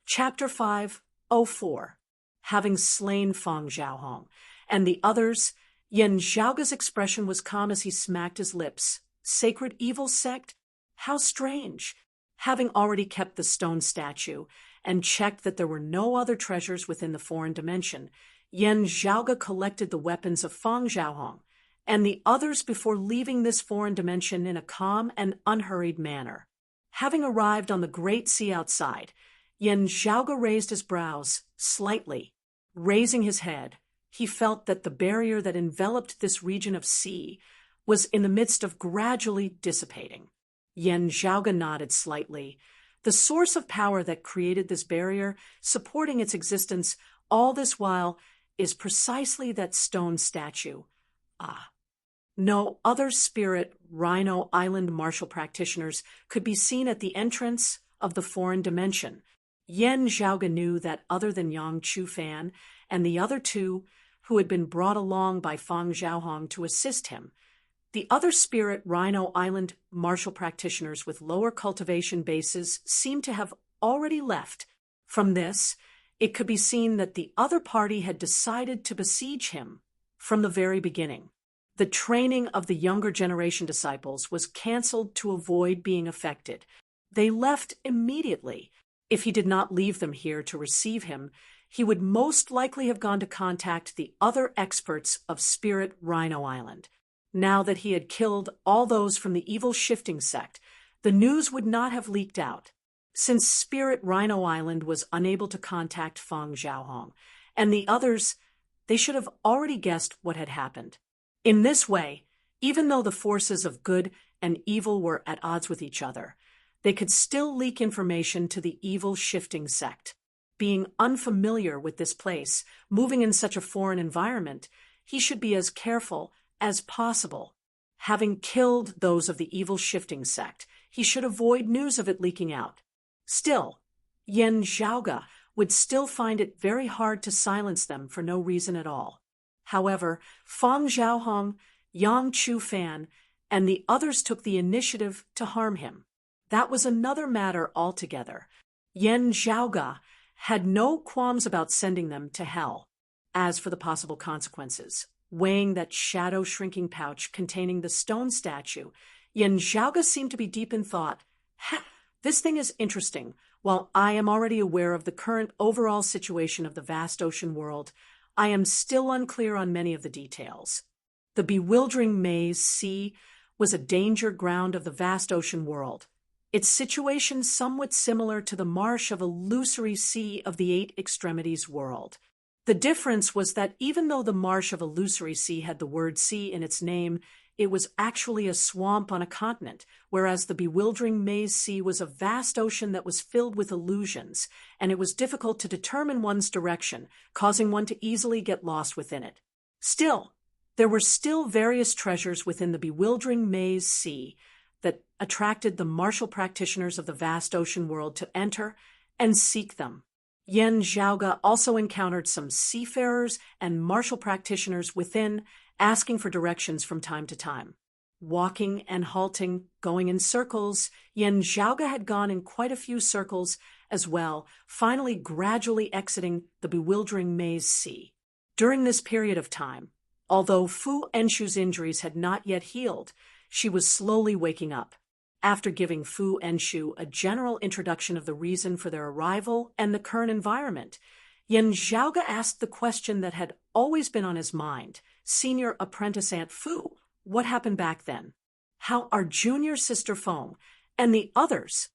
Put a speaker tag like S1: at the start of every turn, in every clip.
S1: Chapter 504. Having slain Feng Xiaohong and the others, Yen Zhaoge's expression was calm as he smacked his lips. Sacred evil sect? How strange! Having already kept the stone statue and checked that there were no other treasures within the foreign dimension, Yen Zhaoge collected the weapons of Feng Xiaohong and the others before leaving this foreign dimension in a calm and unhurried manner. Having arrived on the great sea outside, Yen Zhaoge raised his brows slightly. Raising his head, he felt that the barrier that enveloped this region of sea was in the midst of gradually dissipating. Yen Zhaoge nodded slightly. The source of power that created this barrier, supporting its existence all this while, is precisely that stone statue. No other spirit Rhino Island martial practitioners could be seen at the entrance of the foreign dimension. Yen Zhaoge knew that other than Yang Chu-fan and the other two who had been brought along by Feng Xiaohong to assist him, the other spirit Rhino Island martial practitioners with lower cultivation bases seemed to have already left. From this, it could be seen that the other party had decided to besiege him from the very beginning. The training of the younger generation disciples was cancelled to avoid being affected. They left immediately. If he did not leave them here to receive him, he would most likely have gone to contact the other experts of Spirit Rhino Island. Now that he had killed all those from the evil shifting sect, the news would not have leaked out. Since Spirit Rhino Island was unable to contact Feng Xiaohong and the others, they should have already guessed what had happened. In this way, even though the forces of good and evil were at odds with each other, they could still leak information to the evil shifting sect. Being unfamiliar with this place, moving in such a foreign environment, he should be as careful as possible. Having killed those of the evil shifting sect, he should avoid news of it leaking out. Still, Yen Zhaoge would still find it very hard to silence them for no reason at all. However, Feng Xiaohong, Yang Chu-fan, and the others took the initiative to harm him. That was another matter altogether. Yen Zhaoge had no qualms about sending them to hell. As for the possible consequences, weighing that shadow-shrinking pouch containing the stone statue, Yen Zhaoge seemed to be deep in thought. This thing is interesting. While I am already aware of the current overall situation of the vast ocean world, I am still unclear on many of the details. The bewildering maze sea was a danger ground of the vast ocean world. Its situation somewhat similar to the marsh of illusory sea of the Eight Extremities world. The difference was that even though the marsh of illusory sea had the word sea in its name, it was actually a swamp on a continent, whereas the bewildering maze sea was a vast ocean that was filled with illusions, and it was difficult to determine one's direction, causing one to easily get lost within it. Still, there were still various treasures within the bewildering maze sea that attracted the martial practitioners of the vast ocean world to enter and seek them. Yen Zhaoge also encountered some seafarers and martial practitioners within, asking for directions from time to time. Walking and halting, going in circles, Yen Zhaoge had gone in quite a few circles as well, finally gradually exiting the bewildering maze sea. During this period of time, although Fu Enshu's injuries had not yet healed, she was slowly waking up. After giving Fu Enshu a general introduction of the reason for their arrival and the current environment, Yen Zhaoge asked the question that had always been on his mind. Senior apprentice Aunt Fu, what happened back then? How are junior sister Feng and the others?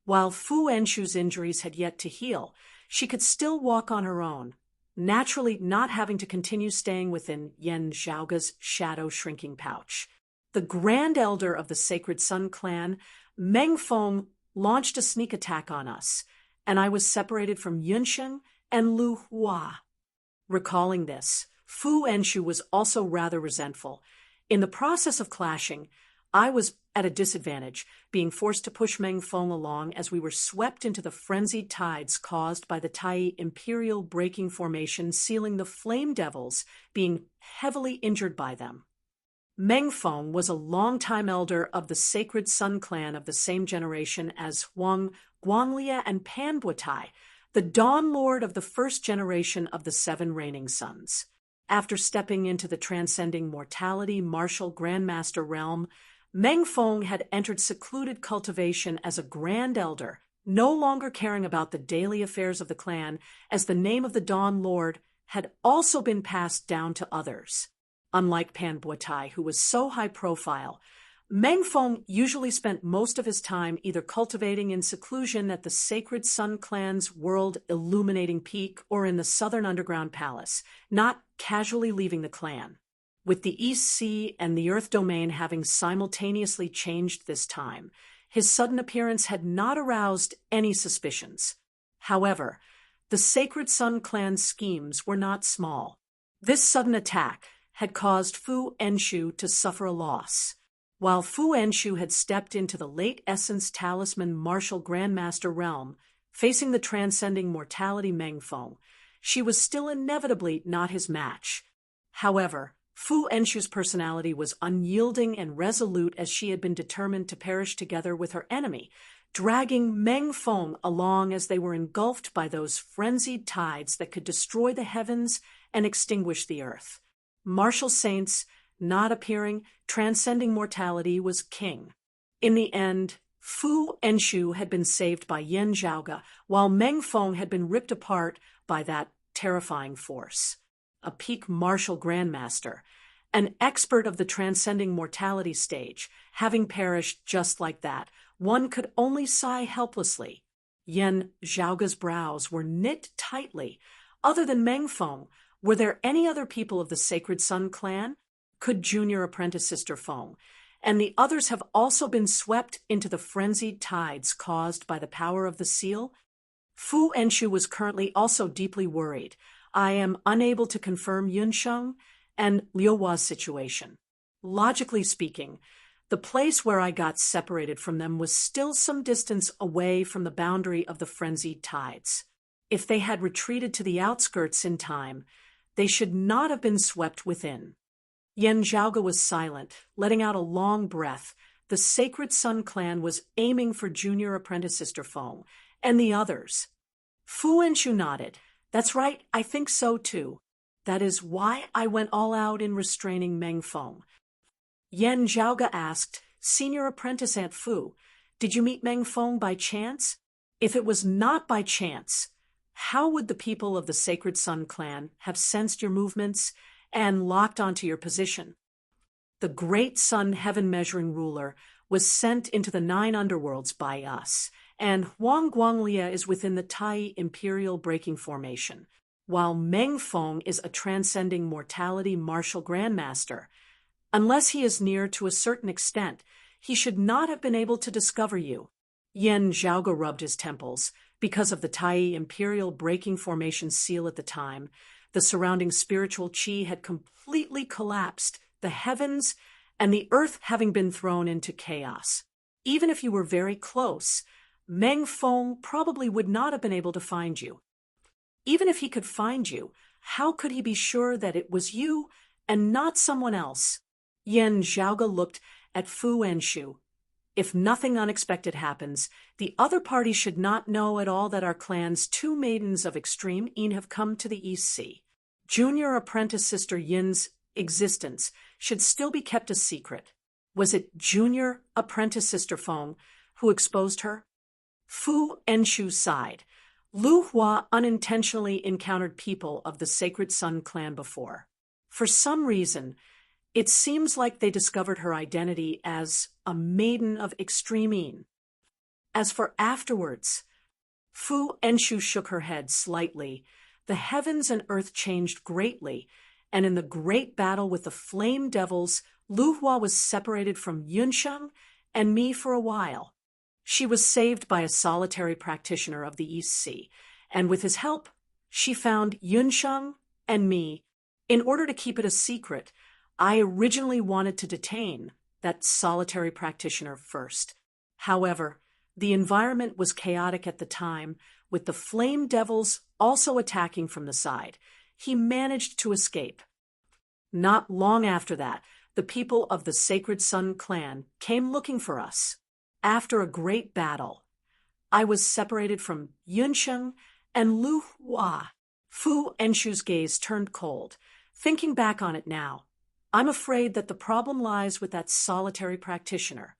S1: While Fu Enshu's injuries had yet to heal, she could still walk on her own, naturally not having to continue staying within Yen Zhaoge's shadow-shrinking pouch. The Grand Elder of the Sacred Sun Clan, Meng Feng, launched a sneak attack on us, and I was separated from Yunsheng and Lu Hua. Recalling this, Fu Enshu was also rather resentful. In the process of clashing, I was at a disadvantage, being forced to push Meng Feng along as we were swept into the frenzied tides caused by the Tai Imperial breaking formation, sealing the Flame Devils, being heavily injured by them. Meng Feng was a longtime elder of the Sacred Sun Clan of the same generation as Huang Guanglia and Panbuatai, the Dawn Lord of the first generation of the 7 reigning sons. After stepping into the transcending mortality martial grandmaster realm, Meng Fong had entered secluded cultivation as a grand elder, no longer caring about the daily affairs of the clan, as the name of the Dawn Lord had also been passed down to others. Unlike Panbuatai, who was so high profile, Meng Fong usually spent most of his time either cultivating in seclusion at the Sacred Sun Clan's world-illuminating peak or in the Southern Underground Palace, not casually leaving the clan. With the East Sea and the Earth Domain having simultaneously changed this time, his sudden appearance had not aroused any suspicions. However, the Sacred Sun Clan's schemes were not small. This sudden attack had caused Fu Enshu to suffer a loss. While Fu Enshu had stepped into the late Essence Talisman Martial Grandmaster realm, facing the transcending mortality Meng Fong, she was still inevitably not his match. However, Fu Enshu's personality was unyielding and resolute as she had been determined to perish together with her enemy, dragging Meng Fong along as they were engulfed by those frenzied tides that could destroy the heavens and extinguish the earth. Martial saints not appearing, transcending mortality was king. In the end, Fu Enshu had been saved by Yen Zhaoge, while Meng Fong had been ripped apart by that terrifying force. A peak martial grandmaster, an expert of the transcending mortality stage, having perished just like that, one could only sigh helplessly. Yen Zhaoge's brows were knit tightly. Other than Meng Fong, were there any other people of the Sacred Sun Clan? Could Junior Apprentice Sister Fong, and the others have also been swept into the frenzied tides caused by the power of the seal? Fu Enshu was currently also deeply worried. I am unable to confirm Yunsheng and Liu Hua's situation. Logically speaking, the place where I got separated from them was still some distance away from the boundary of the frenzied tides. If they had retreated to the outskirts in time, they should not have been swept within. Yen Zhaoge was silent, letting out a long breath. The Sacred Sun Clan was aiming for Junior Apprentice Sister Fong, and the others. Fu Enshu nodded. That's right, I think so too. That is why I went all out in restraining Meng Fong. Yen Zhaoge asked, Senior Apprentice Aunt Fu, did you meet Meng Fong by chance? If it was not by chance, how would the people of the Sacred Sun Clan have sensed your movements and locked onto your position? The great sun heaven-measuring ruler was sent into the 9 underworlds by us, and Huang Guanglia is within the Tai Imperial Breaking Formation, while Meng Fong is a transcending mortality martial grandmaster. Unless he is near to a certain extent, he should not have been able to discover you. Yen Zhaoge rubbed his temples. Because of the Tai Imperial Breaking Formation seal at the time, the surrounding spiritual chi had completely collapsed, the heavens and the earth having been thrown into chaos. Even if you were very close, Meng Fong probably would not have been able to find you. Even if he could find you, how could he be sure that it was you and not someone else? Yen Zhaoge looked at Fu Enshu. If nothing unexpected happens, the other party should not know at all that our clan's 2 maidens of extreme Yin have come to the East Sea. Junior Apprentice Sister Yin's existence should still be kept a secret. Was it Junior Apprentice Sister Fong who exposed her? Fu Enshu sighed. Liu Hua unintentionally encountered people of the Sacred Sun Clan before. For some reason, it seems like they discovered her identity as a maiden of extreme Yin. As for afterwards, Fu Enshu shook her head slightly. The heavens and earth changed greatly, and in the great battle with the Flame Devils, Liu Hua was separated from Yunsheng and me for a while. She was saved by a solitary practitioner of the East Sea, and with his help, she found Yunsheng and me. In order to keep it a secret, I originally wanted to detain that solitary practitioner first. However, the environment was chaotic at the time, with the Flame Devils also attacking from the side. He managed to escape. Not long after that, the people of the Sacred Sun Clan came looking for us. After a great battle, I was separated from Yunsheng and Lu Hua. Fu Enshu's gaze turned cold. Thinking back on it now, I'm afraid that the problem lies with that solitary practitioner.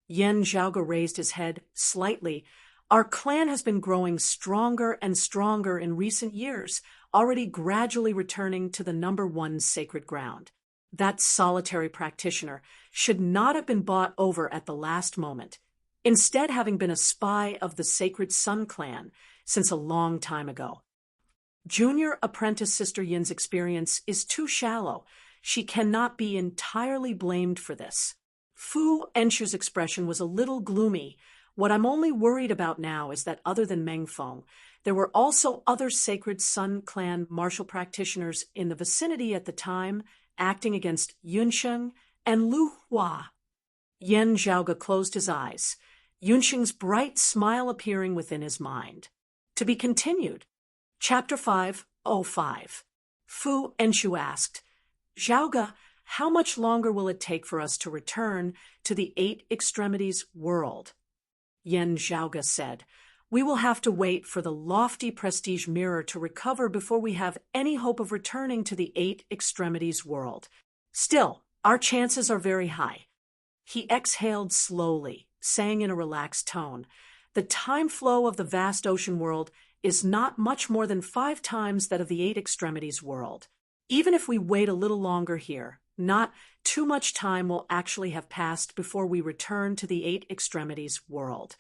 S1: Yan Zhaoge raised his head slightly. Our clan has been growing stronger and stronger in recent years, already gradually returning to the #1 sacred ground. That solitary practitioner should not have been bought over at the last moment, instead having been a spy of the Sacred Sun clan since a long time ago. Junior apprentice Sister Yin's experience is too shallow. She cannot be entirely blamed for this. Fu Enshu's expression was a little gloomy. What I'm only worried about now is that other than Meng Feng, there were also other Sacred Sun clan martial practitioners in the vicinity at the time, acting against Yunsheng and Lu Hua. Yan Zhaoge closed his eyes, Yunsheng's bright smile appearing within his mind. To be continued. Chapter 5:05. Fu Enshu asked, Zhaoge, how much longer will it take for us to return to the Eight Extremities world? Yan Zhaoge said, we will have to wait for the lofty prestige mirror to recover before we have any hope of returning to the Eight Extremities world. Still, our chances are very high. He exhaled slowly, saying in a relaxed tone, the time flow of the vast ocean world is not much more than 5 times that of the Eight Extremities world. Even if we wait a little longer here, not too much time will actually have passed before we return to the Eight Extremities world.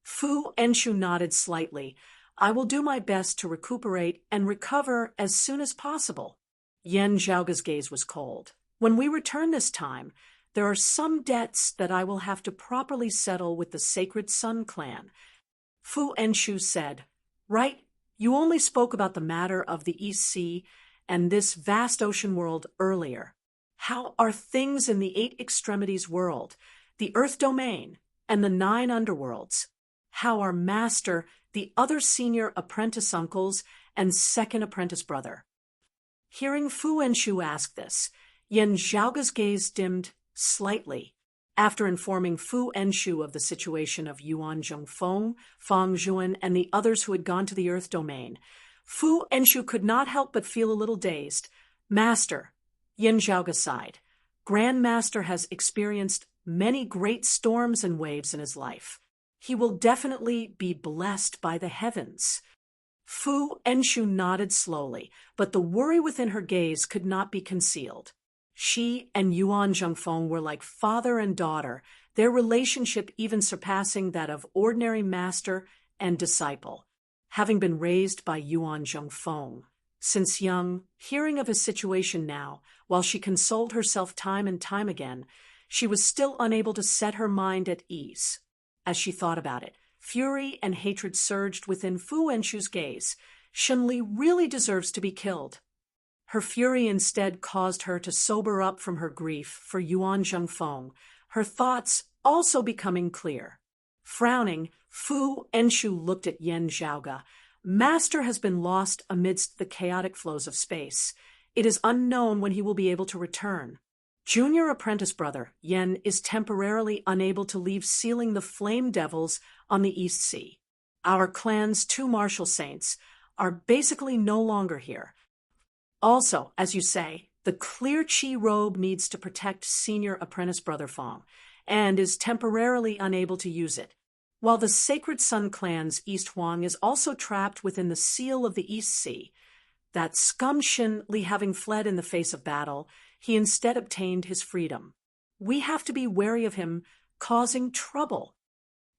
S1: Fu Enshu nodded slightly. I will do my best to recuperate and recover as soon as possible. Yan Zhaoge's gaze was cold. When we return this time, there are some debts that I will have to properly settle with the Sacred Sun clan. Fu Enshu said, right, you only spoke about the matter of the East Sea and this vast ocean world earlier. How are things in the Eight Extremities world, the Earth domain, and the 9 underworlds? How are Master, the other senior apprentice uncles, and second apprentice brother? Hearing Fu Enshu ask this, Yan Zhaoge's gaze dimmed slightly. After informing Fu Enshu of the situation of Yuan Zhongfeng, Fang Zhuan, and the others who had gone to the Earth domain, Fu Enshu could not help but feel a little dazed. Master, Yan Zhaoge sighed. Grandmaster has experienced many great storms and waves in his life. He will definitely be blessed by the heavens. Fu Enshu nodded slowly, but the worry within her gaze could not be concealed. She and Yuan Zhongfeng were like father and daughter, their relationship even surpassing that of ordinary master and disciple. Having been raised by Yuan Zhongfeng since young, hearing of his situation now, while she consoled herself time and time again, she was still unable to set her mind at ease. As she thought about it, fury and hatred surged within Fu Enshu's gaze. Shenli really deserves to be killed. Her fury instead caused her to sober up from her grief for Yuan Zhongfeng, her thoughts also becoming clear. Frowning, Fu Enshu looked at Yan Zhaoge. Master has been lost amidst the chaotic flows of space. It is unknown when he will be able to return. Junior apprentice brother, Yan, is temporarily unable to leave sealing the flame devils on the East Sea. Our clan's 2 martial saints are basically no longer here. Also, as you say, the clear chi robe needs to protect senior apprentice brother Fang, and is temporarily unable to use it. While the Sacred Sun clan's East Huang is also trapped within the seal of the East Sea, that scum Shin Li having fled in the face of battle, he instead obtained his freedom. We have to be wary of him causing trouble,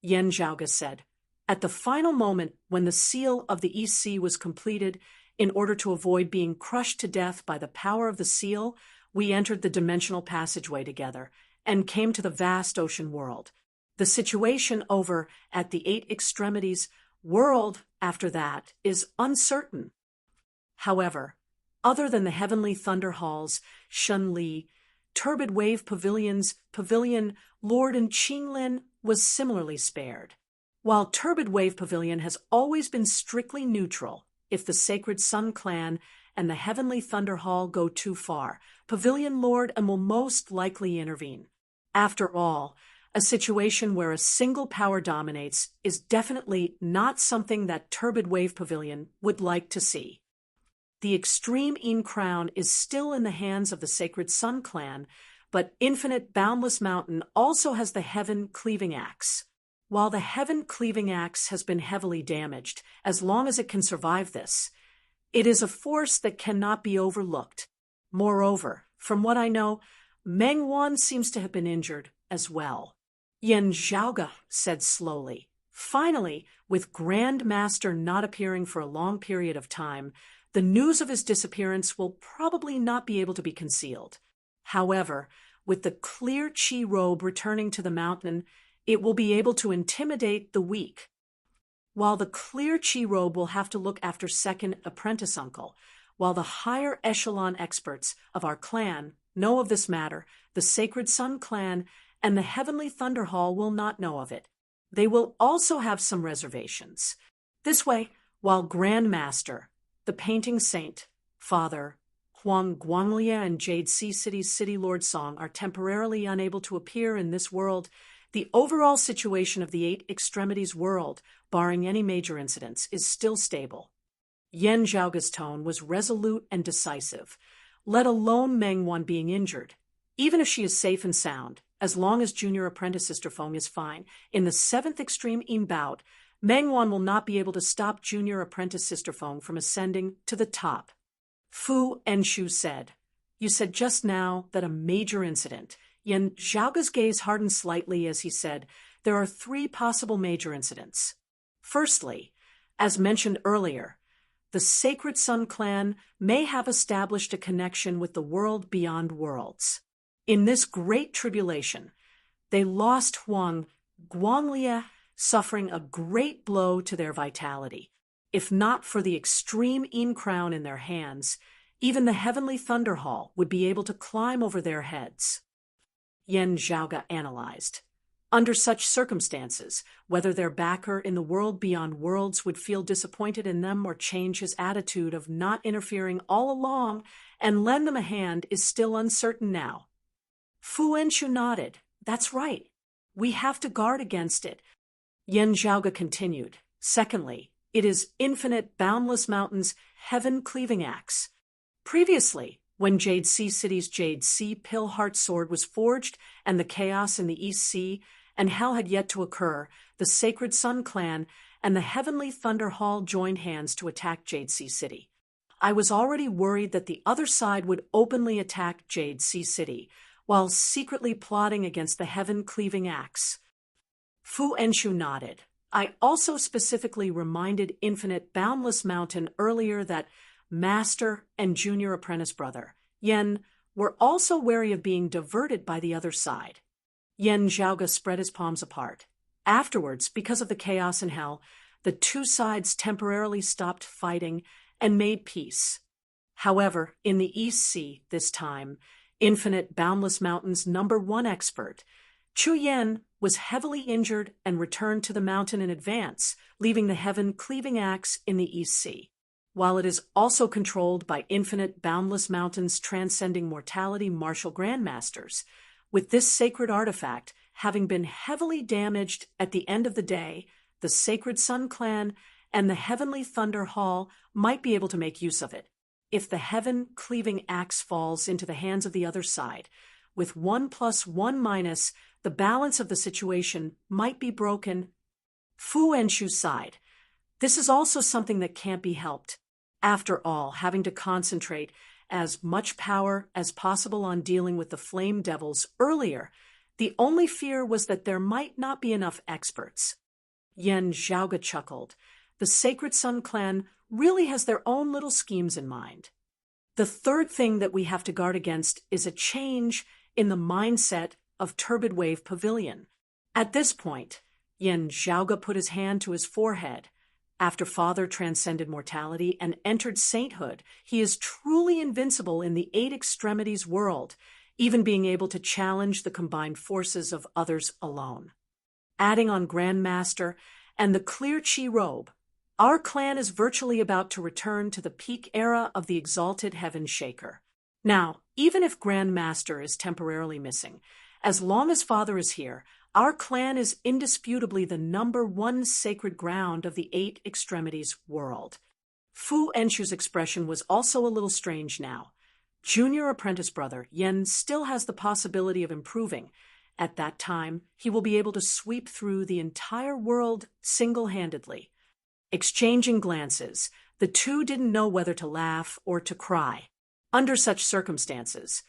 S1: Yan Zhaoge said. At the final moment when the seal of the East Sea was completed, in order to avoid being crushed to death by the power of the seal, we entered the dimensional passageway together and came to the vast ocean world. The situation over at the Eight Extremities world after that is uncertain. However, other than the heavenly thunder halls, Shun Li, turbid wave pavilion, Lord and Qinglin was similarly spared. While turbid wave pavilion has always been strictly neutral, if the Sacred Sun clan and the heavenly thunder hall go too far, Pavilion Lord and will most likely intervene. After all, A situation where a single power dominates is definitely not something that Turbid Wave Pavilion would like to see. The Extreme Een crown is still in the hands of the Sacred Sun clan, but Infinite Boundless Mountain also has the Heaven Cleaving Axe. While the Heaven Cleaving Axe has been heavily damaged, as long as it can survive this, it is a force that cannot be overlooked. Moreover, from what I know, Meng Wan seems to have been injured as well. Yen Zhaoge said slowly. Finally, with Grand Master not appearing for a long period of time, the news of his disappearance will probably not be able to be concealed. However, with the clear Qi robe returning to the mountain, it will be able to intimidate the weak. While the clear Qi robe will have to look after second apprentice uncle, while the higher echelon experts of our clan know of this matter, the Sacred Sun clan and the Heavenly Thunder Hall will not know of it. They will also have some reservations. This way, while Grand Master, the Painting Saint, Father, Huang Guanglia and Jade Sea City's City Lord Song are temporarily unable to appear in this world, the overall situation of the Eight Extremities world, barring any major incidents, is still stable. Yen Zhaoge's tone was resolute and decisive, let alone Meng Wan being injured. Even if she is safe and sound, as long as Junior Apprentice Sister Feng is fine, in the 7th Extreme Een bout, Meng Wan will not be able to stop Junior Apprentice Sister Feng from ascending to the top. Fu Enshu said, "You said just now that a major incident." Yen Zhaoge's gaze hardened slightly as he said, "There are 3 possible major incidents. Firstly, as mentioned earlier, the Sacred Sun clan may have established a connection with the world beyond worlds. In this great tribulation, they lost Huang Guanglia, suffering a great blow to their vitality. If not for the Extreme Een crown in their hands, even the Heavenly Thunder Hall would be able to climb over their heads." Yen Zhaoge analyzed. Under such circumstances, whether their backer in the world beyond worlds would feel disappointed in them or change his attitude of not interfering all along and lend them a hand is still uncertain now. Fu Enshu nodded. "That's right. We have to guard against it." Yen Zhaoge continued. "Secondly, it is Infinite Boundless Mountain's Heaven Cleaving Axe. Previously, when Jade Sea City's Jade Sea Pill Heart Sword was forged and the chaos in the East Sea and hell had yet to occur, the Sacred Sun clan and the Heavenly Thunder Hall joined hands to attack Jade Sea City. I was already worried that the other side would openly attack Jade Sea City, while secretly plotting against the Heaven Cleaving Axe." Fu Enshu nodded. "I also specifically reminded Infinite Boundless Mountain earlier that Master and Junior Apprentice Brother, Yen, were also wary of being diverted by the other side." Yen Zhaoge spread his palms apart. Afterwards, because of the chaos in hell, the 2 sides temporarily stopped fighting and made peace. However, in the East Sea this time, Infinite Boundless Mountain's #1 expert, Chu Yen, was heavily injured and returned to the mountain in advance, leaving the Heaven Cleaving Axe in the East Sea. While it is also controlled by Infinite Boundless Mountain's Transcending Mortality Martial Grandmasters, with this sacred artifact having been heavily damaged at the end of the day, the Sacred Sun clan and the Heavenly Thunder Hall might be able to make use of it. If the Heaven Cleaving Axe falls into the hands of the other side, with 1 + 1 - the balance of the situation might be broken. Fu Enshu sighed. "This is also something that can't be helped. After all, having to concentrate as much power as possible on dealing with the Flame Devils earlier, the only fear was that there might not be enough experts." Yen Zhaoge chuckled. "The Sacred Sun clan really has their own little schemes in mind." The third thing that we have to guard against is a change in the mindset of Turbid Wave Pavilion. At this point, Yen Zhaoge put his hand to his forehead. After Father transcended mortality and entered sainthood, he is truly invincible in the 8 Extremities world, even being able to challenge the combined forces of others alone. Adding on Grandmaster and the clear Qi robe, our clan is virtually about to return to the peak era of the exalted Heaven Shaker. Now, even if Grandmaster is temporarily missing, as long as Father is here, Our clan is indisputably the #1 sacred ground of the Eight Extremities world. Fu Enshu's expression was also a little strange now. Junior apprentice brother Yen still has the possibility of improving. At that time, he will be able to sweep through the entire world single-handedly. Exchanging glances, the two didn't know whether to laugh or to cry. Under such circumstances,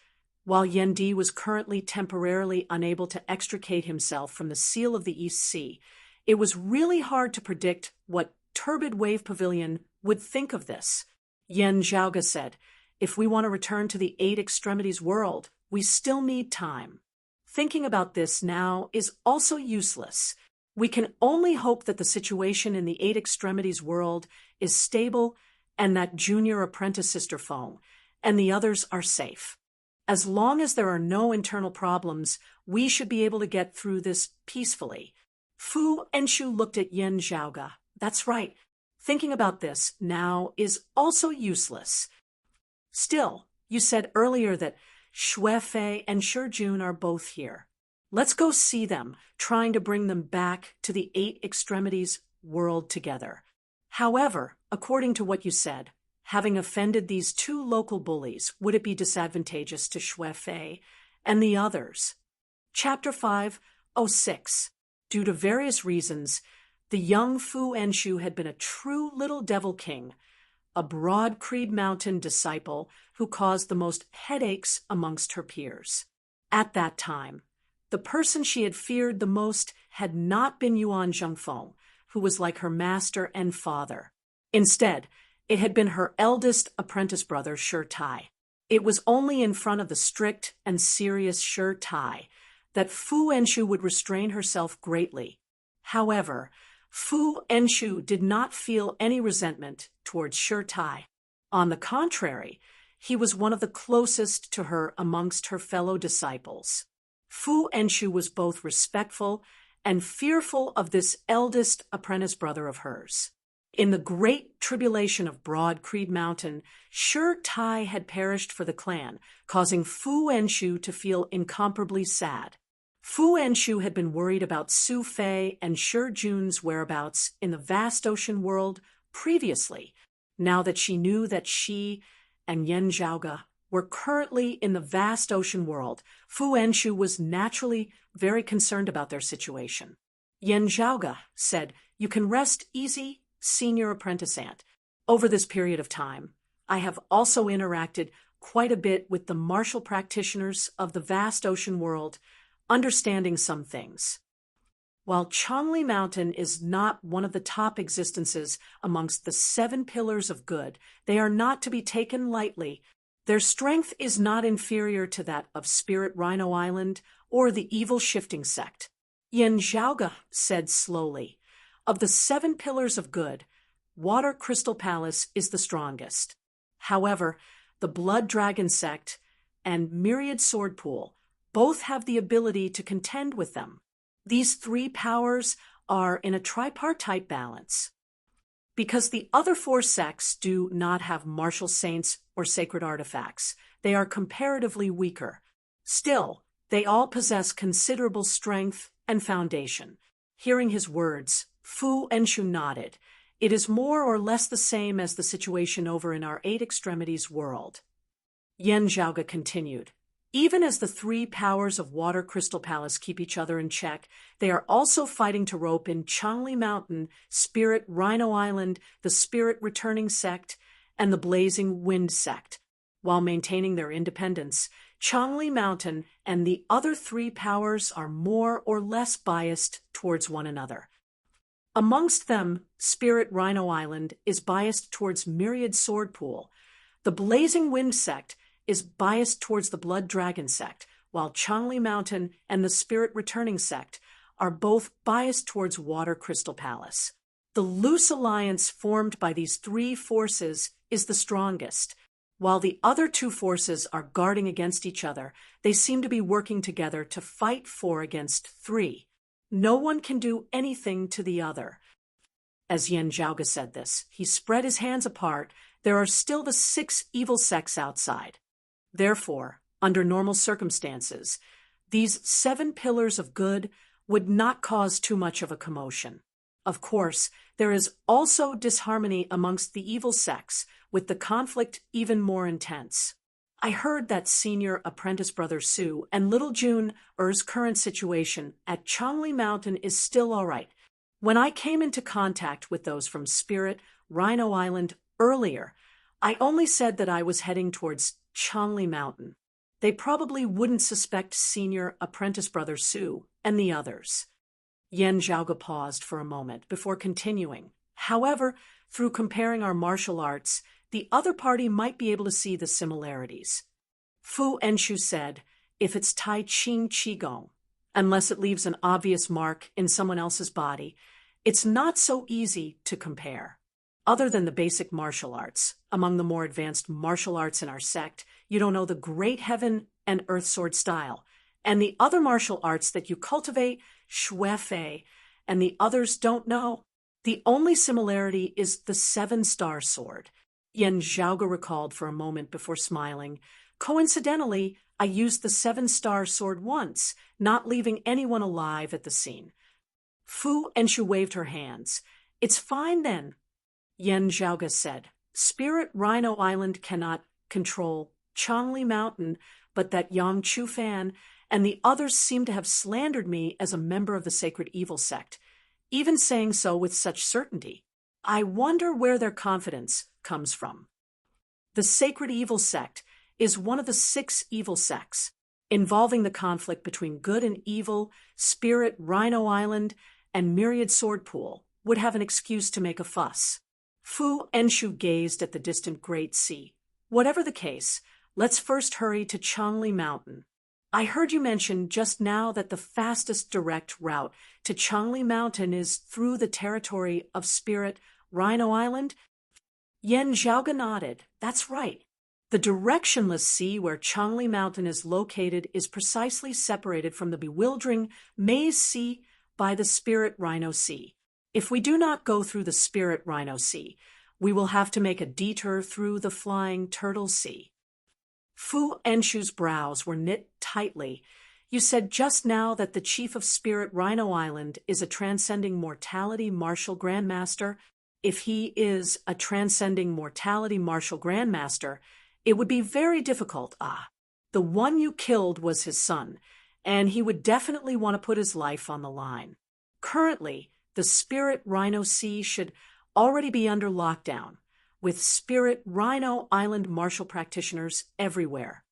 S1: while Yen Di was currently temporarily unable to extricate himself from the seal of the East Sea, it was really hard to predict what Turbid Wave Pavilion would think of this. Yen Zhaoga said, "If we want to return to the Eight Extremities world, we still need time. Thinking about this now is also useless. We can only hope that the situation in the Eight Extremities world is stable and that Junior Apprentice Sister Feng and the others are safe. As long as there are no internal problems, we should be able to get through this peacefully." Fu Enshu looked at Yen Zhaoga. "That's right. Thinking about this now is also useless. Still, you said earlier that Xue Fei and Shijun are both here. Let's go see them, trying to bring them back to the Eight Extremities world together. However, according to what you said, having offended these two local bullies, would it be disadvantageous to Xue Fei and the others?" Chapter 5:06. Due to various reasons, the young Fu Enshu had been a true little devil king, a Broad Creed Mountain disciple who caused the most headaches amongst her peers. At that time, the person she had feared the most had not been Yuan Zhengfeng, who was like her master and father. Instead, it had been her eldest apprentice brother, Shi Tai. It was only in front of the strict and serious Shi Tai that Fu Enshu would restrain herself greatly. However, Fu Enshu did not feel any resentment towards Shi Tai. On the contrary, he was one of the closest to her amongst her fellow disciples. Fu Enshu was both respectful and fearful of this eldest apprentice brother of hers. In the great tribulation of Broad Creed Mountain, Shi Tai had perished for the clan, causing Fu Enshu to feel incomparably sad. Fu Enshu had been worried about Su Fei and Shijun's whereabouts in the vast ocean world previously. Now that she knew that she and Yen Zhaoga were currently in the vast ocean world, Fu Enshu was naturally very concerned about their situation. Yen Zhaoga said, "You can rest easy, senior apprentice aunt. Over this period of time, I have also interacted quite a bit with the martial practitioners of the vast ocean world, understanding some things. While Changli Mountain is not one of the top existences amongst the 7 pillars of good, they are not to be taken lightly. Their strength is not inferior to that of Spirit Rhino Island or the Evil Shifting Sect." Yen Zhaoga said slowly, "Of the 7 pillars of good, Water Crystal Palace is the strongest. However, the Blood Dragon Sect and Myriad Sword Pool both have the ability to contend with them. These 3 powers are in a tripartite balance. Because the other 4 sects do not have martial saints or sacred artifacts, they are comparatively weaker. Still, they all possess considerable strength and foundation." Hearing his words, Fu Enshu nodded. "It is more or less the same as the situation over in our Eight Extremities world." Yen Zhaoga continued, "Even as the 3 powers of Water Crystal Palace keep each other in check, they are also fighting to rope in Changli Mountain, Spirit Rhino Island, the Spirit Returning Sect, and the Blazing Wind Sect. While maintaining their independence, Changli Mountain and the other 3 powers are more or less biased towards one another. Amongst them, Spirit Rhino Island is biased towards Myriad Sword Pool. The Blazing Wind Sect is biased towards the Blood Dragon Sect, while Changli Mountain and the Spirit Returning Sect are both biased towards Water Crystal Palace. The loose alliance formed by these 3 forces is the strongest. While the other 2 forces are guarding against each other, they seem to be working together to fight 4 against 3. No one can do anything to the other." As Yen Zhaoga said this, he spread his hands apart. There are still the 6 evil sects outside. Therefore, under normal circumstances, these 7 pillars of good would not cause too much of a commotion. Of course, there is also disharmony amongst the evil sects, with the conflict even more intense. I heard that senior apprentice brother Sue and little June Er's current situation at Chongli Mountain is still all right. When I came into contact with those from Spirit, Rhino Island earlier, I only said that I was heading towards Chongli Mountain. They probably wouldn't suspect senior apprentice brother Sue and the others. Yen Zhaoge paused for a moment before continuing. However, through comparing our martial arts, the other party might be able to see the similarities. Fu Enshu said, if it's Tai Ching Qigong, unless it leaves an obvious mark in someone else's body, it's not so easy to compare. Other than the basic martial arts, among the more advanced martial arts in our sect, you don't know the great heaven and earth sword style, and the other martial arts that you cultivate, Shui Fei, and the others don't know. The only similarity is the 7-star sword. Yen Zhaoge recalled for a moment before smiling. Coincidentally, I used the 7-star sword once, not leaving anyone alive at the scene. Fu Enshu waved her hands. It's fine then, Yen Zhaoge said. Spirit Rhino Island cannot control Chongli Mountain, but that Yang Chu Fan and the others seem to have slandered me as a member of the Sacred Evil Sect, even saying so with such certainty. I wonder where their confidence comes from. The Sacred Evil Sect is one of the 6 evil sects, involving the conflict between good and evil. Spirit Rhino Island and Myriad Sword Pool would have an excuse to make a fuss. Fu Enshu gazed at the distant Great Sea. Whatever the case, let's first hurry to Chongli Mountain. I heard you mention just now that the fastest direct route to Chongli Mountain is through the territory of Spirit Rhino Island. Yen Zhaoge nodded. That's right. The directionless sea where Chongli Mountain is located is precisely separated from the bewildering Maze Sea by the Spirit Rhino Sea. If we do not go through the Spirit Rhino Sea, we will have to make a detour through the Flying Turtle Sea. Fu Enshu's brows were knit tightly. You said just now that the chief of Spirit Rhino Island is a transcending mortality martial grandmaster. If he is a transcending mortality martial grandmaster, it would be very difficult. The one you killed was his son, and he would definitely want to put his life on the line. Currently, the Spirit Rhino Sea should already be under lockdown, with Spirit Rhino Island martial practitioners everywhere.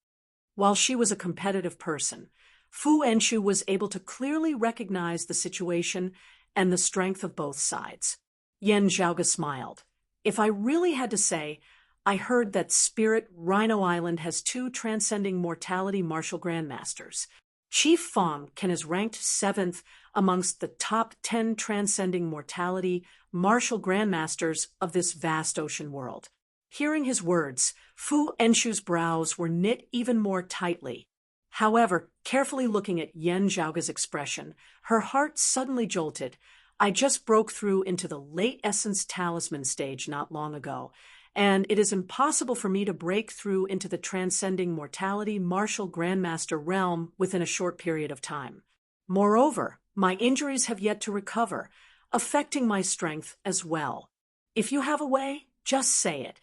S1: While she was a competitive person, Fu Enshu was able to clearly recognize the situation and the strength of both sides. Yen Zhaoge smiled. If I really had to say, I heard that Spirit Rhino Island has 2 transcending mortality martial grandmasters. Chief Fong is ranked 7th amongst the top 10 transcending mortality martial grandmasters of this vast ocean world. Hearing his words, Fu Enshu's brows were knit even more tightly. However, carefully looking at Yen Zhaoge's expression, her heart suddenly jolted. I just broke through into the late essence talisman stage not long ago, and it is impossible for me to break through into the transcending mortality martial grandmaster realm within a short period of time. Moreover, my injuries have yet to recover, affecting my strength as well. If you have a way, just say it.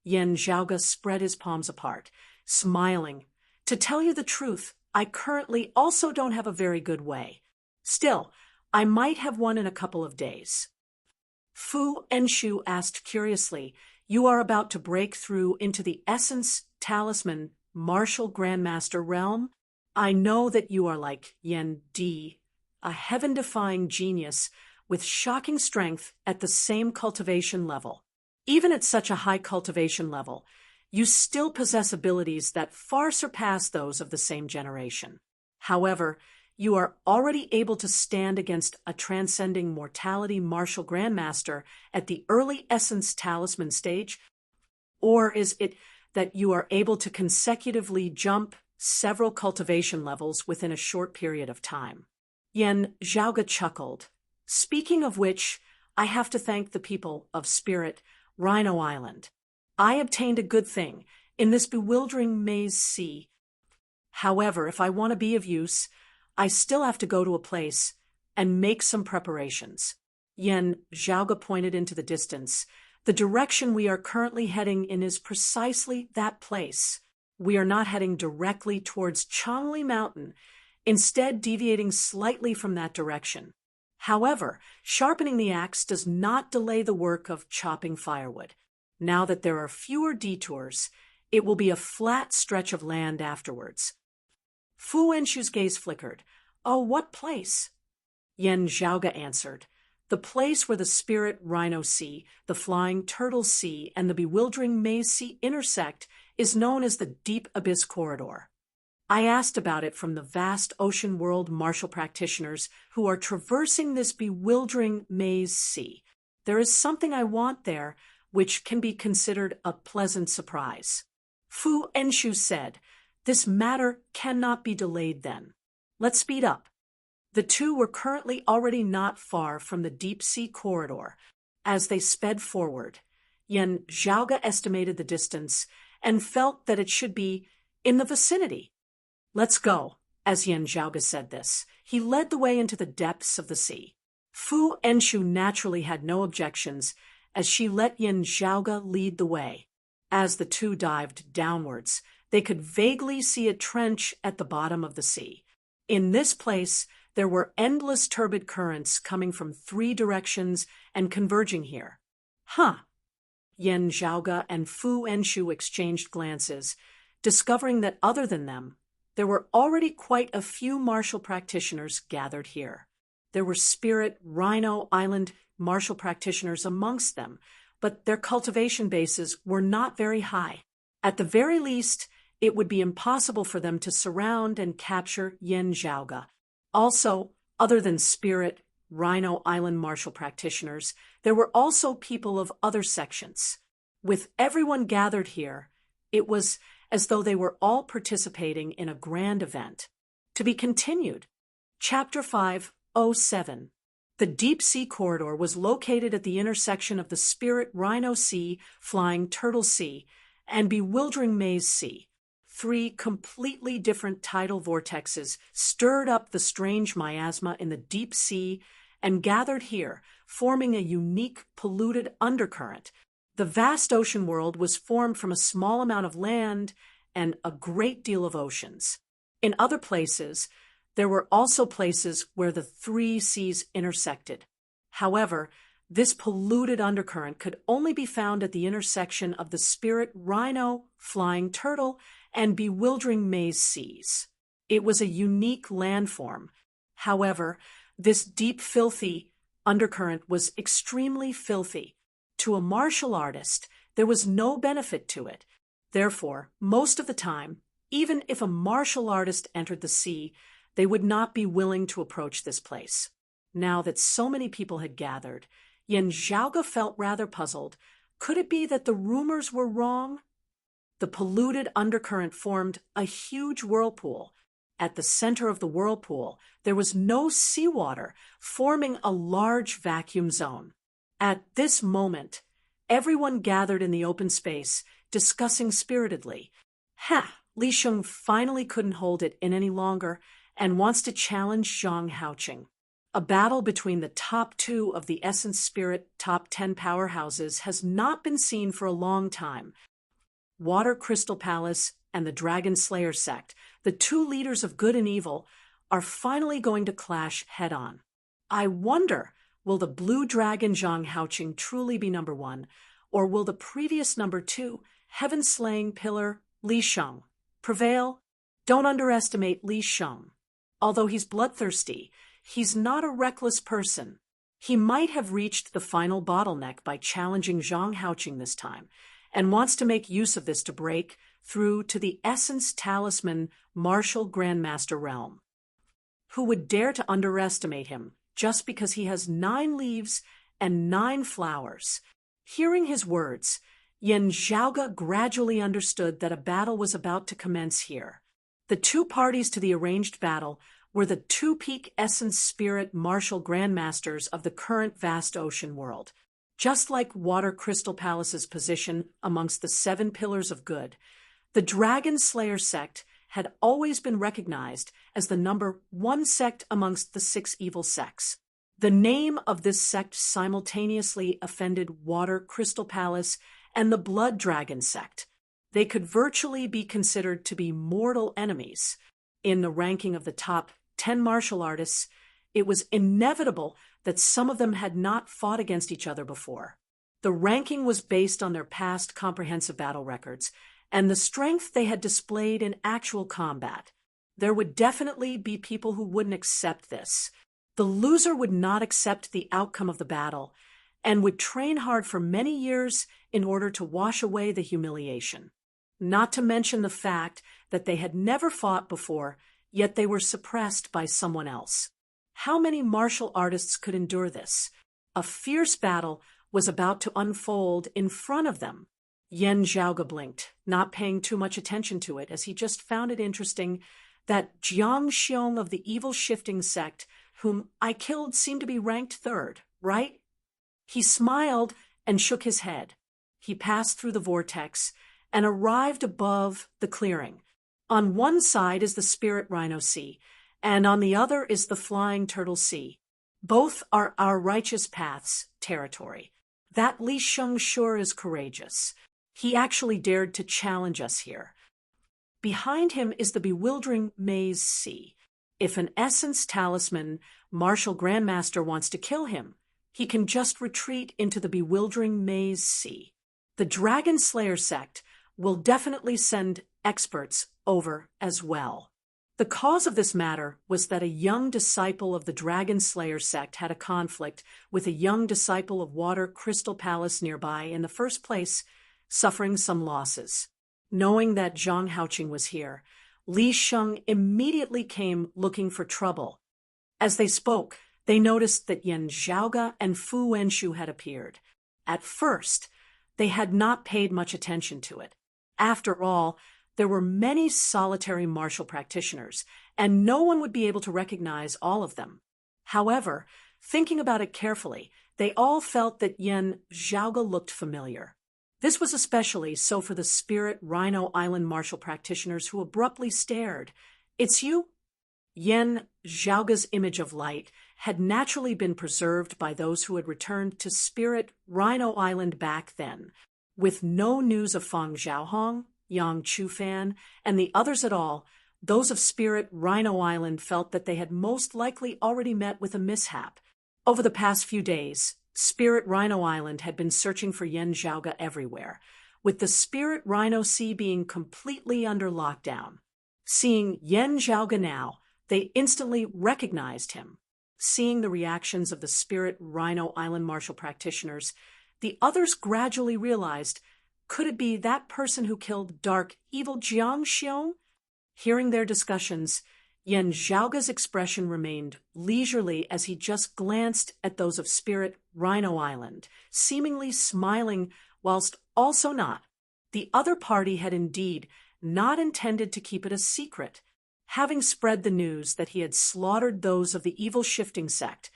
S1: Yen Zhaoge spread his palms apart, smiling. To tell you the truth, I currently also don't have a very good way. Still, I might have one in a couple of days. Fu Enshu asked curiously, you are about to break through into the essence talisman martial grandmaster realm? I know that you are like Yen Di, a heaven-defying genius with shocking strength at the same cultivation level. Even at such a high cultivation level, you still possess abilities that far surpass those of the same generation. However, you are already able to stand against a transcending mortality martial grandmaster at the early essence talisman stage? Or is it that you are able to consecutively jump several cultivation levels within a short period of time? Yen Zhaoge chuckled. Speaking of which, I have to thank the people of Spirit Rhino Island. I obtained a good thing in this bewildering maze sea. However, if I want to be of use, I still have to go to a place and make some preparations. Yen Zhaoge pointed into the distance. The direction we are currently heading in is precisely that place. We are not heading directly towards Changli Mountain, instead deviating slightly from that direction. However, sharpening the axe does not delay the work of chopping firewood. Now that there are fewer detours, it will be a flat stretch of land afterwards. Fu Wenshu's gaze flickered. Oh, what place? Yen Zhaoge answered. The place where the Spirit Rhino Sea, the Flying Turtle Sea, and the Bewildering Maze Sea intersect is known as the Deep Abyss Corridor. I asked about it from the vast ocean world martial practitioners who are traversing this bewildering maze sea. There is something I want there, which can be considered a pleasant surprise. Fu Enshu said, This matter cannot be delayed then. Let's speed up. The two were currently already not far from the deep sea corridor. As they sped forward, Yen Zhaoge estimated the distance and felt that it should be in the vicinity. Let's go. As Yen Zhaoge said this, he led the way into the depths of the sea. Fu Enshu naturally had no objections, as she let Yen Zhaoge lead the way. As the two dived downwards, they could vaguely see a trench at the bottom of the sea. In this place, there were endless turbid currents coming from 3 directions and converging here. Yen Zhaoge and Fu Enshu exchanged glances, discovering that other than them, there were already quite a few martial practitioners gathered here. There were Spirit Rhino Island martial practitioners amongst them, but their cultivation bases were not very high. At the very least, it would be impossible for them to surround and capture Yen Zhaoge. Also, other than Spirit Rhino Island martial practitioners, there were also people of other sections. With everyone gathered here, it was as though they were all participating in a grand event. To be continued. Chapter 507. The Deep Sea Corridor was located at the intersection of the Spirit Rhino Sea, Flying Turtle Sea, and Bewildering Maze Sea. 3 completely different tidal vortexes stirred up the strange miasma in the deep sea and gathered here, forming a unique polluted undercurrent. The vast ocean world was formed from a small amount of land and a great deal of oceans. In other places, there were also places where the 3 seas intersected. However, this polluted undercurrent could only be found at the intersection of the Spirit Rhino, Flying Turtle, and Bewildering Maze seas. It was a unique landform. However, this deep, filthy undercurrent was extremely filthy. To a martial artist, there was no benefit to it. Therefore, most of the time, even if a martial artist entered the sea, they would not be willing to approach this place. Now that so many people had gathered, Yen Zhaoge felt rather puzzled. Could it be that the rumors were wrong? The polluted undercurrent formed a huge whirlpool. At the center of the whirlpool, there was no seawater, forming a large vacuum zone. At this moment, everyone gathered in the open space, discussing spiritedly. Li Sheng finally couldn't hold it in any longer and wants to challenge Zhang Haoqing. A battle between the top 2 of the Essence Spirit top 10 powerhouses has not been seen for a long time. Water Crystal Palace and the Dragon Slayer sect, the 2 leaders of good and evil, are finally going to clash head-on. I wonder, will the Blue Dragon Zhang Haoqing truly be number 1, or will the previous number 2, Heaven-Slaying Pillar Li Sheng, prevail? Don't underestimate Li Sheng. Although he's bloodthirsty, he's not a reckless person. He might have reached the final bottleneck by challenging Zhang Haoqing this time, and wants to make use of this to break through to the Essence Talisman Martial Grandmaster realm. Who would dare to underestimate him just because he has 9 leaves and 9 flowers? Hearing his words, Yen Zhaoge gradually understood that a battle was about to commence here. The 2 parties to the arranged battle were the 2-peak Essence Spirit Martial Grandmasters of the current vast ocean world. Just like Water Crystal Palace's position amongst the 7 pillars of good, the Dragon Slayer sect had always been recognized as the number one sect amongst the 6 evil sects. The name of this sect simultaneously offended Water Crystal Palace and the Blood Dragon sect. They could virtually be considered to be mortal enemies. In the ranking of the top 10 martial artists, it was inevitable that some of them had not fought against each other before. The ranking was based on their past comprehensive battle records and the strength they had displayed in actual combat. There would definitely be people who wouldn't accept this. The loser would not accept the outcome of the battle and would train hard for many years in order to wash away the humiliation. Not to mention the fact that they had never fought before, yet they were suppressed by someone else. How many martial artists could endure this? A fierce battle was about to unfold in front of them. Yan Zhaoge blinked, not paying too much attention to it, as he just found it interesting that Jiang Xiong of the evil shifting sect, whom I killed, seemed to be ranked 3rd, right? He smiled and shook his head. He passed through the vortex and arrived above the clearing. On one side is the Spirit Rhino Sea, and on the other is the Flying Turtle Sea. Both are our righteous paths territory. That Li Sheng sure is courageous. He actually dared to challenge us here. Behind him is the bewildering Maze Sea. If an Essence Talisman Martial Grandmaster wants to kill him, he can just retreat into the bewildering Maze Sea. The Dragon Slayer sect will definitely send experts over as well. The cause of this matter was that a young disciple of the Dragon Slayer sect had a conflict with a young disciple of Water Crystal Palace nearby in the first place, suffering some losses. Knowing that Zhang Haoqing was here, Li Sheng immediately came looking for trouble. As they spoke, they noticed that Yan Zhaoge and Fu Wenshu had appeared. At first, they had not paid much attention to it. After all, there were many solitary martial practitioners, and no one would be able to recognize all of them. However, thinking about it carefully, they all felt that Yan Zhaoge looked familiar. This was especially so for the Spirit Rhino Island martial practitioners who abruptly stared. "It's you?" Yan Zhaoge's image of light had naturally been preserved by those who had returned to Spirit Rhino Island back then. With no news of Fang Xiaohong, Yang Chufan, and the others at all, those of Spirit Rhino Island felt that they had most likely already met with a mishap. Over the past few days, Spirit Rhino Island had been searching for Yan Zhaoge everywhere, with the Spirit Rhino Sea being completely under lockdown. Seeing Yan Zhaoge now, they instantly recognized him. Seeing the reactions of the Spirit Rhino Island martial practitioners, the others gradually realized, could it be that person who killed dark, evil Jiang Xiong? Hearing their discussions, Yan Zhaoge's expression remained leisurely as he just glanced at those of Spirit Rhino Island, seemingly smiling whilst also not. The other party had indeed not intended to keep it a secret. Having spread the news that he had slaughtered those of the evil shifting sect,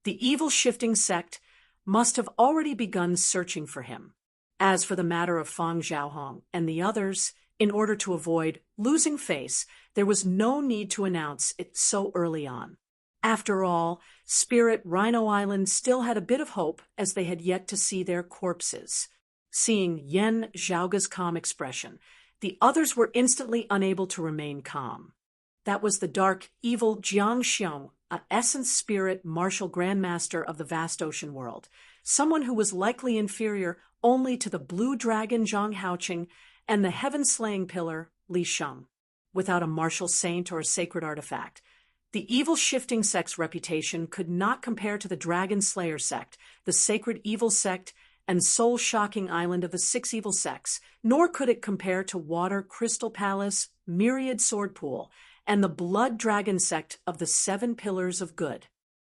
S1: the evil shifting sect must have already begun searching for him. As for the matter of Fang Xiaohong and the others, in order to avoid losing face, there was no need to announce it so early on. After all, Spirit Rhino Island still had a bit of hope, as they had yet to see their corpses. Seeing Yan Zhaoge's calm expression, the others were instantly unable to remain calm. That was the dark, evil Jiang Xiong, an essence spirit martial grandmaster of the vast ocean world, someone who was likely inferior only to the blue dragon Zhang Haoqing and the heaven-slaying pillar Li Sheng. Without a martial saint or a sacred artifact, the evil shifting sect's reputation could not compare to the Dragon Slayer sect, the sacred evil sect, and soul-shocking island of the 6 evil sects, nor could it compare to Water Crystal Palace, Myriad Sword Pool, and the Blood Dragon sect of the 7 Pillars of Good.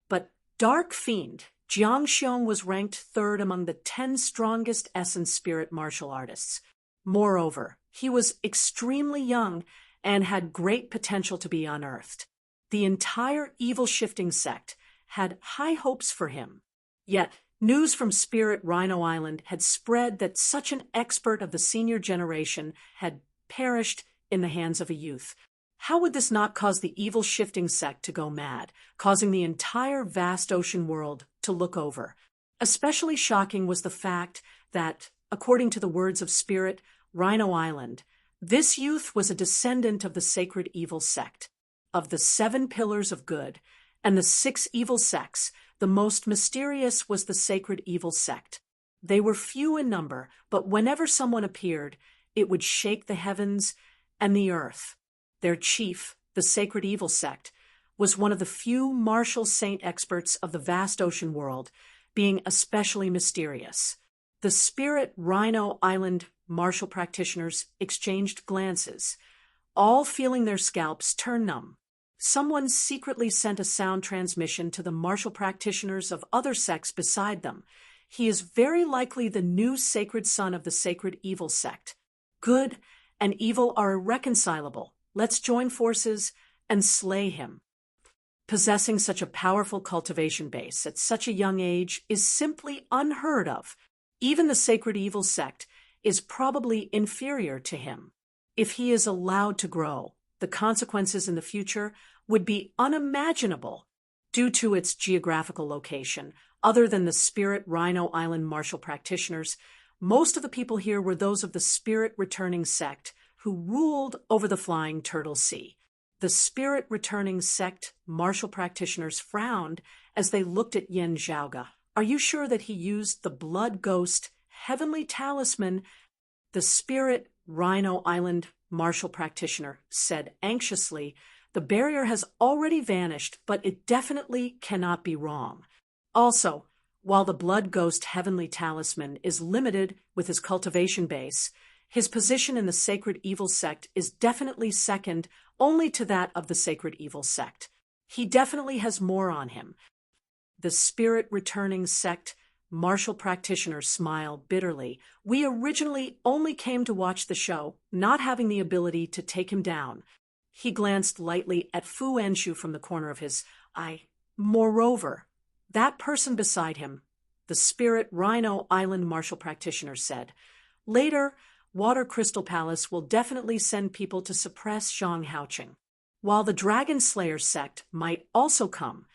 S1: But Dark Fiend Jiang Xiong was ranked 3rd among the 10 strongest essence spirit martial artists. Moreover, he was extremely young and had great potential to be unearthed. The entire evil shifting sect had high hopes for him. Yet, news from Spirit Rhino Island had spread that such an expert of the senior generation had perished in the hands of a youth. How would this not cause the evil shifting sect to go mad, causing the entire vast ocean world to look over? Especially shocking was the fact that, according to the words of Spirit Rhino Island, this youth was a descendant of the sacred evil sect. Of the 7 pillars of good and the 6 evil sects, the most mysterious was the sacred evil sect. They were few in number, but whenever someone appeared, it would shake the heavens and the earth. Their chief, the sacred evil sect, was one of the few martial saint experts of the vast ocean world, being especially mysterious. The Spirit Rhino Island martial practitioners exchanged glances, all feeling their scalps turn numb. Someone secretly sent a sound transmission to the martial practitioners of other sects beside them. He is very likely the new sacred son of the sacred evil sect. Good and evil are irreconcilable. Let's join forces and slay him. Possessing such a powerful cultivation base at such a young age is simply unheard of. Even the sacred evil sect is probably inferior to him. If he is allowed to grow, the consequences in the future would be unimaginable due to its geographical location. Other than the Spirit Rhino Island martial practitioners, most of the people here were those of the Spirit Returning sect who ruled over the Flying Turtle Sea. The Spirit Returning sect martial practitioners frowned as they looked at Yen Zhaoga. Are you sure that he used the Blood Ghost Heavenly Talisman? The Spirit Rhino Island martial practitioner said anxiously, the barrier has already vanished, but it definitely cannot be wrong. Also, while the Blood Ghost Heavenly Talisman is limited with his cultivation base, his position in the Sacred Evil Sect is definitely second only to that of the Sacred Evil Sect. He definitely has more on him. The Spirit Returning Sect martial practitioner smiled bitterly. We originally only came to watch the show, not having the ability to take him down. He glanced lightly at Fu Enshu from the corner of his eye. Moreover, that person beside him, the Spirit Rhino Island martial practitioner said, later, Water Crystal Palace will definitely send people to suppress Zhang Haoqing. While the Dragon Slayer sect might also come,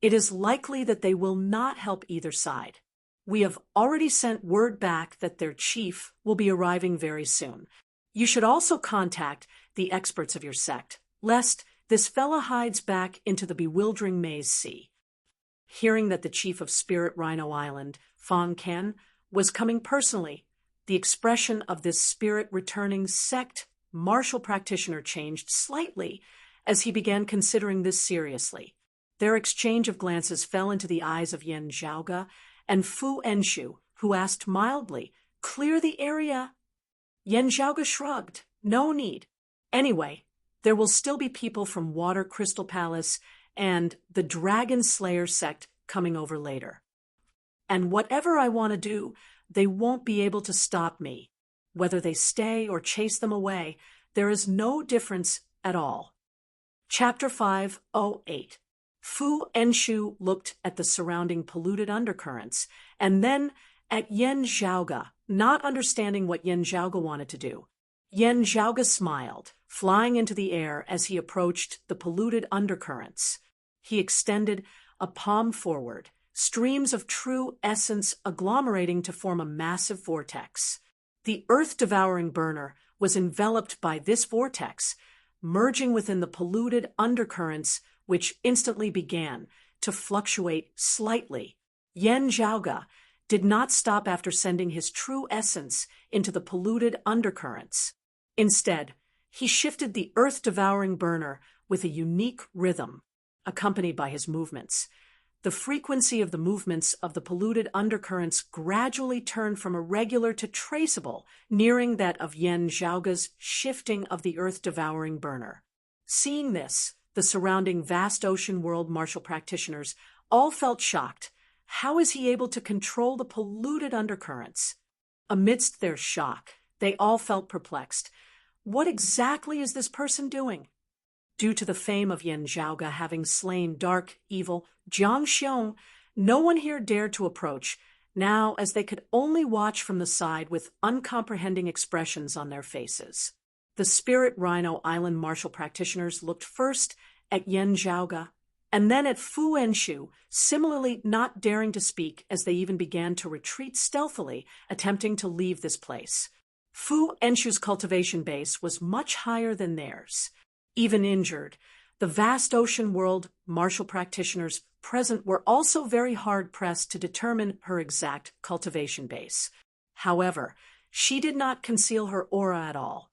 S1: it is likely that they will not help either side. We have already sent word back that their chief will be arriving very soon. You should also contact the experts of your sect, lest this fella hides back into the bewildering maze sea. Hearing that the chief of Spirit Rhino Island, Fang Ken, was coming personally, the expression of this spirit-returning sect martial practitioner changed slightly as he began considering this seriously. Their exchange of glances fell into the eyes of Yen Zhaoga and Fu Enshu, who asked mildly, "Clear the area?" Yen Zhaoga shrugged. No need. Anyway, there will still be people from Water Crystal Palace and the Dragon Slayer sect coming over later. And whatever I want to do, they won't be able to stop me. Whether they stay or chase them away, there is no difference at all. Chapter 508. Fu Enshu looked at the surrounding polluted undercurrents, and then at Yen Zhaoga, not understanding what Yen Zhaoga wanted to do. Yen Zhaoga smiled, flying into the air as he approached the polluted undercurrents. He extended a palm forward, streams of true essence agglomerating to form a massive vortex. The earth-devouring burner was enveloped by this vortex, merging within the polluted undercurrents, which instantly began to fluctuate slightly. Yen Zhaoga did not stop after sending his true essence into the polluted undercurrents. Instead, he shifted the earth-devouring burner with a unique rhythm, accompanied by his movements. The frequency of the movements of the polluted undercurrents gradually turned from irregular to traceable, nearing that of Yen Zhaoga's shifting of the earth-devouring burner. Seeing this, the surrounding vast ocean world martial practitioners all felt shocked. How is he able to control the polluted undercurrents? Amidst their shock, they all felt perplexed. What exactly is this person doing? Due to the fame of Yen Zhaoga having slain dark, evil Jiang Xiong, no one here dared to approach, now as they could only watch from the side with uncomprehending expressions on their faces. The Spirit Rhino Island martial practitioners looked first at Yen Zhaoge and then at Fu Enshu, similarly not daring to speak as they even began to retreat stealthily, attempting to leave this place. Fu Enshu's cultivation base was much higher than theirs. Even injured, the vast ocean world martial practitioners present were also very hard-pressed to determine her exact cultivation base. However, she did not conceal her aura at all.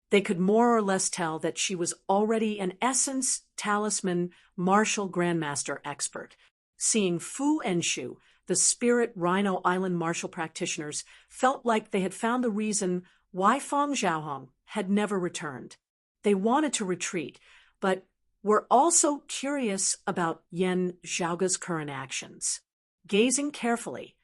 S1: They could more or less tell that she was already an essence, talisman, martial grandmaster expert. Seeing Fu Enshu, the Spirit Rhino Island martial practitioners felt like they had found the reason why Feng Zhaohong had never returned. They wanted to retreat, but were also curious about Yen Zhaoge's current actions. Gazing carefully,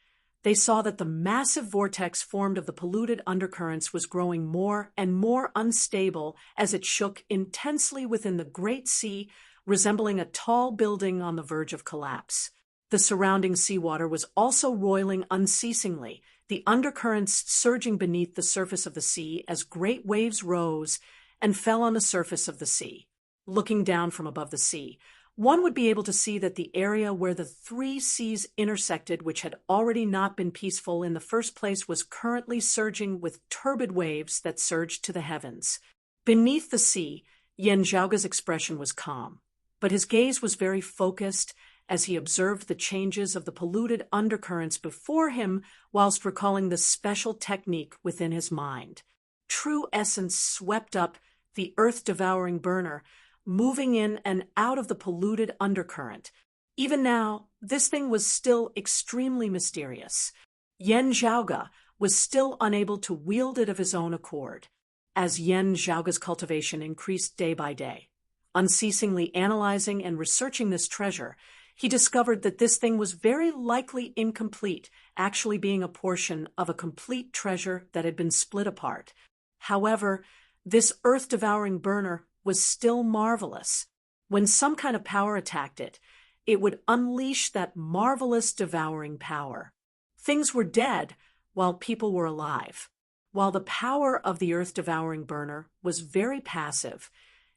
S1: they saw that the massive vortex formed of the polluted undercurrents was growing more and more unstable as it shook intensely within the great sea, resembling a tall building on the verge of collapse. The surrounding seawater was also roiling unceasingly, the undercurrents surging beneath the surface of the sea as great waves rose and fell on the surface of the sea. Looking down from above the sea, one would be able to see that the area where the three seas intersected, which had already not been peaceful in the first place, was currently surging with turbid waves that surged to the heavens. Beneath the sea, Yen Zhaoge's expression was calm, but his gaze was very focused as he observed the changes of the polluted undercurrents before him whilst recalling the special technique within his mind. True essence swept up the earth-devouring burner, moving in and out of the polluted undercurrent. Even now, this thing was still extremely mysterious. Yen Zhaoge was still unable to wield it of his own accord. As Yen Zhaoge's cultivation increased day by day, unceasingly analyzing and researching this treasure, he discovered that this thing was very likely incomplete, actually being a portion of a complete treasure that had been split apart. However, this earth-devouring burner was still marvelous. When some kind of power attacked it, it would unleash that marvelous devouring power. Things were dead while people were alive. While the power of the earth-devouring burner was very passive,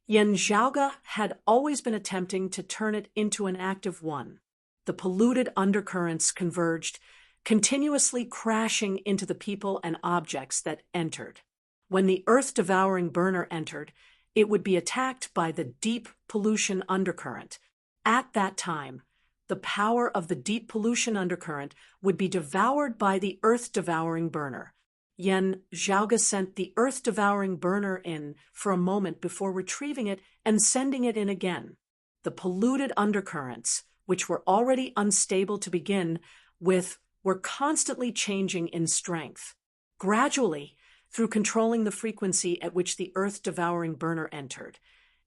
S1: Yen Zhaoge had always been attempting to turn it into an active one. The polluted undercurrents converged, continuously crashing into the people and objects that entered. When the earth-devouring burner entered, it would be attacked by the deep pollution undercurrent. At that time, the power of the deep pollution undercurrent would be devoured by the earth-devouring burner. Yen Zhaoge sent the earth-devouring burner in for a moment before retrieving it and sending it in again. The polluted undercurrents, which were already unstable to begin with, were constantly changing in strength. Gradually, through controlling the frequency at which the earth-devouring burner entered,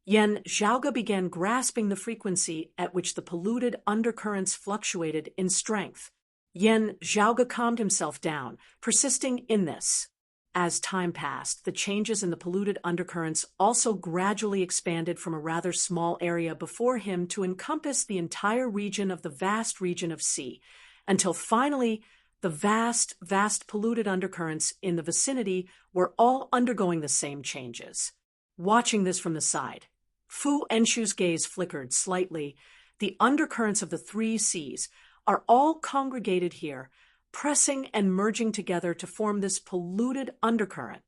S1: Yen Zhaoge began grasping the frequency at which the polluted undercurrents fluctuated in strength. Yen Zhaoge calmed himself down, persisting in this. As time passed, the changes in the polluted undercurrents also gradually expanded from a rather small area before him to encompass the entire region of the vast region of sea, until finally the vast polluted undercurrents in the vicinity were all undergoing the same changes. Watching this from the side, Fu Enshu's gaze flickered slightly. The undercurrents of the three seas are all congregated here, pressing and merging together to form this polluted undercurrent.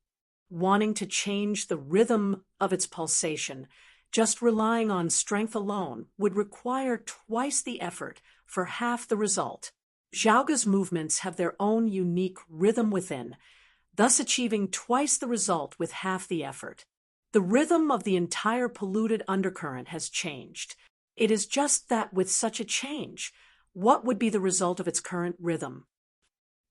S1: Wanting to change the rhythm of its pulsation, just relying on strength alone would require twice the effort for half the result. Zhaoge's movements have their own unique rhythm within, thus achieving twice the result with half the effort. The rhythm of the entire polluted undercurrent has changed. It is just that with such a change, what would be the result of its current rhythm?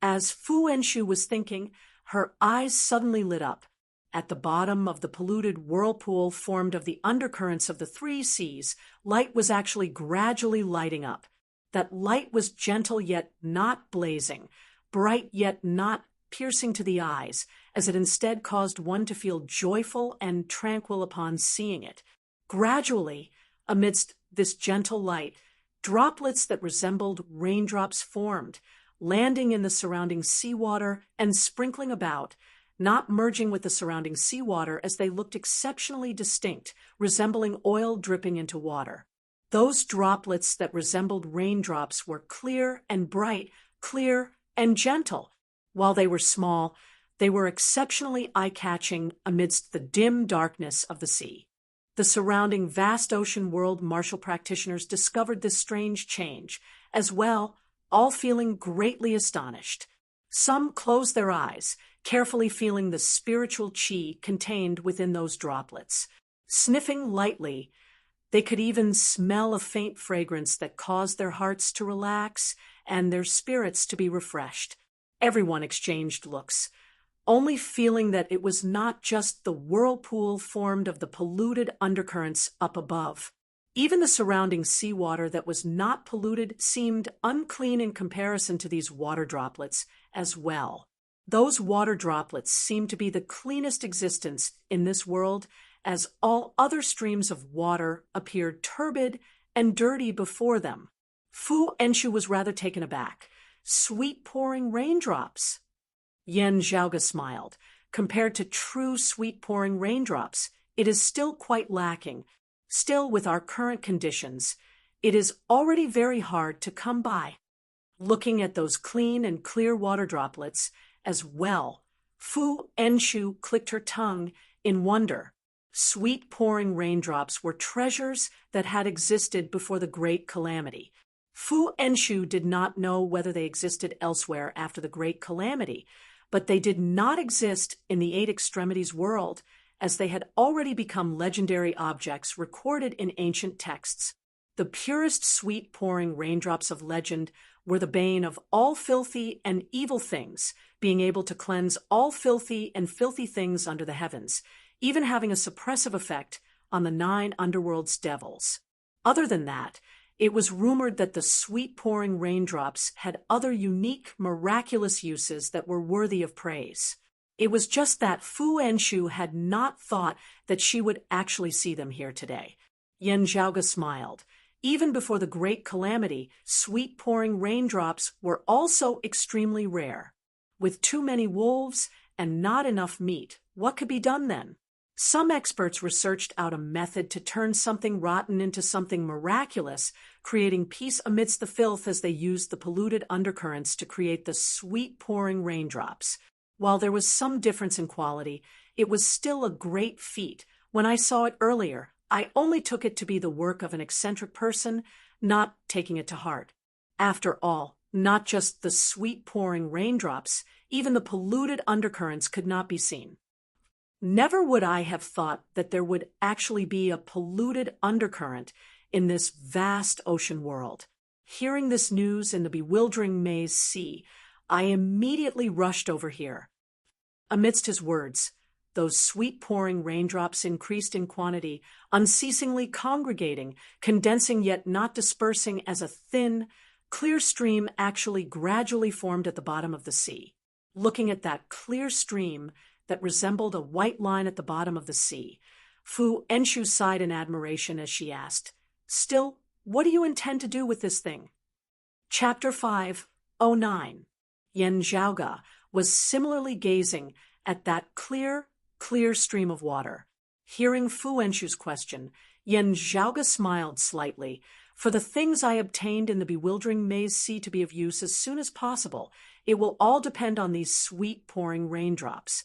S1: As Fu Enshu was thinking, her eyes suddenly lit up. At the bottom of the polluted whirlpool formed of the undercurrents of the three seas, light was actually gradually lighting up. That light was gentle yet not blazing, bright yet not piercing to the eyes, as it instead caused one to feel joyful and tranquil upon seeing it. Gradually, amidst this gentle light, droplets that resembled raindrops formed, landing in the surrounding seawater and sprinkling about, not merging with the surrounding seawater as they looked exceptionally distinct, resembling oil dripping into water. Those droplets that resembled raindrops were clear and bright, clear and gentle. While they were small, they were exceptionally eye-catching amidst the dim darkness of the sea. The surrounding vast ocean world martial practitioners discovered this strange change, as well, all feeling greatly astonished. Some closed their eyes, carefully feeling the spiritual chi contained within those droplets. Sniffing lightly, they could even smell a faint fragrance that caused their hearts to relax and their spirits to be refreshed. Everyone exchanged looks, only feeling that it was not just the whirlpool formed of the polluted undercurrents up above. Even the surrounding seawater that was not polluted seemed unclean in comparison to these water droplets as well. Those water droplets seemed to be the cleanest existence in this world, as all other streams of water appeared turbid and dirty before them. Fu Enshu was rather taken aback. Sweet-pouring raindrops. Yen Zhaoge smiled. Compared to true sweet-pouring raindrops, it is still quite lacking. Still, with our current conditions, it is already very hard to come by. Looking at those clean and clear water droplets as well, Fu Enshu clicked her tongue in wonder. Sweet-pouring raindrops were treasures that had existed before the Great Calamity. Fu Enshu did not know whether they existed elsewhere after the Great Calamity, but they did not exist in the Eight Extremities world, as they had already become legendary objects recorded in ancient texts. The purest sweet-pouring raindrops of legend were the bane of all filthy and evil things, being able to cleanse all filthy and filthy things under the heavens, even having a suppressive effect on the 9 underworld's devils. Other than that, it was rumored that the sweet-pouring raindrops had other unique, miraculous uses that were worthy of praise. It was just that Fu Enshu had not thought that she would actually see them here today. Yen Zhaoge smiled. Even before the Great Calamity, sweet-pouring raindrops were also extremely rare. With too many wolves and not enough meat, what could be done then? Some experts researched out a method to turn something rotten into something miraculous, creating peace amidst the filth as they used the polluted undercurrents to create the sweet-pouring raindrops. While there was some difference in quality, it was still a great feat. When I saw it earlier, I only took it to be the work of an eccentric person, not taking it to heart. After all, not just the sweet-pouring raindrops, even the polluted undercurrents could not be seen. Never would I have thought that there would actually be a polluted undercurrent in this vast ocean world. Hearing this news in the bewildering maze sea, I immediately rushed over here. Amidst his words, those sweet-pouring raindrops increased in quantity, unceasingly congregating, condensing yet not dispersing as a thin, clear stream actually gradually formed at the bottom of the sea. Looking at that clear stream that resembled a white line at the bottom of the sea, Fu Enshu sighed in admiration as she asked, "Still, what do you intend to do with this thing?" Chapter 5:09. Yen Zhaoge was similarly gazing at that clear stream of water. Hearing Fu Enshu's question, Yen Zhaoge smiled slightly. "For the things I obtained in the bewildering maze sea to be of use as soon as possible, it will all depend on these sweet-pouring raindrops."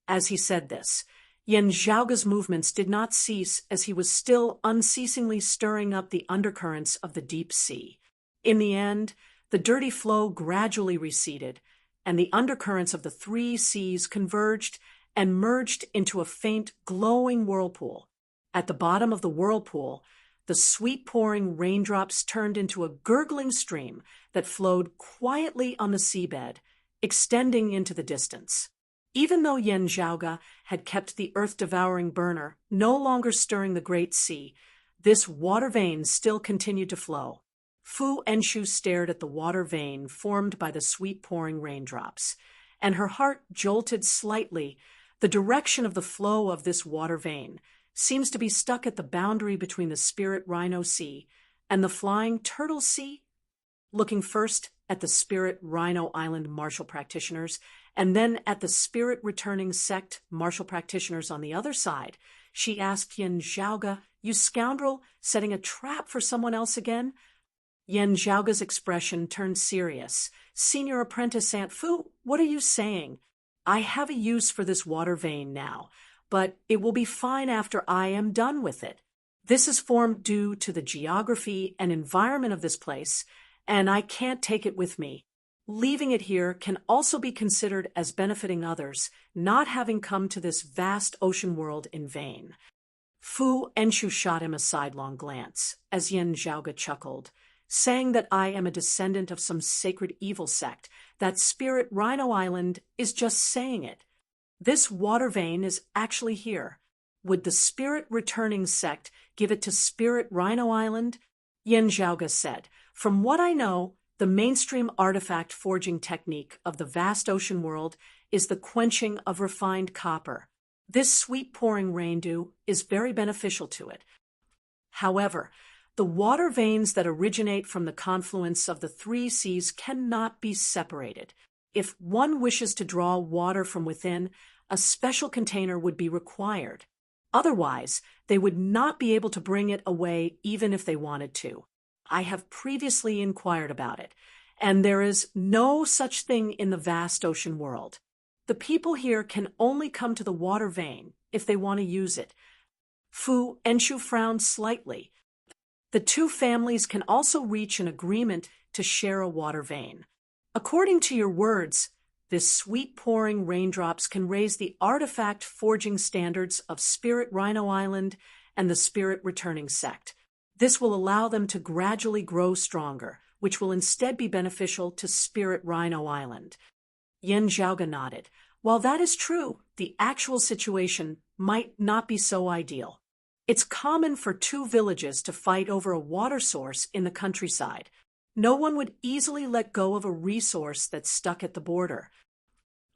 S1: As he said this, Yen Zhaoge's movements did not cease as he was still unceasingly stirring up the undercurrents of the deep sea. In the end, the dirty flow gradually receded, and the undercurrents of the 3 seas converged and merged into a faint, glowing whirlpool. At the bottom of the whirlpool, the sweet-pouring raindrops turned into a gurgling stream that flowed quietly on the seabed, extending into the distance. Even though Yen Zhaoge had kept the earth-devouring burner no longer stirring the great sea, this water vein still continued to flow. Fu Enshu stared at the water vein formed by the sweet-pouring raindrops, and her heart jolted slightly. The direction of the flow of this water vein seems to be stuck at the boundary between the Spirit Rhino Sea and the Flying Turtle Sea. Looking first at the Spirit Rhino Island martial practitioners And then at the spirit-returning sect martial practitioners on the other side, she asked Yin Zhaoge, "You scoundrel, setting a trap for someone else again?" Yin Zhaoge's expression turned serious. "Senior Apprentice Aunt Fu, what are you saying? I have a use for this water vein now, but it will be fine after I am done with it. This is formed due to the geography and environment of this place, and I can't take it with me. Leaving it here can also be considered as benefiting others, not having come to this vast ocean world in vain." Fu Enshu shot him a sidelong glance, as Yin Zhaoge chuckled. "Saying that I am a descendant of some sacred evil sect, that Spirit Rhino Island, is just saying it. This water vein is actually here. Would the Spirit Returning sect give it to Spirit Rhino Island?" Yin Zhaoge said, "From what I know, the mainstream artifact forging technique of the vast ocean world is the quenching of refined copper. This sweet-pouring rain dew is very beneficial to it. However, the water veins that originate from the confluence of the three seas cannot be separated. If one wishes to draw water from within, a special container would be required. Otherwise, they would not be able to bring it away even if they wanted to. I have previously inquired about it, and there is no such thing in the vast ocean world. The people here can only come to the water vein if they want to use it." Fu Enshu frowned slightly. "The two families can also reach an agreement to share a water vein. According to your words, this sweet-pouring raindrops can raise the artifact forging standards of Spirit Rhino Island and the Spirit Returning sect. This will allow them to gradually grow stronger, which will instead be beneficial to Spirit Rhino Island." Yin Zhaoge nodded. "While that is true, the actual situation might not be so ideal. It's common for two villages to fight over a water source in the countryside. No one would easily let go of a resource that's stuck at the border.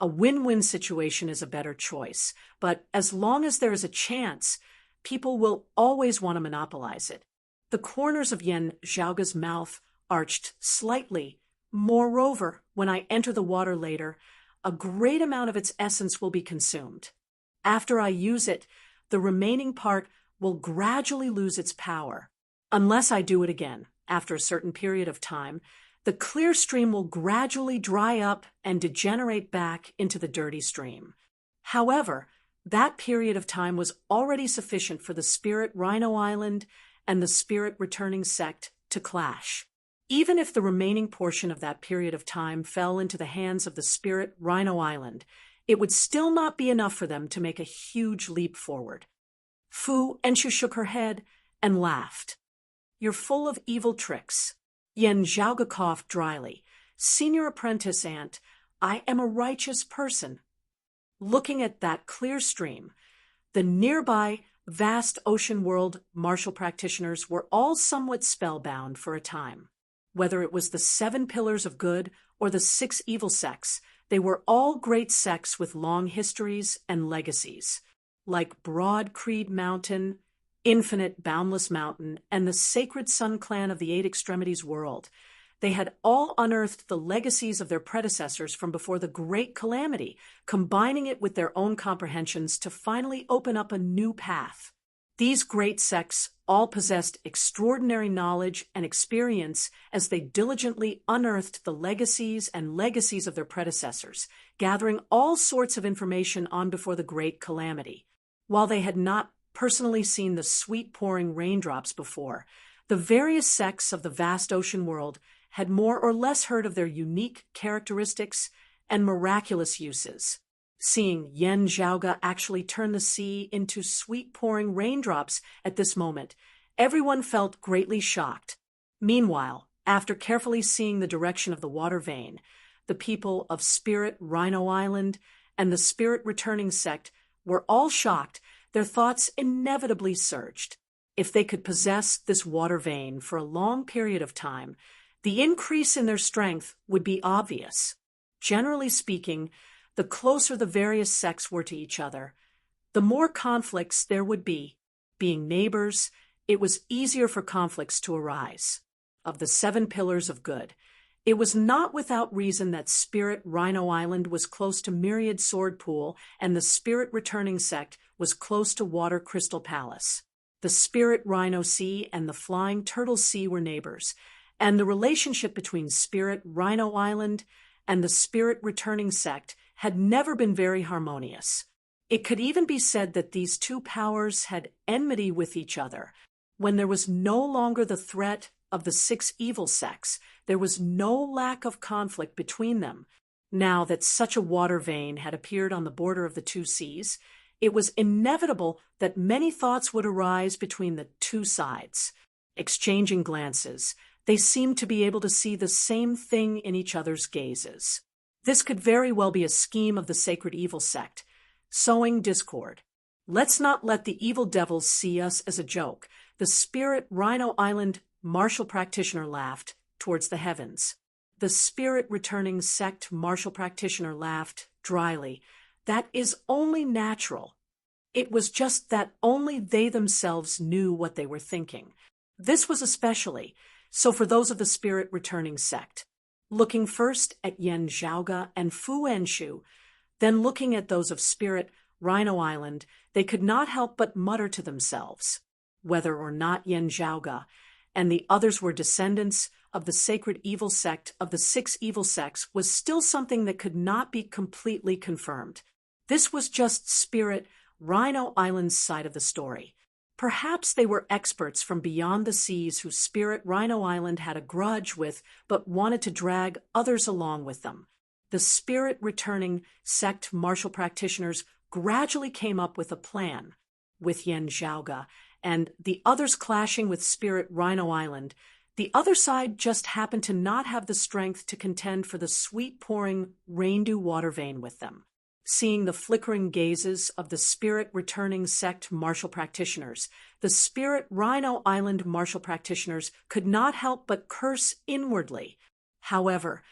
S1: A win-win situation is a better choice, but as long as there is a chance, people will always want to monopolize it." The corners of Yin Zhaoge's mouth arched slightly. "Moreover, when I enter the water later, a great amount of its essence will be consumed. After I use it, the remaining part will gradually lose its power. Unless I do it again, after a certain period of time, the clear stream will gradually dry up and degenerate back into the dirty stream. However, that period of time was already sufficient for the Spirit Rhino Island and the Spirit Returning sect to clash. Even if the remaining portion of that period of time fell into the hands of the Spirit Rhino Island, it would still not be enough for them to make a huge leap forward." Fu Enshu shook her head and laughed. "You're full of evil tricks." Yin Zhaoge coughed dryly. "Senior Apprentice Aunt, I am a righteous person." Looking at that clear stream, the nearby vast ocean world martial practitioners were all somewhat spellbound for a time. Whether it was the 7 pillars of good or the 6 evil sects, they were all great sects with long histories and legacies. Like Broad Creed Mountain, Infinite Boundless Mountain, and the Sacred Sun Clan of the 8 Extremities world, they had all unearthed the legacies of their predecessors from before the Great Calamity, combining it with their own comprehensions to finally open up a new path. These great sects all possessed extraordinary knowledge and experience as they diligently unearthed the legacies of their predecessors, gathering all sorts of information on before the Great Calamity. While they had not personally seen the sweet-pouring raindrops before, the various sects of the vast ocean world had more or less heard of their unique characteristics and miraculous uses. Seeing Yin Zhaoge actually turn the sea into sweet-pouring raindrops at this moment, everyone felt greatly shocked. Meanwhile, after carefully seeing the direction of the water vein, the people of Spirit Rhino Island and the Spirit Returning sect were all shocked. Their thoughts inevitably surged. If they could possess this water vein for a long period of time, the increase in their strength would be obvious. Generally speaking, the closer the various sects were to each other, the more conflicts there would be. Being neighbors, it was easier for conflicts to arise. Of the 7 pillars of good, It was not without reason that Spirit Rhino Island was close to Myriad Sword Pool and the Spirit Returning Sect was close to Water Crystal Palace. The Spirit Rhino Sea and the Flying Turtle Sea were neighbors, and the relationship between Spirit Rhino Island and the Spirit Returning Sect had never been very harmonious. It could even be said that these two powers had enmity with each other. When there was no longer the threat of the 6 evil sects, there was no lack of conflict between them. Now that such a water vein had appeared on the border of the 2 seas, it was inevitable that many thoughts would arise between the 2 sides. Exchanging glances, they seemed to be able to see the same thing in each other's gazes. This could very well be a scheme of the Sacred Evil Sect, sowing discord. Let's not let the evil devils see us as a joke. The Spirit Rhino Island martial practitioner laughed towards the heavens. The Spirit Returning Sect martial practitioner laughed dryly. That is only natural. It was just that only they themselves knew what they were thinking. This was especially so for those of the Spirit Returning Sect. Looking first at Yen Zhaoge and Fu Enshu, then looking at those of Spirit Rhino Island, they could not help but mutter to themselves. Whether or not Yen Zhaoge and the others were descendants of the Sacred Evil Sect of the 6 evil sects was still something that could not be completely confirmed. This was just Spirit Rhino Island's side of the story. Perhaps they were experts from beyond the seas who Spirit Rhino Island had a grudge with but wanted to drag others along with them. The Spirit Returning Sect martial practitioners gradually came up with a plan. With Yen Zhaoge and the others clashing with Spirit Rhino Island, the other side just happened to not have the strength to contend for the sweet-pouring raindew water vein with them. Seeing the flickering gazes of the Spirit Returning Sect martial practitioners, the Spirit Rhino Island martial practitioners could not help but curse inwardly. However,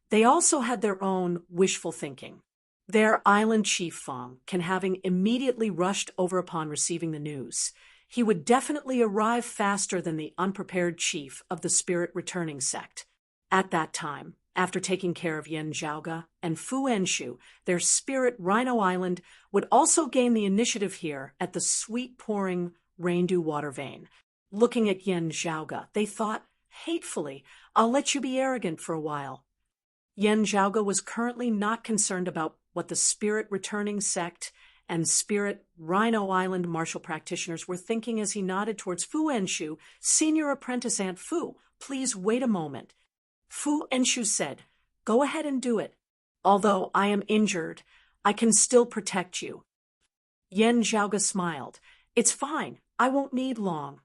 S1: they also had their own wishful thinking. Their island chief Feng Can, having immediately rushed over upon receiving the news, he would definitely arrive faster than the unprepared chief of the Spirit Returning Sect. At that time, after taking care of Yen Zhaoge and Fu Enshu, their Spirit Rhino Island would also gain the initiative here at the sweet-pouring raindew water vein. Looking at Yen Zhaoge, they thought, hatefully, I'll let you be arrogant for a while. Yen Zhaoge was currently not concerned about what the Spirit Returning Sect and Spirit Rhino Island martial practitioners were thinking as he nodded towards Fu Enshu. Senior Apprentice Aunt Fu, please wait a moment. Fu Enshu said, go ahead and do it. Although I am injured, I can still protect you. Yen Zhaoge smiled. It's fine, I won't need long.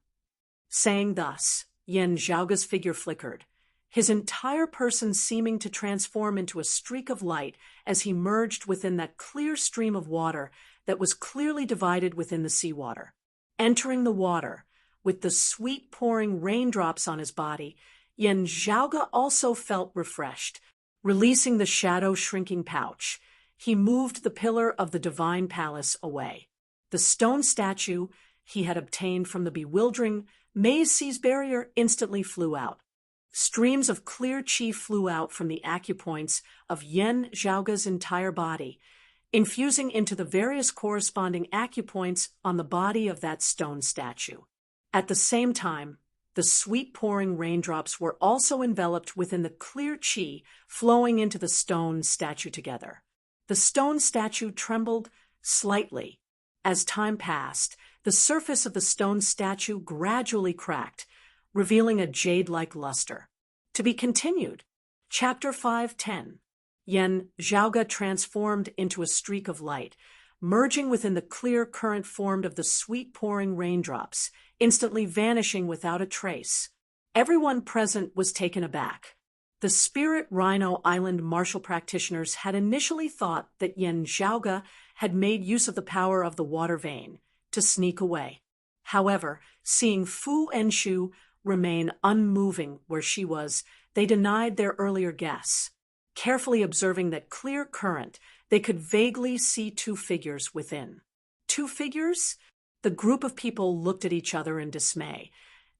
S1: Saying thus, Yen Zhaoge's figure flickered, his entire person seeming to transform into a streak of light as he merged within that clear stream of water that was clearly divided within the seawater. Entering the water, with the sweet pouring raindrops on his body, Yen Zhaoge also felt refreshed. Releasing the shadow-shrinking pouch, he moved the pillar of the divine palace away. The stone statue he had obtained from the bewildering Maze Sea's barrier instantly flew out. Streams of clear chi flew out from the acupoints of Yen Zhaoge's entire body, infusing into the various corresponding acupoints on the body of that stone statue. At the same time, the sweet-pouring raindrops were also enveloped within the clear chi flowing into the stone statue together. The stone statue trembled slightly. As time passed, the surface of the stone statue gradually cracked, revealing a jade-like luster. To be continued. Chapter 5:10. Yen Zhaoge transformed into a streak of light, merging within the clear current formed of the sweet-pouring raindrops, instantly vanishing without a trace. Everyone present was taken aback. The Spirit Rhino Island martial practitioners had initially thought that Yen Zhaoge had made use of the power of the water vein to sneak away. However, seeing Fu Enshu remain unmoving where she was, they denied their earlier guess. Carefully observing that clear current, they could vaguely see 2 figures within. 2 figures? The group of people looked at each other in dismay,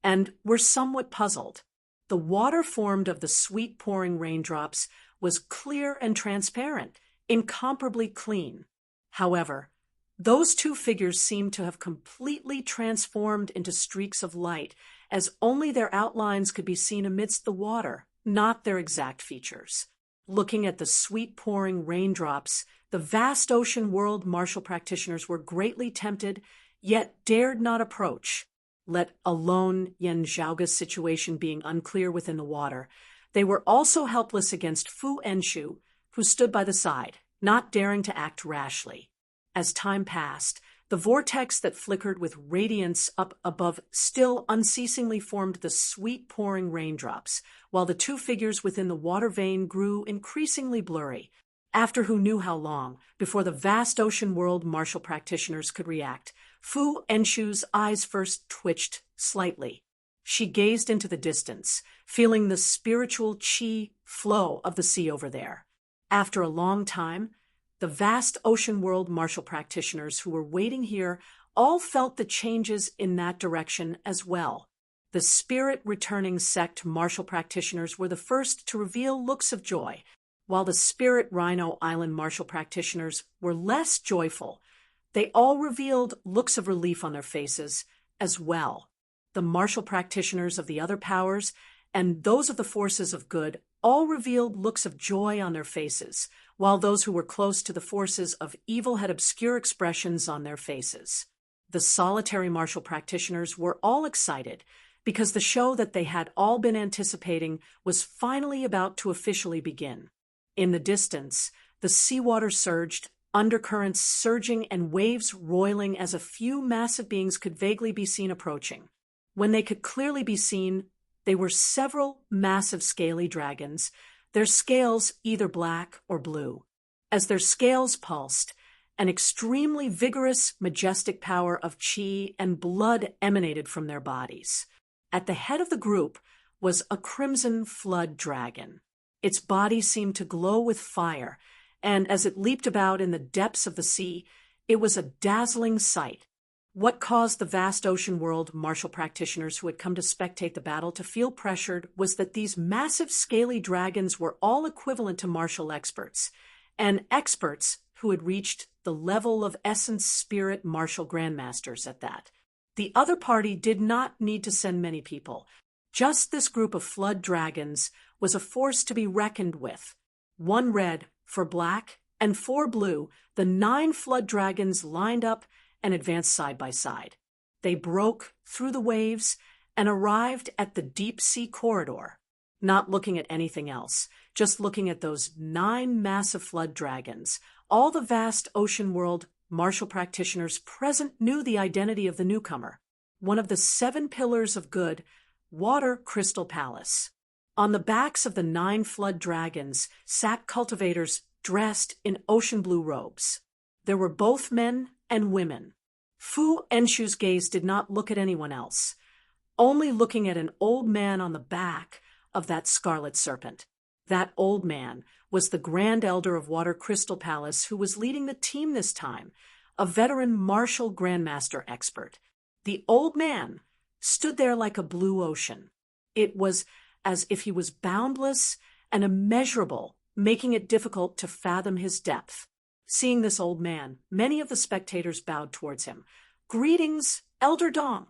S1: and were somewhat puzzled. The water formed of the sweet pouring raindrops was clear and transparent, incomparably clean. However, those two figures seemed to have completely transformed into streaks of light, as only their outlines could be seen amidst the water, not their exact features. Looking at the sweet pouring raindrops, the vast ocean world martial practitioners were greatly tempted, yet dared not approach. Let alone Yen Zhaoge's situation being unclear within the water, they were also helpless against Fu Enshu, who stood by the side, not daring to act rashly. As time passed, the vortex that flickered with radiance up above still unceasingly formed the sweet pouring raindrops, while the two figures within the water vein grew increasingly blurry. After who knew how long, before the vast ocean world martial practitioners could react, Fu Enshu's eyes first twitched slightly. She gazed into the distance, feeling the spiritual qi flow of the sea over there. After a long time, the vast ocean world martial practitioners who were waiting here all felt the changes in that direction as well. The spirit-returning sect martial practitioners were the first to reveal looks of joy, while the Spirit Rhino Island martial practitioners were less joyful. They all revealed looks of relief on their faces as well. The martial practitioners of the other powers and those of the forces of good all revealed looks of joy on their faces, while those who were close to the forces of evil had obscure expressions on their faces. The solitary martial practitioners were all excited because the show that they had all been anticipating was finally about to officially begin. In the distance, the seawater surged, undercurrents surging and waves roiling as a few massive beings could vaguely be seen approaching. When they could clearly be seen, they were several massive scaly dragons, their scales either black or blue. As their scales pulsed, an extremely vigorous, majestic power of qi and blood emanated from their bodies. At the head of the group was a crimson flood dragon. Its body seemed to glow with fire, and as it leaped about in the depths of the sea, it was a dazzling sight. What caused the vast ocean world martial practitioners who had come to spectate the battle to feel pressured was that these massive scaly dragons were all equivalent to martial experts, and experts who had reached the level of essence spirit martial grandmasters at that. The other party did not need to send many people. Just this group of flood dragons was a force to be reckoned with. 1 red for black and 4 blue, the 9 flood dragons lined up and advanced side by side. They broke through the waves and arrived at the deep sea corridor, not looking at anything else, just looking at those 9 massive flood dragons. All the vast ocean world martial practitioners present knew the identity of the newcomer, one of the 7 pillars of good, Water Crystal Palace. On the backs of the 9 flood dragons sat cultivators dressed in ocean blue robes. There were both men and women. Fu Enshu's gaze did not look at anyone else, only looking at an old man on the back of that scarlet serpent. That old man was the Grand Elder of Water Crystal Palace who was leading the team this time, a veteran martial grandmaster expert. The old man stood there like a blue ocean. It was as if he was boundless and immeasurable, making it difficult to fathom his depth. Seeing this old man, many of the spectators bowed towards him. "Greetings, Elder Dong."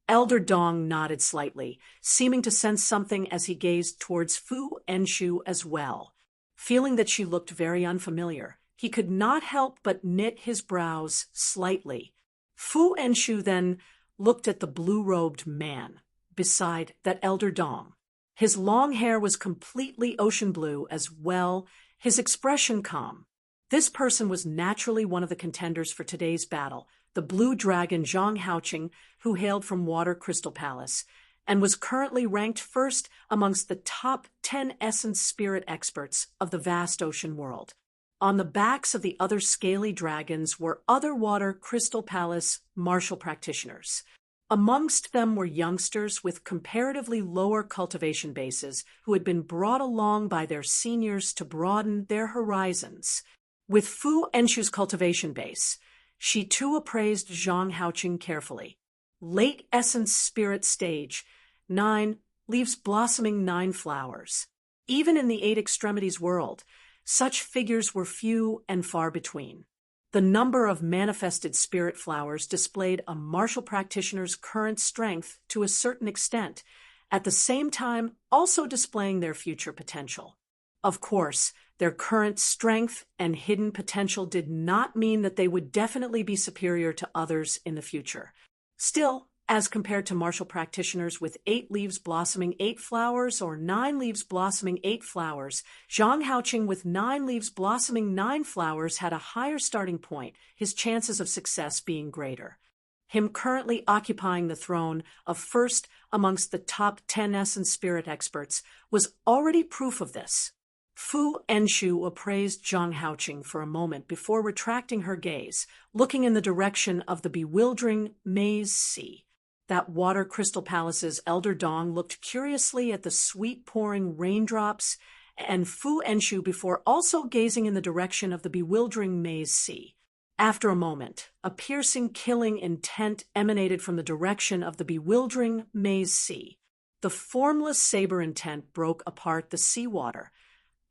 S1: Elder Dong nodded slightly, seeming to sense something as he gazed towards Fu Enshu as well. Feeling that she looked very unfamiliar, he could not help but knit his brows slightly. Fu Enshu then looked at the blue-robed man beside that Elder Dong. His long hair was completely ocean blue as well, his expression calm. This person was naturally one of the contenders for today's battle, the blue dragon Zhang Haoqing, who hailed from Water Crystal Palace, and was currently ranked first amongst the top 10 essence spirit experts of the vast ocean world. On the backs of the other scaly dragons were other Water Crystal Palace martial practitioners. Amongst them were youngsters with comparatively lower cultivation bases who had been brought along by their seniors to broaden their horizons. With Fu Enshu's cultivation base, she too appraised Zhang Haoqing carefully. Late essence spirit stage, 9, leaves blossoming 9 flowers. Even in the 8 extremities world, such figures were few and far between. The number of manifested spirit flowers displayed a martial practitioner's current strength to a certain extent, at the same time also displaying their future potential. Of course, their current strength and hidden potential did not mean that they would definitely be superior to others in the future. Still, as compared to martial practitioners with 8 leaves blossoming 8 flowers or 9 leaves blossoming 8 flowers, Zhang Haoqing with 9 leaves blossoming 9 flowers had a higher starting point, his chances of success being greater. Him currently occupying the throne of first amongst the top 10 essence spirit experts was already proof of this. Fu Enshu appraised Zhang Haoqing for a moment before retracting her gaze, looking in the direction of the bewildering Maze Sea. That water crystal palace's elder Dong looked curiously at the sweet-pouring raindrops and Fu Enshu before also gazing in the direction of the bewildering Maze Sea. After a moment, a piercing, killing intent emanated from the direction of the bewildering Maze Sea. The formless saber intent broke apart the seawater,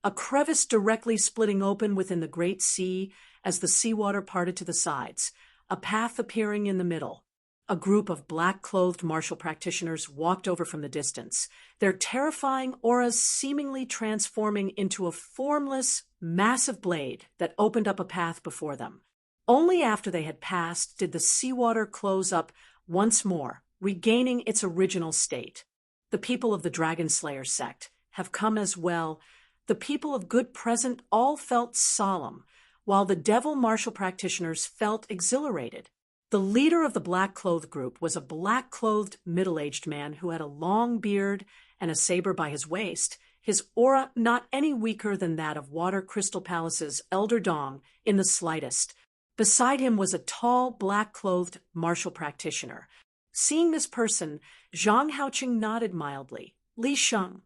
S1: a crevice directly splitting open within the great sea as the seawater parted to the sides, a path appearing in the middle. A group of black-clothed martial practitioners walked over from the distance, their terrifying auras seemingly transforming into a formless, massive blade that opened up a path before them. Only after they had passed did the seawater close up once more, regaining its original state. The people of the Dragon Slayer sect have come as well. The people of Good Present all felt solemn, while the devil martial practitioners felt exhilarated. The leader of the black-clothed group was a black-clothed, middle-aged man who had a long beard and a saber by his waist, his aura not any weaker than that of Water Crystal Palace's elder Dong in the slightest. Beside him was a tall, black-clothed martial practitioner. Seeing this person, Zhang Haoqing nodded mildly. Li Sheng.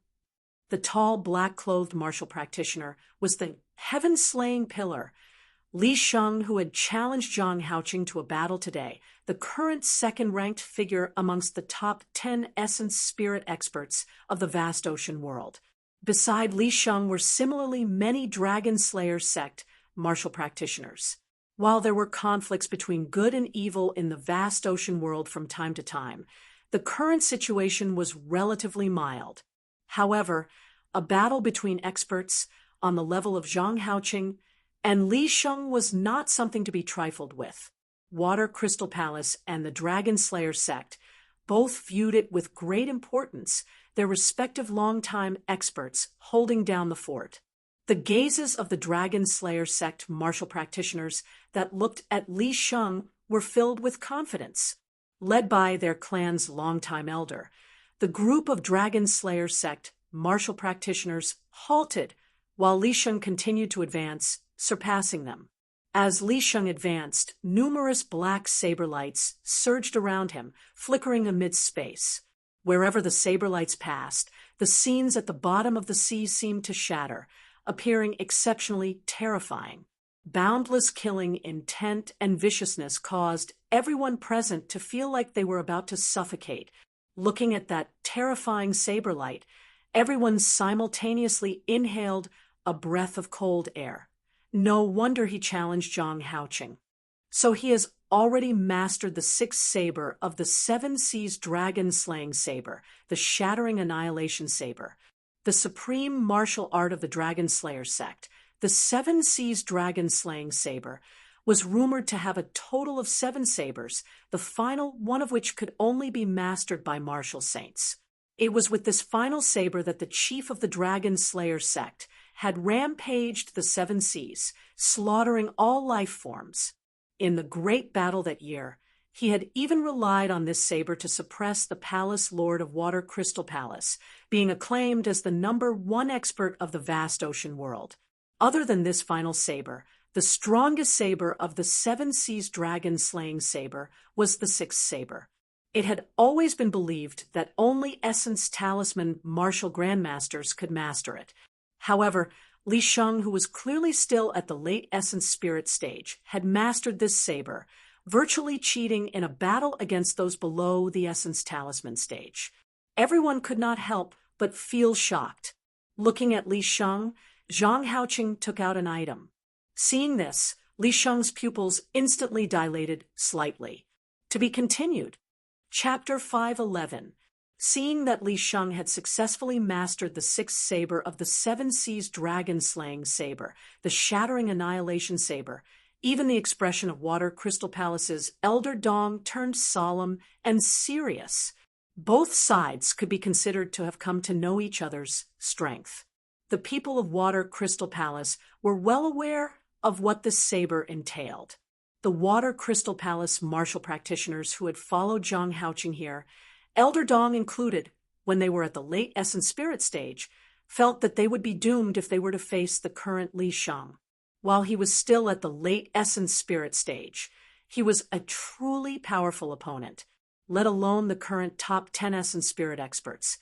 S1: The tall, black-clothed martial practitioner was the heaven-slaying pillar. Li Sheng, who had challenged Zhang Haoqing to a battle today, the current second-ranked figure amongst the top 10 essence spirit experts of the vast ocean world. Beside Li Sheng were similarly many Dragon Slayer sect martial practitioners. While there were conflicts between good and evil in the vast ocean world from time to time, the current situation was relatively mild. However, a battle between experts on the level of Zhang Haoqing and Li Sheng was not something to be trifled with. Water Crystal Palace and the Dragon Slayer sect both viewed it with great importance, their respective longtime experts holding down the fort. The gazes of the Dragon Slayer sect martial practitioners that looked at Li Sheng were filled with confidence. Led by their clan's longtime elder, the group of Dragon Slayer sect martial practitioners halted while Li Sheng continued to advance, surpassing them. As Li Sheng advanced, numerous black saber lights surged around him, flickering amidst space. Wherever the saber lights passed, the scenes at the bottom of the sea seemed to shatter, appearing exceptionally terrifying. Boundless killing, intent, and viciousness caused everyone present to feel like they were about to suffocate. Looking at that terrifying saber light, everyone simultaneously inhaled a breath of cold air. No wonder he challenged Zhang Haoqing. So he has already mastered the 6th saber of the 7 Seas dragon-slaying saber, the shattering annihilation saber. The supreme martial art of the Dragon Slayer sect, the 7 Seas dragon-slaying saber, was rumored to have a total of 7 sabers, the final one of which could only be mastered by martial saints. It was with this final saber that the chief of the Dragon Slayer sect had rampaged the 7 seas, slaughtering all life forms. In the great battle that year, he had even relied on this saber to suppress the Palace Lord of Water Crystal Palace, being acclaimed as the #1 expert of the vast ocean world. Other than this final saber, the strongest saber of the 7 Seas dragon-slaying saber was the 6th saber. It had always been believed that only Essence Talisman martial grandmasters could master it. However, Li Sheng, who was clearly still at the late Essence Spirit stage, had mastered this saber, virtually cheating in a battle against those below the Essence Talisman stage. Everyone could not help but feel shocked. Looking at Li Sheng, Zhang Haoqing took out an item. Seeing this, Li Sheng's pupils instantly dilated slightly. To be continued. Chapter 511. Seeing that Li Sheng had successfully mastered the sixth saber of the seven seas dragon-slaying saber, the shattering annihilation saber, even the expression of Water Crystal Palace's Elder Dong turned solemn and serious. Both sides could be considered to have come to know each other's strength. The people of Water Crystal Palace were well aware of what this saber entailed. The Water Crystal Palace martial practitioners who had followed Zhang Haoqing here, Elder Dong included, when they were at the late essence spirit stage, felt that they would be doomed if they were to face the current Li Sheng. While he was still at the late essence spirit stage, he was a truly powerful opponent, let alone the current top 10 essence spirit experts.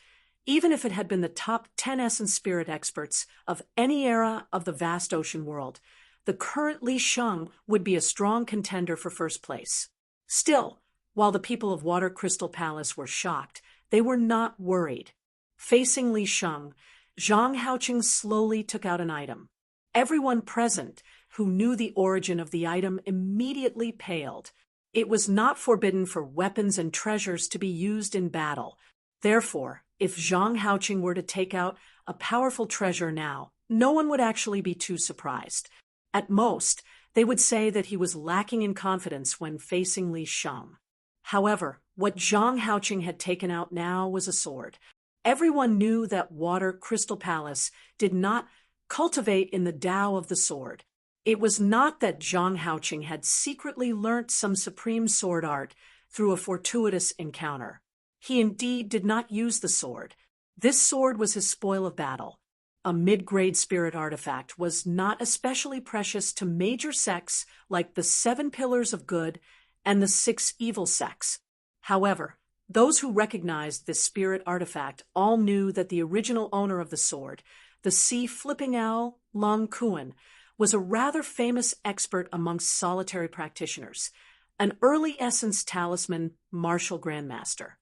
S1: Even if it had been the top 10 essence spirit experts of any era of the vast ocean world, the current Li Sheng would be a strong contender for first place. Still, while the people of Water Crystal Palace were shocked, they were not worried. Facing Li Sheng, Zhang Haoqing slowly took out an item. Everyone present who knew the origin of the item immediately paled. It was not forbidden for weapons and treasures to be used in battle. Therefore, if Zhang Haoqing were to take out a powerful treasure now, no one would actually be too surprised. At most, they would say that he was lacking in confidence when facing Li Sheng. However, what Zhang Haoqing had taken out now was a sword. Everyone knew that Water Crystal Palace did not cultivate in the Tao of the sword. It was not that Zhang Haoqing had secretly learnt some supreme sword art through a fortuitous encounter. He indeed did not use the sword. This sword was his spoil of battle. A mid-grade spirit artifact was not especially precious to major sects like the 7 Pillars of Good and the 6 Evil sects. However, those who recognized this spirit artifact all knew that the original owner of the sword, the sea-flipping owl Lung Kuan, was a rather famous expert amongst solitary practitioners, an early essence talisman martial grandmaster.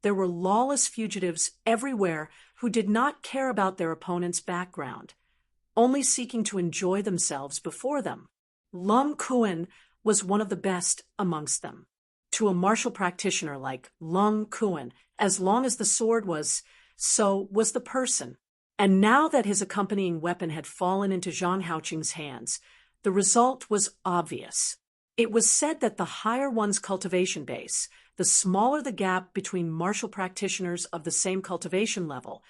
S1: There were lawless fugitives everywhere who did not care about their opponent's background, only seeking to enjoy themselves before them. Lung Kuan was one of the best amongst them. To a martial practitioner like Lung Kuan, as long as the sword was, so was the person. And now that his accompanying weapon had fallen into Zhang Haoqing's hands, the result was obvious. It was said that the higher one's cultivation base, the smaller the gap between martial practitioners of the same cultivation level,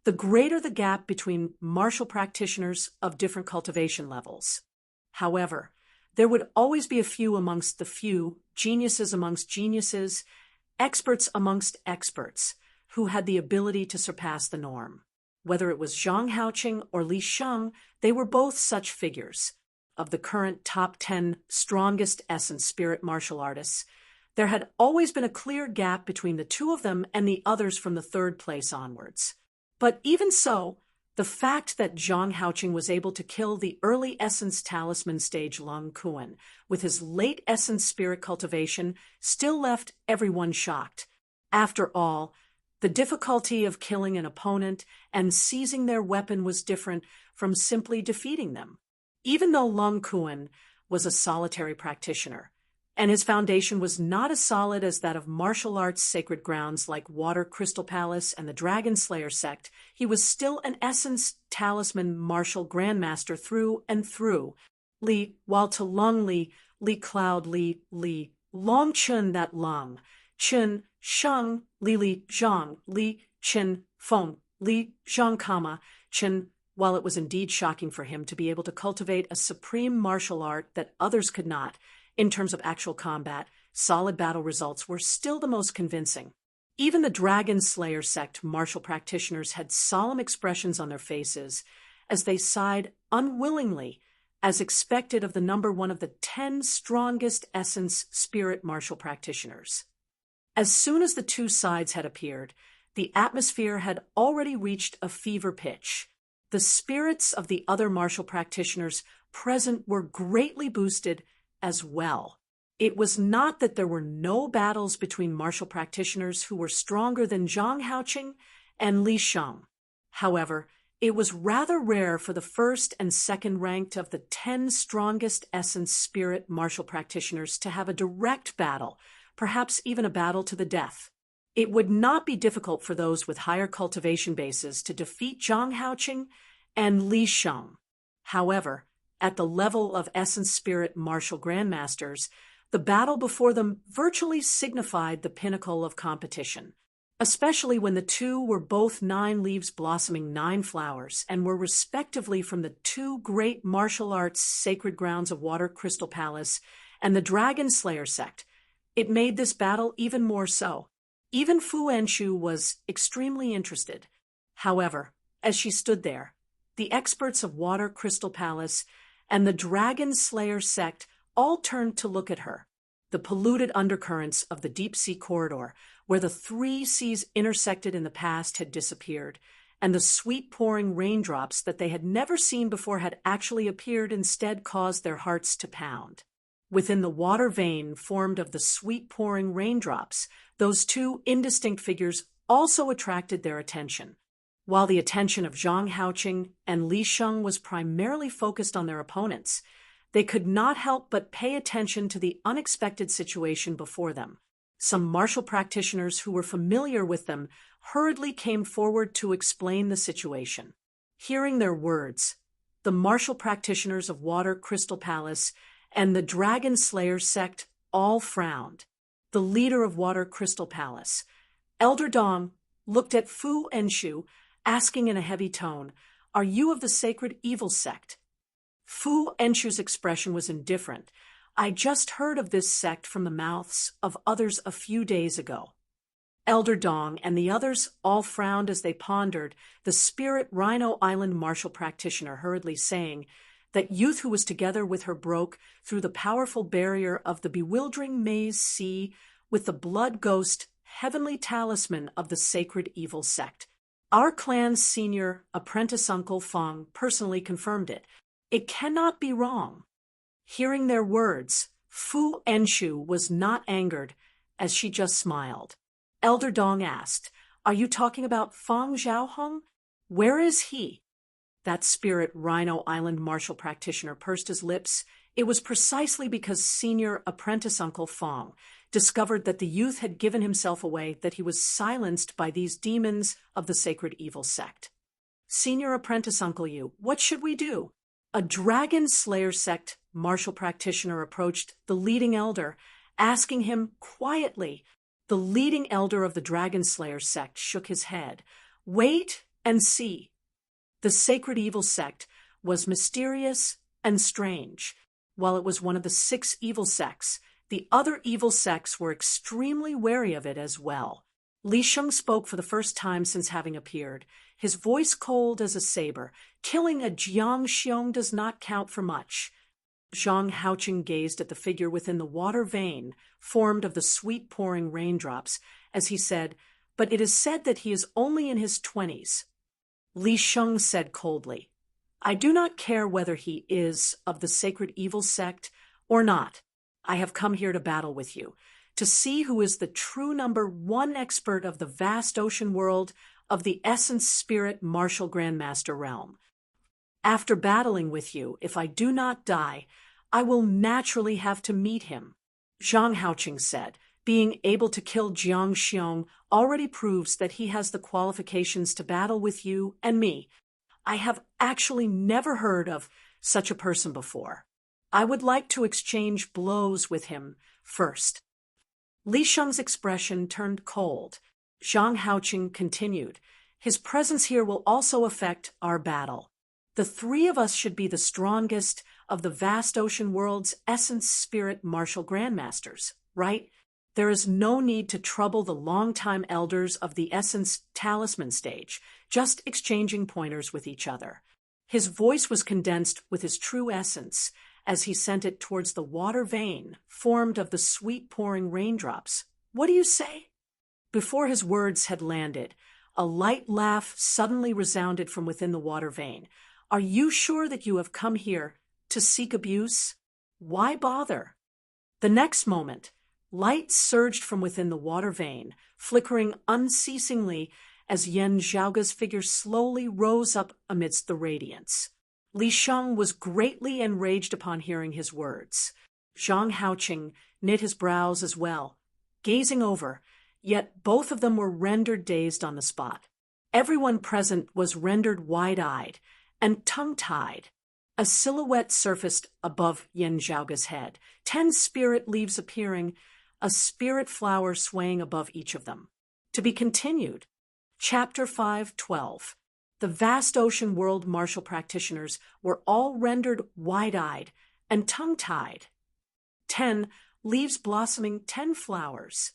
S1: the greater the gap between martial practitioners of different cultivation levels. However, there would always be a few amongst the few, geniuses amongst geniuses, experts amongst experts, who had the ability to surpass the norm. Whether it was Zhang Haoqing or Li Sheng, they were both such figures. Of the current top 10 strongest essence spirit martial artists, there had always been a clear gap between the two of them and the others from the third place onwards. But even so, the fact that Zhang Haoqing was able to kill the early essence talisman stage Lung Kuan with his late essence spirit cultivation still left everyone shocked. After all, the difficulty of killing an opponent and seizing their weapon was different from simply defeating them. Even though Lung Kuan was a solitary practitioner, and his foundation was not as solid as that of martial arts sacred grounds like Water Crystal Palace and the Dragon Slayer sect, he was still an essence talisman martial grandmaster through and through. While to Lung Li Cloud Li, Long Chun that Lung, Chun Sheng Li Zhang, Li Chen Feng, Li Zhang Kama, Chen. While it was indeed shocking for him to be able to cultivate a supreme martial art that others could not, in terms of actual combat, solid battle results were still the most convincing. Even the Dragon Slayer sect martial practitioners had solemn expressions on their faces as they sighed unwillingly, as expected of the number one of the 10 strongest essence spirit martial practitioners. As soon as the two sides had appeared, the atmosphere had already reached a fever pitch. The spirits of the other martial practitioners present were greatly boosted as well. It was not that there were no battles between martial practitioners who were stronger than Zhang Haoqing and Li Sheng. However, it was rather rare for the first and second ranked of the 10 strongest essence spirit martial practitioners to have a direct battle, perhaps even a battle to the death. It would not be difficult for those with higher cultivation bases to defeat Zhang Haoqing and Li Sheng. However, at the level of essence spirit martial grandmasters, the battle before them virtually signified the pinnacle of competition, especially when the two were both 9 leaves blossoming 9 flowers and were respectively from the 2 great martial arts sacred grounds of Water Crystal Palace and the Dragon Slayer sect. It made this battle even more so. Even Fu Enshu was extremely interested. However, as she stood there, the experts of Water Crystal Palace and the Dragon Slayer sect all turned to look at her. The polluted undercurrents of the deep-sea corridor, where the 3 seas intersected in the past, had disappeared, and the sweet-pouring raindrops that they had never seen before had actually appeared, instead caused their hearts to pound. Within the water vein formed of the sweet-pouring raindrops, those 2 indistinct figures also attracted their attention. While the attention of Zhang Haoqing and Li Sheng was primarily focused on their opponents, they could not help but pay attention to the unexpected situation before them. Some martial practitioners who were familiar with them hurriedly came forward to explain the situation. Hearing their words, the martial practitioners of Water Crystal Palace and the Dragon Slayer sect all frowned. The leader of Water Crystal Palace, Elder Dong, looked at Fu Enshu, asking in a heavy tone, "Are you of the Sacred Evil sect?" Fu Enshu's expression was indifferent. "I just heard of this sect from the mouths of others a few days ago." Elder Dong and the others all frowned as they pondered, the Spirit Rhino Island martial practitioner hurriedly saying, "That youth who was together with her broke through the powerful barrier of the bewildering maze sea with the blood ghost heavenly talisman of the Sacred Evil sect. Our clan's senior apprentice uncle Fong personally confirmed it. It cannot be wrong." Hearing their words, Fu Enshu was not angered, as she just smiled. Elder Dong asked, "Are you talking about Fong Zhaohong? Where is he?" That Spirit Rhino Island martial practitioner pursed his lips. It was precisely because senior apprentice uncle Fong discovered that the youth had given himself away that he was silenced by these demons of the Sacred Evil sect. "Senior apprentice uncle Yu, what should we do?" A Dragon Slayer sect martial practitioner approached the leading elder, asking him quietly. The leading elder of the Dragon Slayer sect shook his head. "Wait and see." The Sacred Evil sect was mysterious and strange. While it was one of the 6 evil sects, the other evil sects were extremely wary of it as well. Li Sheng spoke for the first time since having appeared, his voice cold as a saber. "Killing a Jiangxiong does not count for much." Zhang Haoqing gazed at the figure within the water vein, formed of the sweet-pouring raindrops, as he said, "But it is said that he is only in his 20s. Li Sheng said coldly, "I do not care whether he is of the Sacred Evil sect or not. I have come here to battle with you, to see who is the true number 1 expert of the vast ocean world of the Essence Spirit Martial Grandmaster realm. After battling with you, if I do not die, I will naturally have to meet him." Zhang Haoqing said, "Being able to kill Jiang Xiong already proves that he has the qualifications to battle with you and me. I have actually never heard of such a person before. I would like to exchange blows with him first." Li Sheng's expression turned cold. Zhang Haoqing continued, "His presence here will also affect our battle. The 3 of us should be the strongest of the vast ocean world's essence spirit martial grandmasters, right? There is no need to trouble the long-time elders of the essence talisman stage, just exchanging pointers with each other." His voice was condensed with his true essence as he sent it towards the water vein formed of the sweet-pouring raindrops. "What do you say?" Before his words had landed, a light laugh suddenly resounded from within the water vein. "Are you sure that you have come here to seek abuse? Why bother?" The next moment, light surged from within the water vein, flickering unceasingly as Yan Zhaoge's figure slowly rose up amidst the radiance. Li Sheng was greatly enraged upon hearing his words. Zhang Haoqing knit his brows as well, gazing over, yet both of them were rendered dazed on the spot. Everyone present was rendered wide-eyed and tongue-tied. A silhouette surfaced above Yan Zhaoge's head, 10 spirit leaves appearing, a spirit flower swaying above each of them. To be continued. Chapter 5:12. The vast ocean world martial practitioners were all rendered wide-eyed and tongue-tied. 10 leaves blossoming 10 flowers.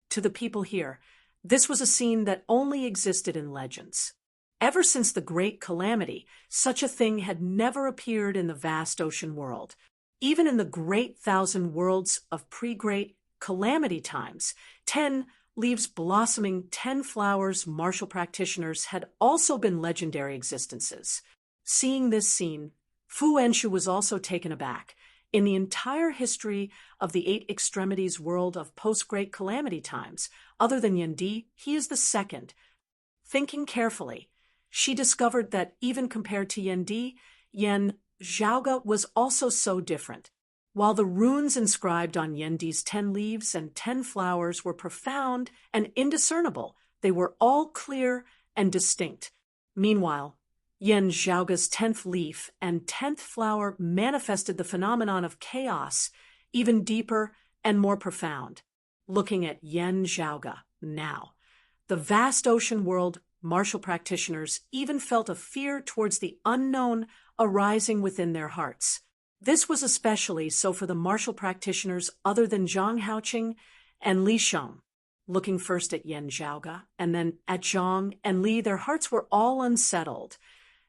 S1: To the people here, this was a scene that only existed in legends. Ever since the Great Calamity, such a thing had never appeared in the vast ocean world. Even in the great thousand worlds of pre-Great Calamity times, 10 leaves blossoming 10 flowers martial practitioners had also been legendary existences. Seeing this scene, Fu Enshu was also taken aback. In the entire history of the 8 extremities world of post-Great Calamity times, other than Yan Di, he is the second. Thinking carefully, she discovered that even compared to Yan Di, Yan Zhaoge was also so different. While the runes inscribed on Yan Di's 10 leaves and 10 flowers were profound and indiscernible, they were all clear and distinct. Meanwhile, Yan Zhaoge's 10th leaf and 10th flower manifested the phenomenon of chaos, even deeper and more profound. Looking at Yan Zhaoge now, the vast ocean world martial practitioners even felt a fear towards the unknown arising within their hearts. This was especially so for the martial practitioners other than Zhang Haoqing and Li Sheng. Looking first at Yan Zhaoge and then at Zhang and Li, their hearts were all unsettled.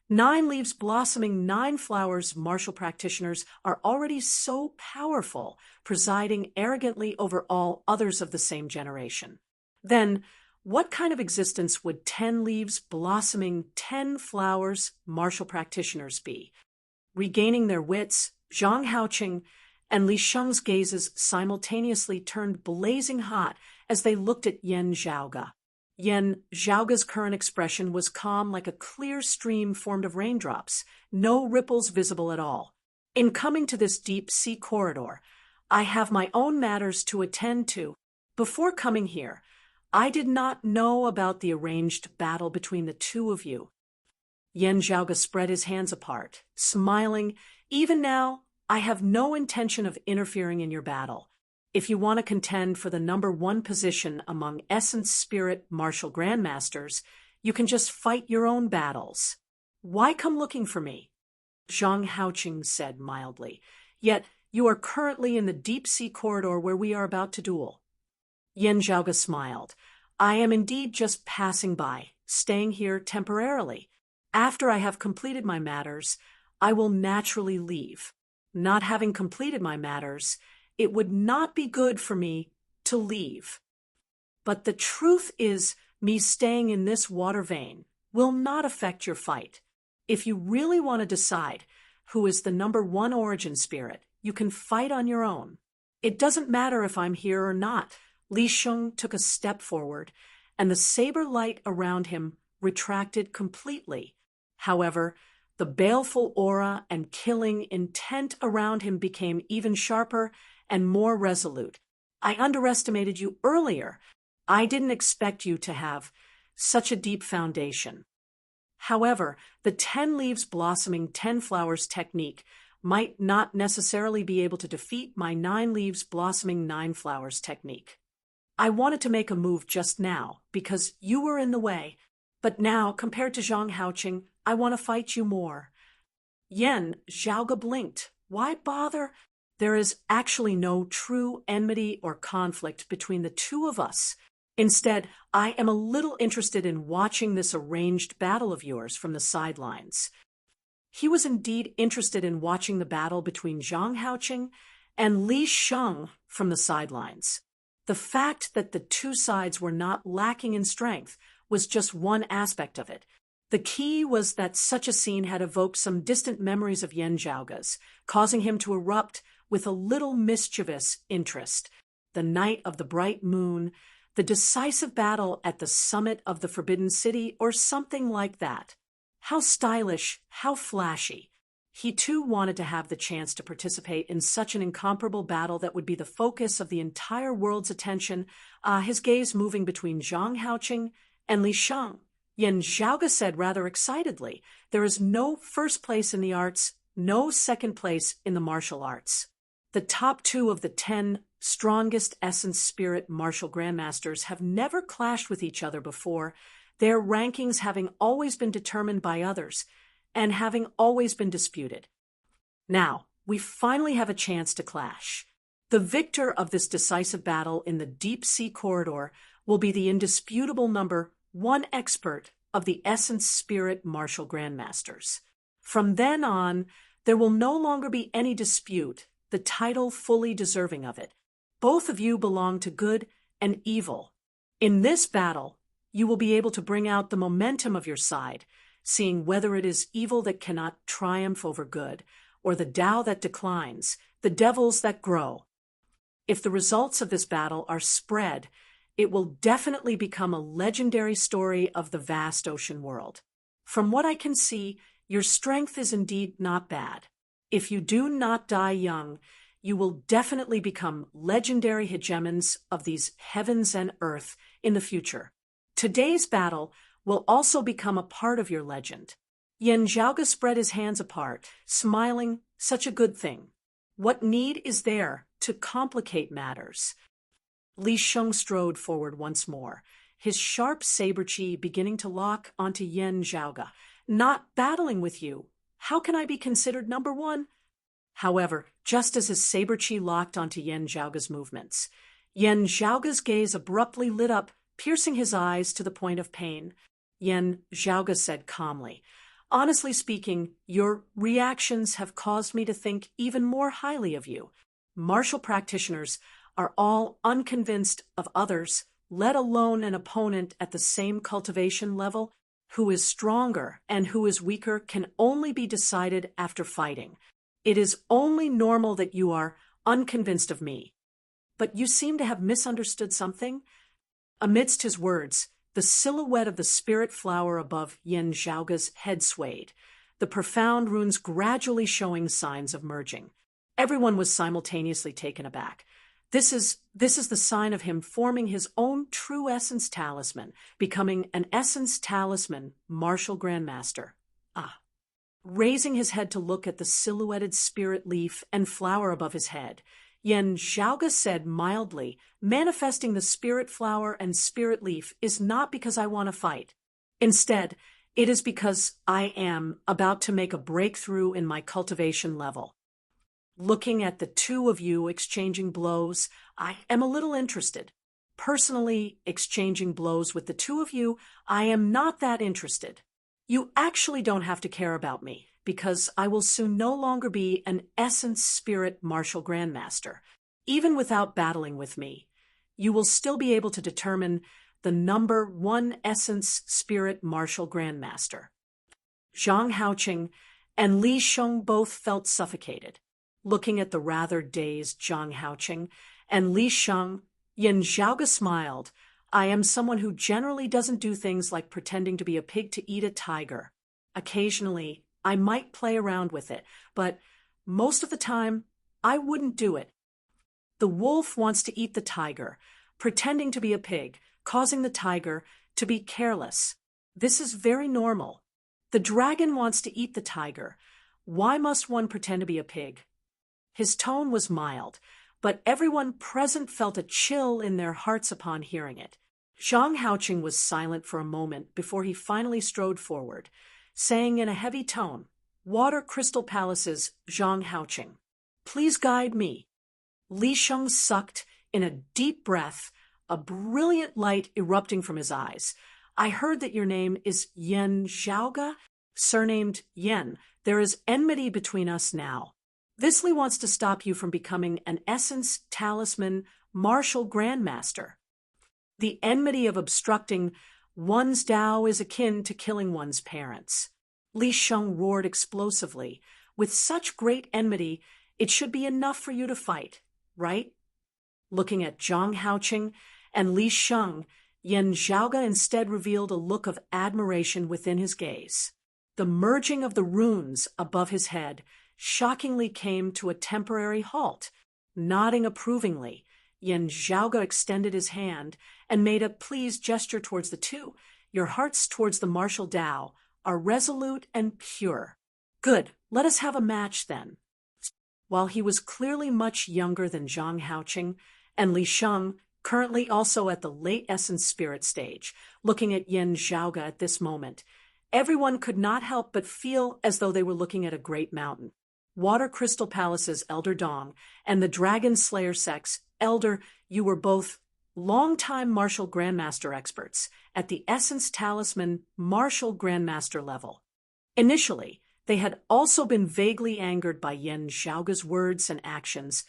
S1: 9 leaves blossoming 9 flowers martial practitioners are already so powerful, presiding arrogantly over all others of the same generation. Then, what kind of existence would 10 leaves blossoming 10 flowers martial practitioners be? Regaining their wits, Zhang Haoqing and Li Sheng's gazes simultaneously turned blazing hot as they looked at Yan Zhaoge. Yan Zhaoge's current expression was calm like a clear stream formed of raindrops, no ripples visible at all. In coming to this deep sea corridor, I have my own matters to attend to. Before coming here, I did not know about the arranged battle between the two of you. Yan Zhaoge spread his hands apart, smiling. Even now, I have no intention of interfering in your battle. If you want to contend for the number 1 position among Essence Spirit Martial Grandmasters, you can just fight your own battles. Why come looking for me? Zhang Haoqing said mildly. Yet you are currently in the deep sea corridor where we are about to duel. Yan Zhaoge smiled. I am indeed just passing by, staying here temporarily. After I have completed my matters, I will naturally leave. Not having completed my matters, it would not be good for me to leave. But the truth is, me staying in this water vein will not affect your fight. If you really want to decide who is the number 1 origin spirit, you can fight on your own. It doesn't matter if I'm here or not. Li Sheng took a step forward, and the saber light around him retracted completely. However, the baleful aura and killing intent around him became even sharper and more resolute. I underestimated you earlier. I didn't expect you to have such a deep foundation. However, the 10 leaves blossoming 10 flowers technique might not necessarily be able to defeat my 9 leaves blossoming 9 flowers technique. I wanted to make a move just now because you were in the way, but now, compared to Zhang Haoqing, I want to fight you more. Yan Zhaoge blinked. Why bother? There is actually no true enmity or conflict between the two of us. Instead, I am a little interested in watching this arranged battle of yours from the sidelines. He was indeed interested in watching the battle between Zhang Haoqing and Li Sheng from the sidelines. The fact that the two sides were not lacking in strength was just one aspect of it. The key was that such a scene had evoked some distant memories of Yan Zhaoge's, causing him to erupt with a little mischievous interest. The night of the bright moon, the decisive battle at the summit of the Forbidden City, or something like that. How stylish, how flashy. He too wanted to have the chance to participate in such an incomparable battle that would be the focus of the entire world's attention, his gaze moving between Zhang Haoqing and Li Sheng. Yan Zhaoge said rather excitedly, "There is no first place in the arts, no second place in the martial arts. The top 2 of the 10 strongest essence spirit martial grandmasters have never clashed with each other before, their rankings having always been determined by others, and having always been disputed. Now, we finally have a chance to clash. The victor of this decisive battle in the deep sea corridor will be the indisputable number 1 expert of the essence spirit martial grandmasters. From then on, there will no longer be any dispute, the title fully deserving of it. Both of you belong to good and evil. In this battle, you will be able to bring out the momentum of your side, seeing whether it is evil that cannot triumph over good, or the Tao that declines, the devils that grow. If the results of this battle are spread, it will definitely become a legendary story of the vast ocean world. From what I can see, your strength is indeed not bad. If you do not die young, you will definitely become legendary hegemons of these heavens and earth in the future. Today's battle will also become a part of your legend." Yan Zhaoge spread his hands apart, smiling, "Such a good thing. What need is there to complicate matters?" Li Sheng strode forward once more, his sharp saber chi beginning to lock onto Yan Zhaoge. "Not battling with you. How can I be considered number 1? However, just as his saber chi locked onto Yan Zhaoge's movements, Yan Zhaoge's gaze abruptly lit up, piercing his eyes to the point of pain. Yan Zhaoge said calmly, "Honestly speaking, your reactions have caused me to think even more highly of you. Martial practitioners are all unconvinced of others, let alone an opponent at the same cultivation level. Who is stronger and who is weaker can only be decided after fighting. It is only normal that you are unconvinced of me. But you seem to have misunderstood something." Amidst his words, the silhouette of the spirit flower above Yan Zhaoge's head swayed, the profound runes gradually showing signs of merging. Everyone was simultaneously taken aback. This is the sign of him forming his own true essence talisman, becoming an essence talisman martial grandmaster. Raising his head to look at the silhouetted spirit leaf and flower above his head, Yan Zhaoge said mildly, "Manifesting the spirit flower and spirit leaf is not because I want to fight. Instead, it is because I am about to make a breakthrough in my cultivation level. Looking at the 2 of you exchanging blows, I am a little interested. Personally, exchanging blows with the 2 of you, I am not that interested. You actually don't have to care about me, because I will soon no longer be an essence spirit martial grandmaster. Even without battling with me, you will still be able to determine the number 1 essence spirit martial grandmaster." Zhang Haoqing and Li Sheng both felt suffocated. Looking at the rather dazed Zhang Haoqing and Li Sheng, Yan Zhaoge smiled. "I am someone who generally doesn't do things like pretending to be a pig to eat a tiger. Occasionally, I might play around with it, but most of the time, I wouldn't do it. The wolf wants to eat the tiger, pretending to be a pig, causing the tiger to be careless. This is very normal. The dragon wants to eat the tiger. Why must one pretend to be a pig?" His tone was mild, but everyone present felt a chill in their hearts upon hearing it. Zhang Haoqing was silent for a moment before he finally strode forward, saying in a heavy tone, "Water Crystal Palace's Zhang Haoqing. Please guide me." Li Sheng sucked in a deep breath, a brilliant light erupting from his eyes. "I heard that your name is Yan Zhaoge, surnamed Yan. There is enmity between us now. Visly wants to stop you from becoming an essence talisman martial grandmaster. The enmity of obstructing one's Tao is akin to killing one's parents." Li Sheng roared explosively. With such great enmity, It should be enough for you to fight, right? Looking at Zhang Haoqing and Li Sheng, Yan Zhaoge instead revealed a look of admiration within his gaze. The merging of the runes above his head shockingly came to a temporary halt. Nodding approvingly, Yan Zhaoge extended his hand and made a pleased gesture towards the two. Your hearts towards the martial Tao are resolute and pure. Good, let us have a match then. While he was clearly much younger than Zhang Haoqing and Li Sheng, currently also at the late essence spirit stage, looking at Yan Zhaoge at this moment, everyone could not help but feel as though they were looking at a great mountain. Water Crystal Palace's Elder Dong and the Dragon Slayer sect's Elder, you were both longtime martial grandmaster experts at the Essence Talisman martial grandmaster level. Initially, they had also been vaguely angered by Yan Zhaoge's words and actions,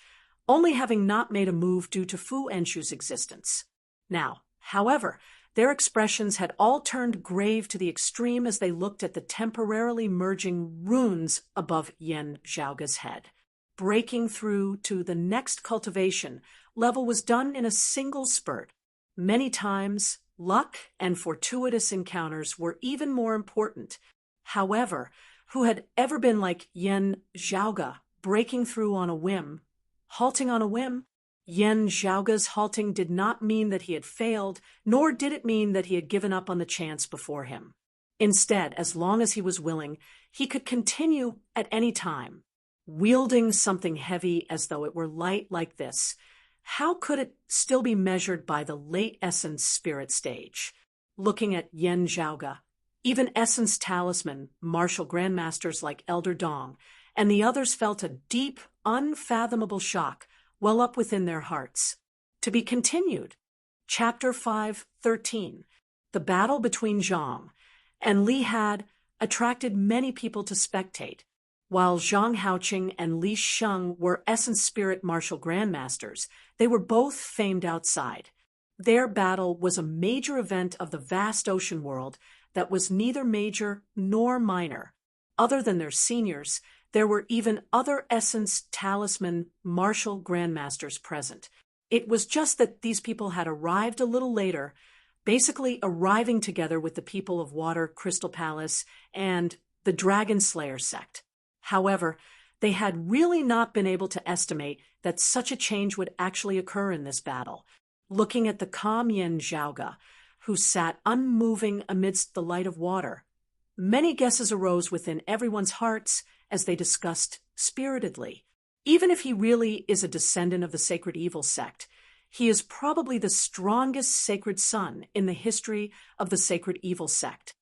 S1: only having not made a move due to Fu Enshu's existence. Now, however, their expressions had all turned grave to the extreme as they looked at the temporarily merging runes above Yan Zhaoge's head. Breaking through to the next cultivation level was done in a single spurt. Many times, luck and fortuitous encounters were even more important. However, who had ever been like Yan Zhaoge, breaking through on a whim, halting on a whim? Yan Zhaoge's halting did not mean that he had failed, nor did it mean that he had given up on the chance before him. Instead, as long as he was willing, he could continue at any time. Wielding something heavy as though it were light like this, how could it still be measured by the late essence spirit stage? Looking at Yan Zhaoge, even Essence Talisman, martial grandmasters like Elder Dong, and the others felt a deep, unfathomable shock well up within their hearts. To be continued. Chapter 5:13. The battle between Zhang and Li had attracted many people to spectate. While Zhang Haoqing and Li Sheng were Essence Spirit martial grandmasters, they were both famed outside. Their battle was a major event of the vast ocean world that was neither major nor minor. Other than their seniors, there were even other Essence Talisman martial grandmasters present. It was just that these people had arrived a little later, basically arriving together with the people of Water Crystal Palace and the Dragon Slayer sect. However, they had really not been able to estimate that such a change would actually occur in this battle. Looking at the calm Yan Zhaoge, who sat unmoving amidst the light of water, many guesses arose within everyone's hearts as they discussed spiritedly. Even if he really is a descendant of the Sacred Evil sect, he is probably the strongest sacred son in the history of the Sacred Evil sect.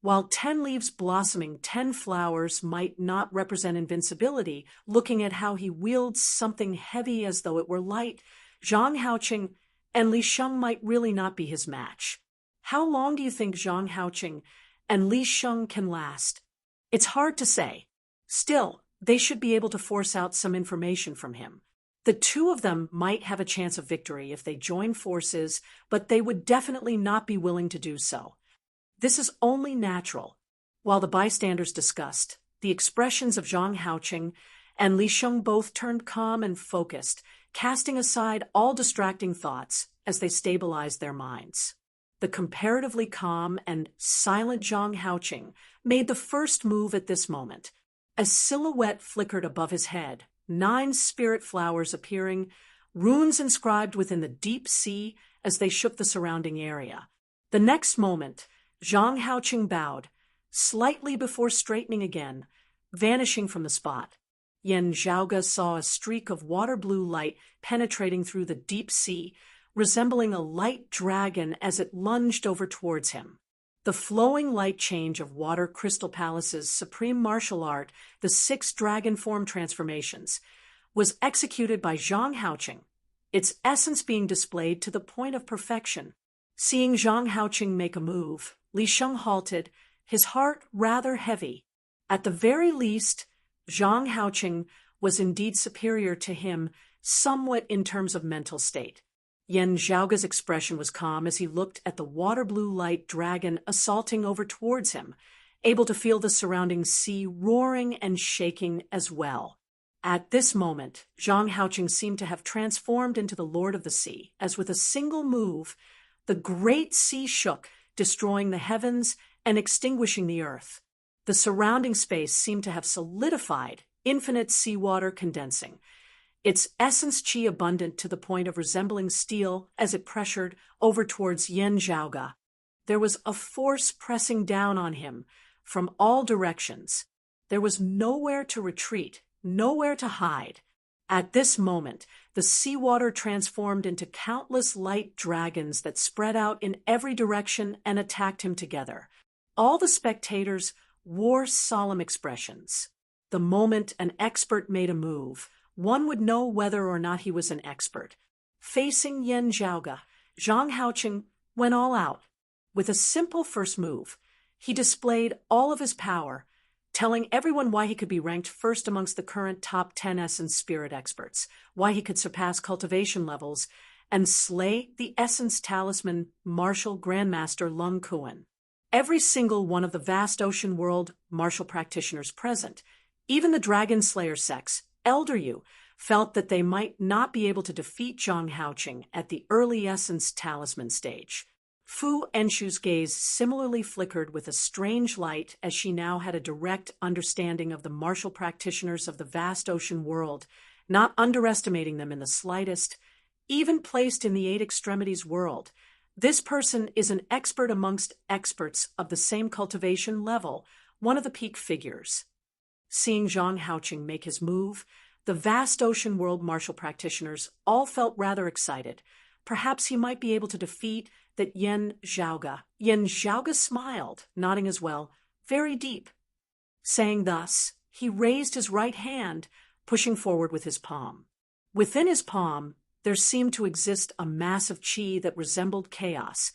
S1: While 10 leaves blossoming 10 flowers might not represent invincibility, looking at how he wields something heavy as though it were light, Zhang Haoqing and Li Sheng might really not be his match. How long do you think Zhang Haoqing and Li Sheng can last? It's hard to say. Still, they should be able to force out some information from him. The two of them might have a chance of victory if they join forces, but they would definitely not be willing to do so. This is only natural. While the bystanders discussed, the expressions of Zhang Haoqing and Li Sheng both turned calm and focused, casting aside all distracting thoughts as they stabilized their minds. The comparatively calm and silent Zhang Haoqing made the first move at this moment. A silhouette flickered above his head, 9 spirit flowers appearing, runes inscribed within the deep sea as they shook the surrounding area. The next moment, Zhang Haoqing bowed, slightly before straightening again, vanishing from the spot. Yan Zhaoge saw a streak of water-blue light penetrating through the deep sea, resembling a light dragon as it lunged over towards him. The flowing light change of Water Crystal Palace's supreme martial art, the 6 dragon form transformations, was executed by Zhang Haoqing, its essence being displayed to the point of perfection. Seeing Zhang Haoqing make a move, Li Sheng halted, his heart rather heavy. At the very least, Zhang Haoqing was indeed superior to him somewhat in terms of mental state. Yan Zhaoge's expression was calm as he looked at the water-blue light dragon assaulting over towards him, able to feel the surrounding sea roaring and shaking as well. At this moment, Zhang Haoqing seemed to have transformed into the Lord of the Sea, as with a single move, the great sea shook, destroying the heavens and extinguishing the earth. The surrounding space seemed to have solidified, infinite seawater condensing, its essence qi abundant to the point of resembling steel as it pressured over towards Yan Zhaoga. There was a force pressing down on him from all directions. There was nowhere to retreat, nowhere to hide. At this moment, the seawater transformed into countless light dragons that spread out in every direction and attacked him together. All the spectators wore solemn expressions. The moment an expert made a move, one would know whether or not he was an expert. Facing Yan Zhaoga, Zhang Haoqing went all out. With a simple first move, he displayed all of his power, telling everyone why he could be ranked first amongst the current top 10 essence spirit experts, why he could surpass cultivation levels, and slay the essence talisman martial grandmaster Lung Kuan. Every single one of the vast ocean world martial practitioners present, even the Dragon Slayer sects, Elder Yu, felt that they might not be able to defeat Zhang Haoqing at the early essence talisman stage. Fu Enshu's gaze similarly flickered with a strange light as she now had a direct understanding of the martial practitioners of the vast ocean world, not underestimating them in the slightest. Even placed in the Eight Extremities world, this person is an expert amongst experts of the same cultivation level, one of the peak figures. Seeing Zhang Haoqing make his move, the vast ocean world martial practitioners all felt rather excited. Perhaps he might be able to defeat that Yan Zhaoga. Yan Zhaoga smiled, nodding as well, very deep. Saying thus, he raised his right hand, pushing forward with his palm. Within his palm, there seemed to exist a mass of qi that resembled chaos,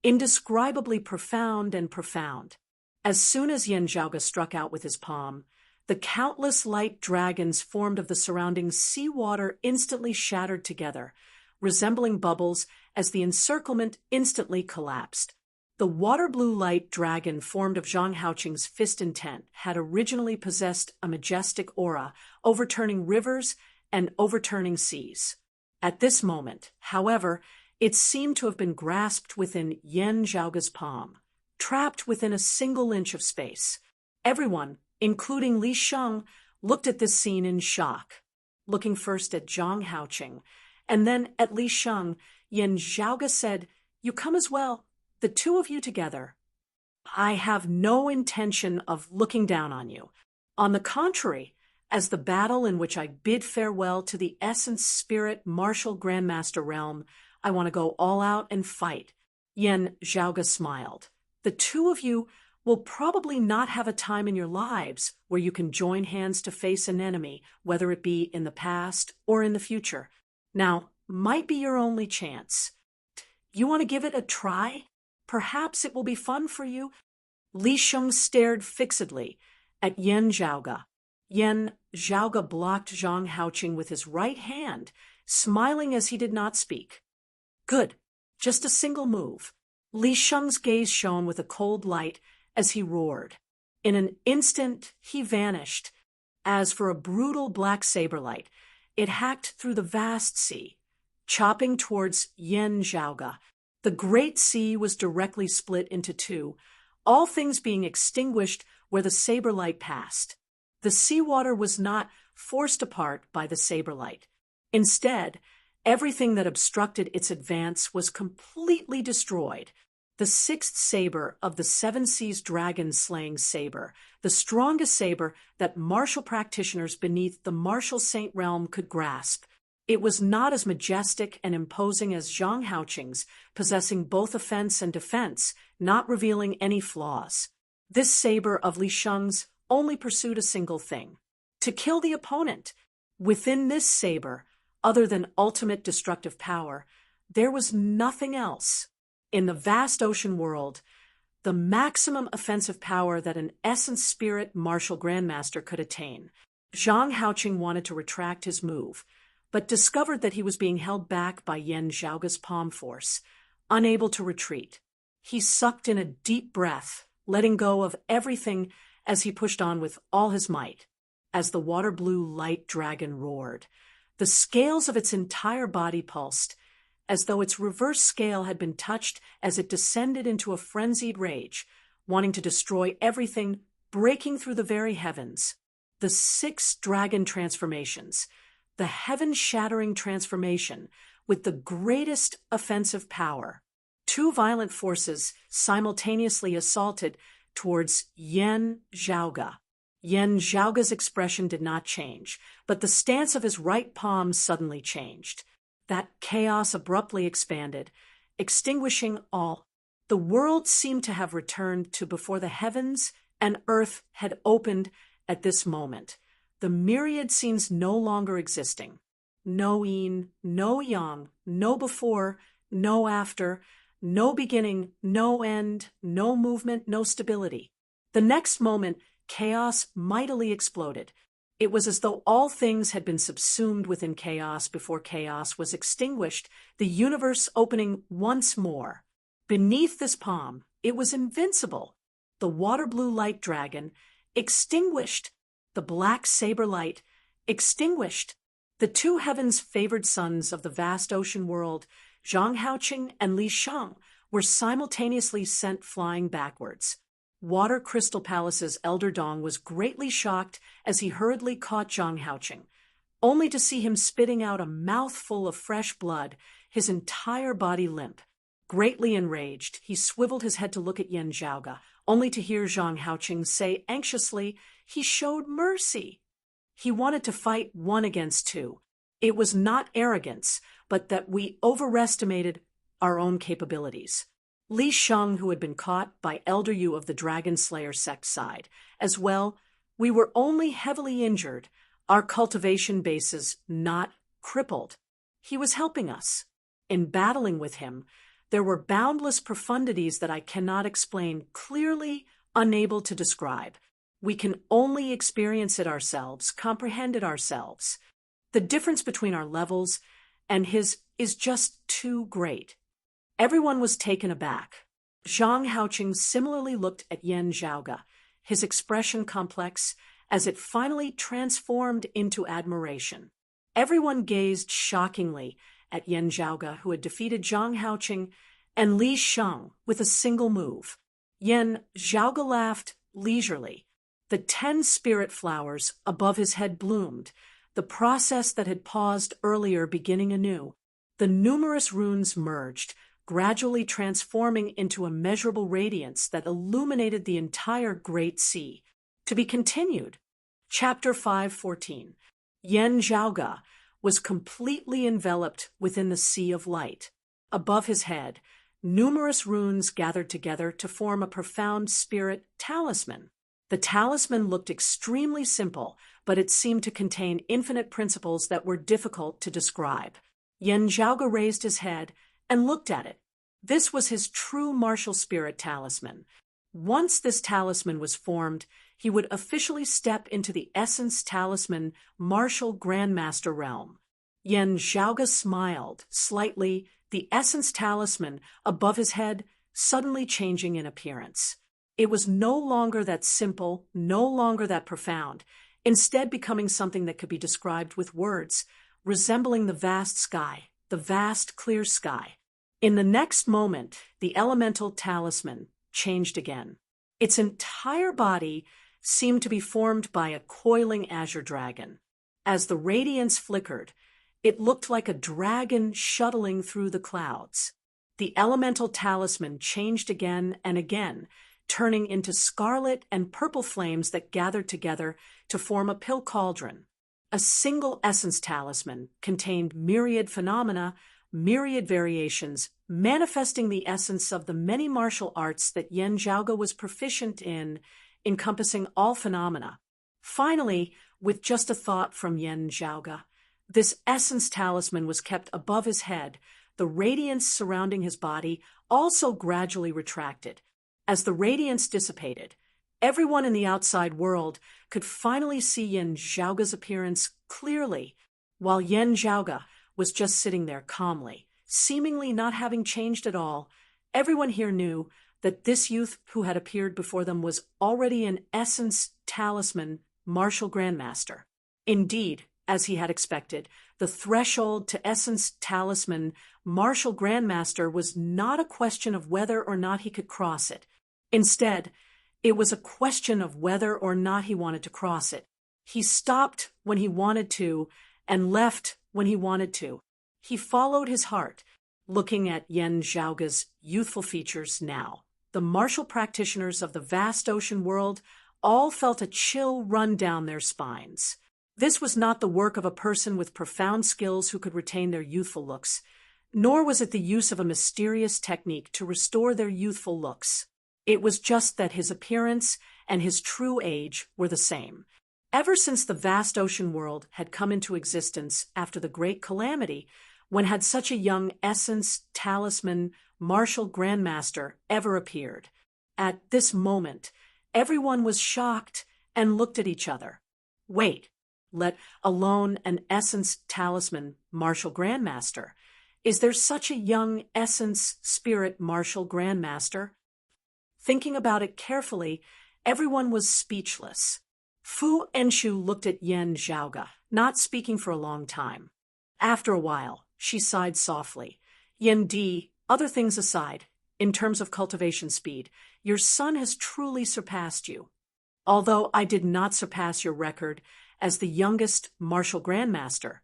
S1: indescribably profound and profound. As soon as Yan Zhaoga struck out with his palm, the countless light dragons formed of the surrounding seawater instantly shattered together, resembling bubbles as the encirclement instantly collapsed. The water-blue light dragon formed of Zhang Haoqing's fist intent had originally possessed a majestic aura, overturning rivers and overturning seas. At this moment, however, it seemed to have been grasped within Yan Zhaoga's palm, trapped within a single inch of space. Everyone, including Li Sheng, looked at this scene in shock. Looking first at Zhang Haoqing, and then at Li Sheng, Yan Zhaoga said, "You come as well, the two of you together. I have no intention of looking down on you. On the contrary, as the battle in which I bid farewell to the essence spirit martial grandmaster realm, I want to go all out and fight." Yan Zhaoga smiled. "The two of you will probably not have a time in your lives where you can join hands to face an enemy, whether it be in the past or in the future. Now, might be your only chance. You want to give it a try? Perhaps it will be fun for you." Li Sheng stared fixedly at Yan Zhaoga. Yan Zhaoga blocked Zhang Haoqing with his right hand, smiling as he did not speak. "Good, just a single move." Li Sheng's gaze shone with a cold light as he roared. In an instant, he vanished. As for a brutal black saber light, it hacked through the vast sea, chopping towards Yan Zhaoga. The great sea was directly split into two, all things being extinguished where the saber light passed. The seawater was not forced apart by the saber light. Instead, everything that obstructed its advance was completely destroyed. The sixth saber of the seven seas dragon-slaying saber, the strongest saber that martial practitioners beneath the martial saint realm could grasp. It was not as majestic and imposing as Zhang Haoqing's, possessing both offense and defense, not revealing any flaws. This saber of Li Sheng's only pursued a single thing: to kill the opponent. Within this saber, other than ultimate destructive power, there was nothing else. In the vast ocean world, the maximum offensive power that an essence spirit martial grandmaster could attain. Zhang Haoqing wanted to retract his move, but discovered that he was being held back by Yan Zhaoga's palm force, unable to retreat. He sucked in a deep breath, letting go of everything as he pushed on with all his might. as the water blue light dragon roared. The scales of its entire body pulsed, as though its reverse scale had been touched as it descended into a frenzied rage, wanting to destroy everything, breaking through the very heavens. The 6 dragon transformations, the heaven-shattering transformation with the greatest offensive power. 2 violent forces simultaneously assaulted towards Yan Zhaoga. Yan Zhaoga's expression did not change, but the stance of his right palm suddenly changed. That chaos abruptly expanded, extinguishing all. The world seemed to have returned to before the heavens and earth had opened at this moment. The myriad scenes no longer existing. No yin, no yang, no before, no after, no beginning, no end, no movement, no stability. The next moment, chaos mightily exploded. It was as though all things had been subsumed within chaos before chaos was extinguished, the universe opening once more. Beneath this palm, it was invincible. The water blue light dragon, extinguished. The black saber light, extinguished. The 2 heavens-favored sons of the vast ocean world, Zhang Haoqing and Li Shang, were simultaneously sent flying backwards. Water Crystal Palace's elder Dong was greatly shocked as he hurriedly caught Zhang Haoqing, only to see him spitting out a mouthful of fresh blood, his entire body limp. Greatly enraged, he swiveled his head to look at Yan Zhaoga, only to hear Zhang Haoqing say anxiously, "He showed mercy." He wanted to fight 1 against 2. It was not arrogance, but that we overestimated our own capabilities. Li Shang, who had been caught by Elder Yu of the Dragon Slayer sect side, as well, we were only heavily injured, our cultivation bases not crippled. He was helping us. In battling with him, there were boundless profundities that I cannot explain, clearly unable to describe. We can only experience it ourselves, comprehend it ourselves. The difference between our levels and his is just too great. Everyone was taken aback. Zhang Haoqing similarly looked at Yan Zhaoga, his expression complex, as it finally transformed into admiration. Everyone gazed shockingly at Yan Zhaoga, who had defeated Zhang Haoqing and Li Shang with a single move. Yan Zhaoga laughed leisurely. The 10 spirit flowers above his head bloomed, the process that had paused earlier beginning anew. The numerous runes merged, gradually transforming into immeasurable radiance that illuminated the entire Great Sea. To be continued. Chapter 5:14. Yan Zhaoga was completely enveloped within the sea of light. Above his head, numerous runes gathered together to form a profound spirit talisman. The talisman looked extremely simple, but it seemed to contain infinite principles that were difficult to describe. Yan Zhaoga raised his head and looked at it. This was his true martial spirit talisman. Once this talisman was formed, he would officially step into the Essence Talisman Martial Grandmaster realm. Yan Zhaoga smiled slightly, the Essence Talisman above his head suddenly changing in appearance. It was no longer that simple, no longer that profound, instead becoming something that could be described with words, resembling the vast sky, the vast clear sky. In the next moment, the elemental talisman changed again. Its entire body seemed to be formed by a coiling azure dragon. As the radiance flickered, it looked like a dragon shuttling through the clouds. The elemental talisman changed again and again, turning into scarlet and purple flames that gathered together to form a pill cauldron. A single essence talisman contained myriad phenomena, myriad variations, manifesting the essence of the many martial arts that Yan Zhaoga was proficient in, encompassing all phenomena. Finally, with just a thought from Yan Zhaoga, this essence talisman was kept above his head. The radiance surrounding his body also gradually retracted. As the radiance dissipated, everyone in the outside world could finally see Yan Zhaoga's appearance clearly, while Yan Zhaoga was just sitting there calmly, seemingly not having changed at all. Everyone here knew that this youth who had appeared before them was already an essence talisman martial grandmaster. Indeed, as he had expected, the threshold to Essence Talisman martial grandmaster was not a question of whether or not he could cross it. Instead, it was a question of whether or not he wanted to cross it. He stopped when he wanted to and left when he wanted to. He followed his heart, looking at Yen Zhaoge's youthful features now. The martial practitioners of the vast ocean world all felt a chill run down their spines. This was not the work of a person with profound skills who could retain their youthful looks, nor was it the use of a mysterious technique to restore their youthful looks. It was just that his appearance and his true age were the same. Ever since the vast ocean world had come into existence after the Great Calamity, when had such a young Essence Talisman martial grandmaster ever appeared? At this moment, everyone was shocked and looked at each other. Wait, let alone an Essence Talisman martial grandmaster. Is there such a young Essence Spirit martial grandmaster? Thinking about it carefully, everyone was speechless. Fu Enshu looked at Yen Zhaoge, not speaking for a long time. After a while, she sighed softly. Yen Di, other things aside, in terms of cultivation speed, your son has truly surpassed you. Although I did not surpass your record as the youngest martial grandmaster,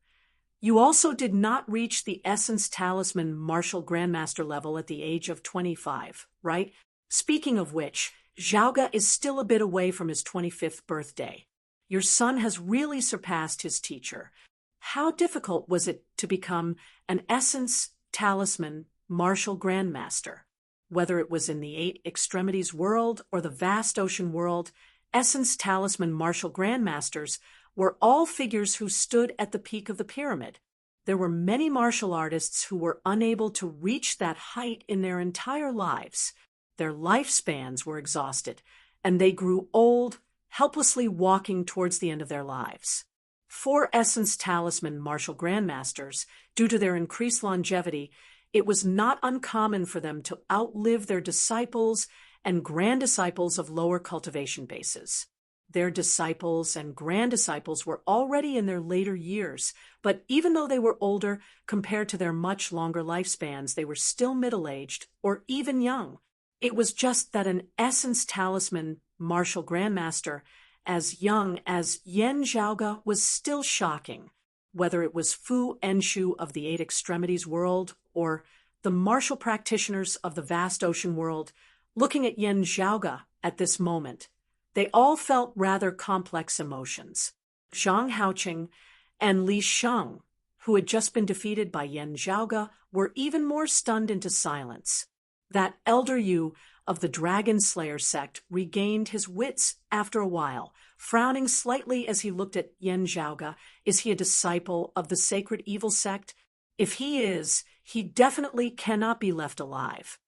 S1: you also did not reach the Essence Talisman martial grandmaster level at the age of 25, right? Speaking of which, Zhaoge is still a bit away from his 25th birthday. Your son has really surpassed his teacher. How difficult was it to become an Essence Talisman martial grandmaster? Whether it was in the Eight Extremities world or the vast ocean world, Essence Talisman martial grandmasters were all figures who stood at the peak of the pyramid. There were many martial artists who were unable to reach that height in their entire lives. Their lifespans were exhausted, and they grew old, helplessly walking towards the end of their lives. For Essence Talisman martial grandmasters, due to their increased longevity, it was not uncommon for them to outlive their disciples and grand disciples of lower cultivation bases. Their disciples and grand disciples were already in their later years, but even though they were older compared to their much longer lifespans, they were still middle-aged or even young. It was just that an Essence Talisman martial grandmaster as young as Yen Zhaoge was still shocking, whether it was Fu Enshu of the Eight Extremities world or the martial practitioners of the vast ocean world. Looking at Yen Zhaoge at this moment, they all felt rather complex emotions. Zhang Haoqing and Li Sheng, who had just been defeated by Yen Zhaoge, were even more stunned into silence. That elder Yu of the Dragon Slayer sect regained his wits after a while, frowning slightly as he looked at Yen Zhaoge. Is he a disciple of the Sacred Evil sect? If he is, he definitely cannot be left alive.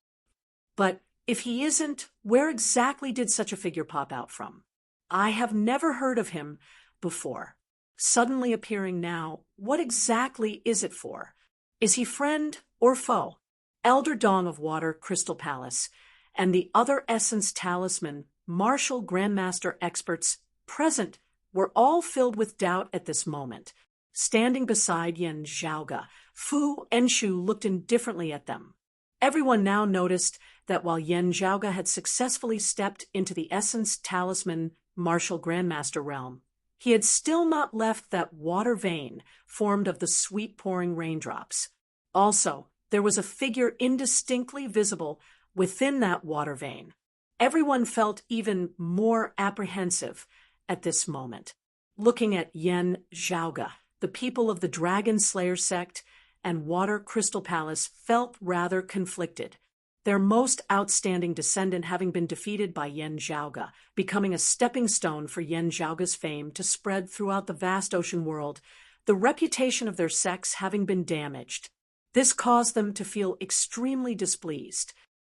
S1: But if he isn't, where exactly did such a figure pop out from? I have never heard of him before. Suddenly appearing now, what exactly is it for? Is he friend or foe? Elder Dong of Water Crystal Palace and the other Essence Talisman martial grandmaster experts present were all filled with doubt at this moment. Standing beside Yen Zhaoge, Fu Enshu looked indifferently at them. Everyone now noticed that while Yen Zhaoge had successfully stepped into the Essence Talisman martial grandmaster realm, he had still not left that water vein formed of the sweet-pouring raindrops. Also, there was a figure indistinctly visible within that water vein. Everyone felt even more apprehensive at this moment. Looking at Yen Zhaoge, the people of the Dragon Slayer sect and Water Crystal Palace felt rather conflicted, their most outstanding descendant having been defeated by Yen Zhaoge, becoming a stepping stone for Yen Zhaoge's fame to spread throughout the vast ocean world, the reputation of their sects having been damaged. This caused them to feel extremely displeased.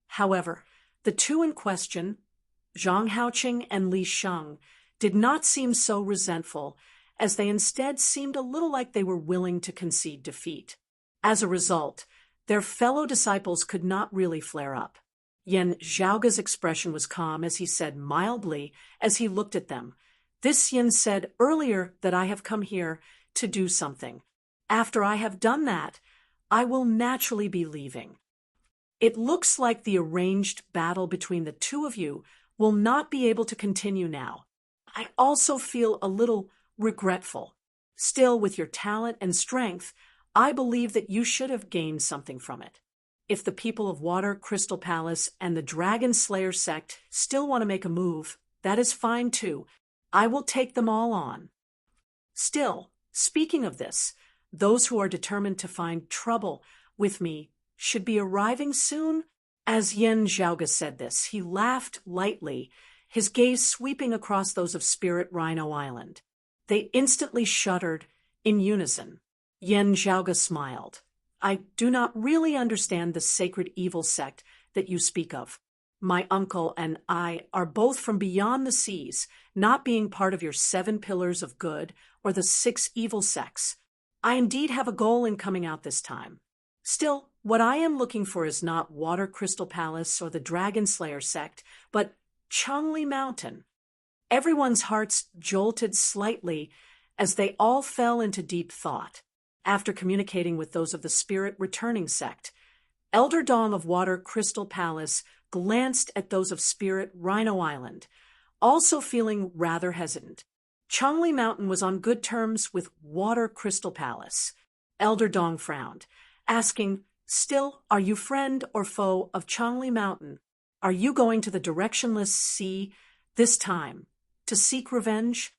S1: However, the two in question, Zhang Haoqing and Li Sheng, did not seem so resentful, as they instead seemed a little like they were willing to concede defeat. As a result, their fellow disciples could not really flare up. Yen Zhaoge's expression was calm as he said mildly as he looked at them, This Yin said earlier that I have come here to do something. After I have done that, I will naturally be leaving. It looks like the arranged battle between the two of you will not be able to continue now. I also feel a little regretful. Still, with your talent and strength, I believe that you should have gained something from it. If the people of Water Crystal Palace and the Dragon Slayer sect still want to make a move, that is fine too. I will take them all on. Still, speaking of this, those who are determined to find trouble with me should be arriving soon. As Yen Zhaoge said this, he laughed lightly, his gaze sweeping across those of Spirit Rhino Island. They instantly shuddered in unison. Yen Zhaoge smiled. I do not really understand the sacred evil sect that you speak of. My uncle and I are both from beyond the seas, not being part of your 7 pillars of good or the 6 evil sects. I indeed have a goal in coming out this time. Still, what I am looking for is not Water Crystal Palace or the Dragon Slayer sect, but Changli Mountain. Everyone's hearts jolted slightly as they all fell into deep thought. After communicating with those of the Spirit Returning sect, Elder Dong of Water Crystal Palace glanced at those of Spirit Rhino Island, also feeling rather hesitant. Changli Mountain was on good terms with Water Crystal Palace. Elder Dong frowned, asking, Still, are you friend or foe of Changli Mountain? Are you going to the directionless sea this time to seek revenge?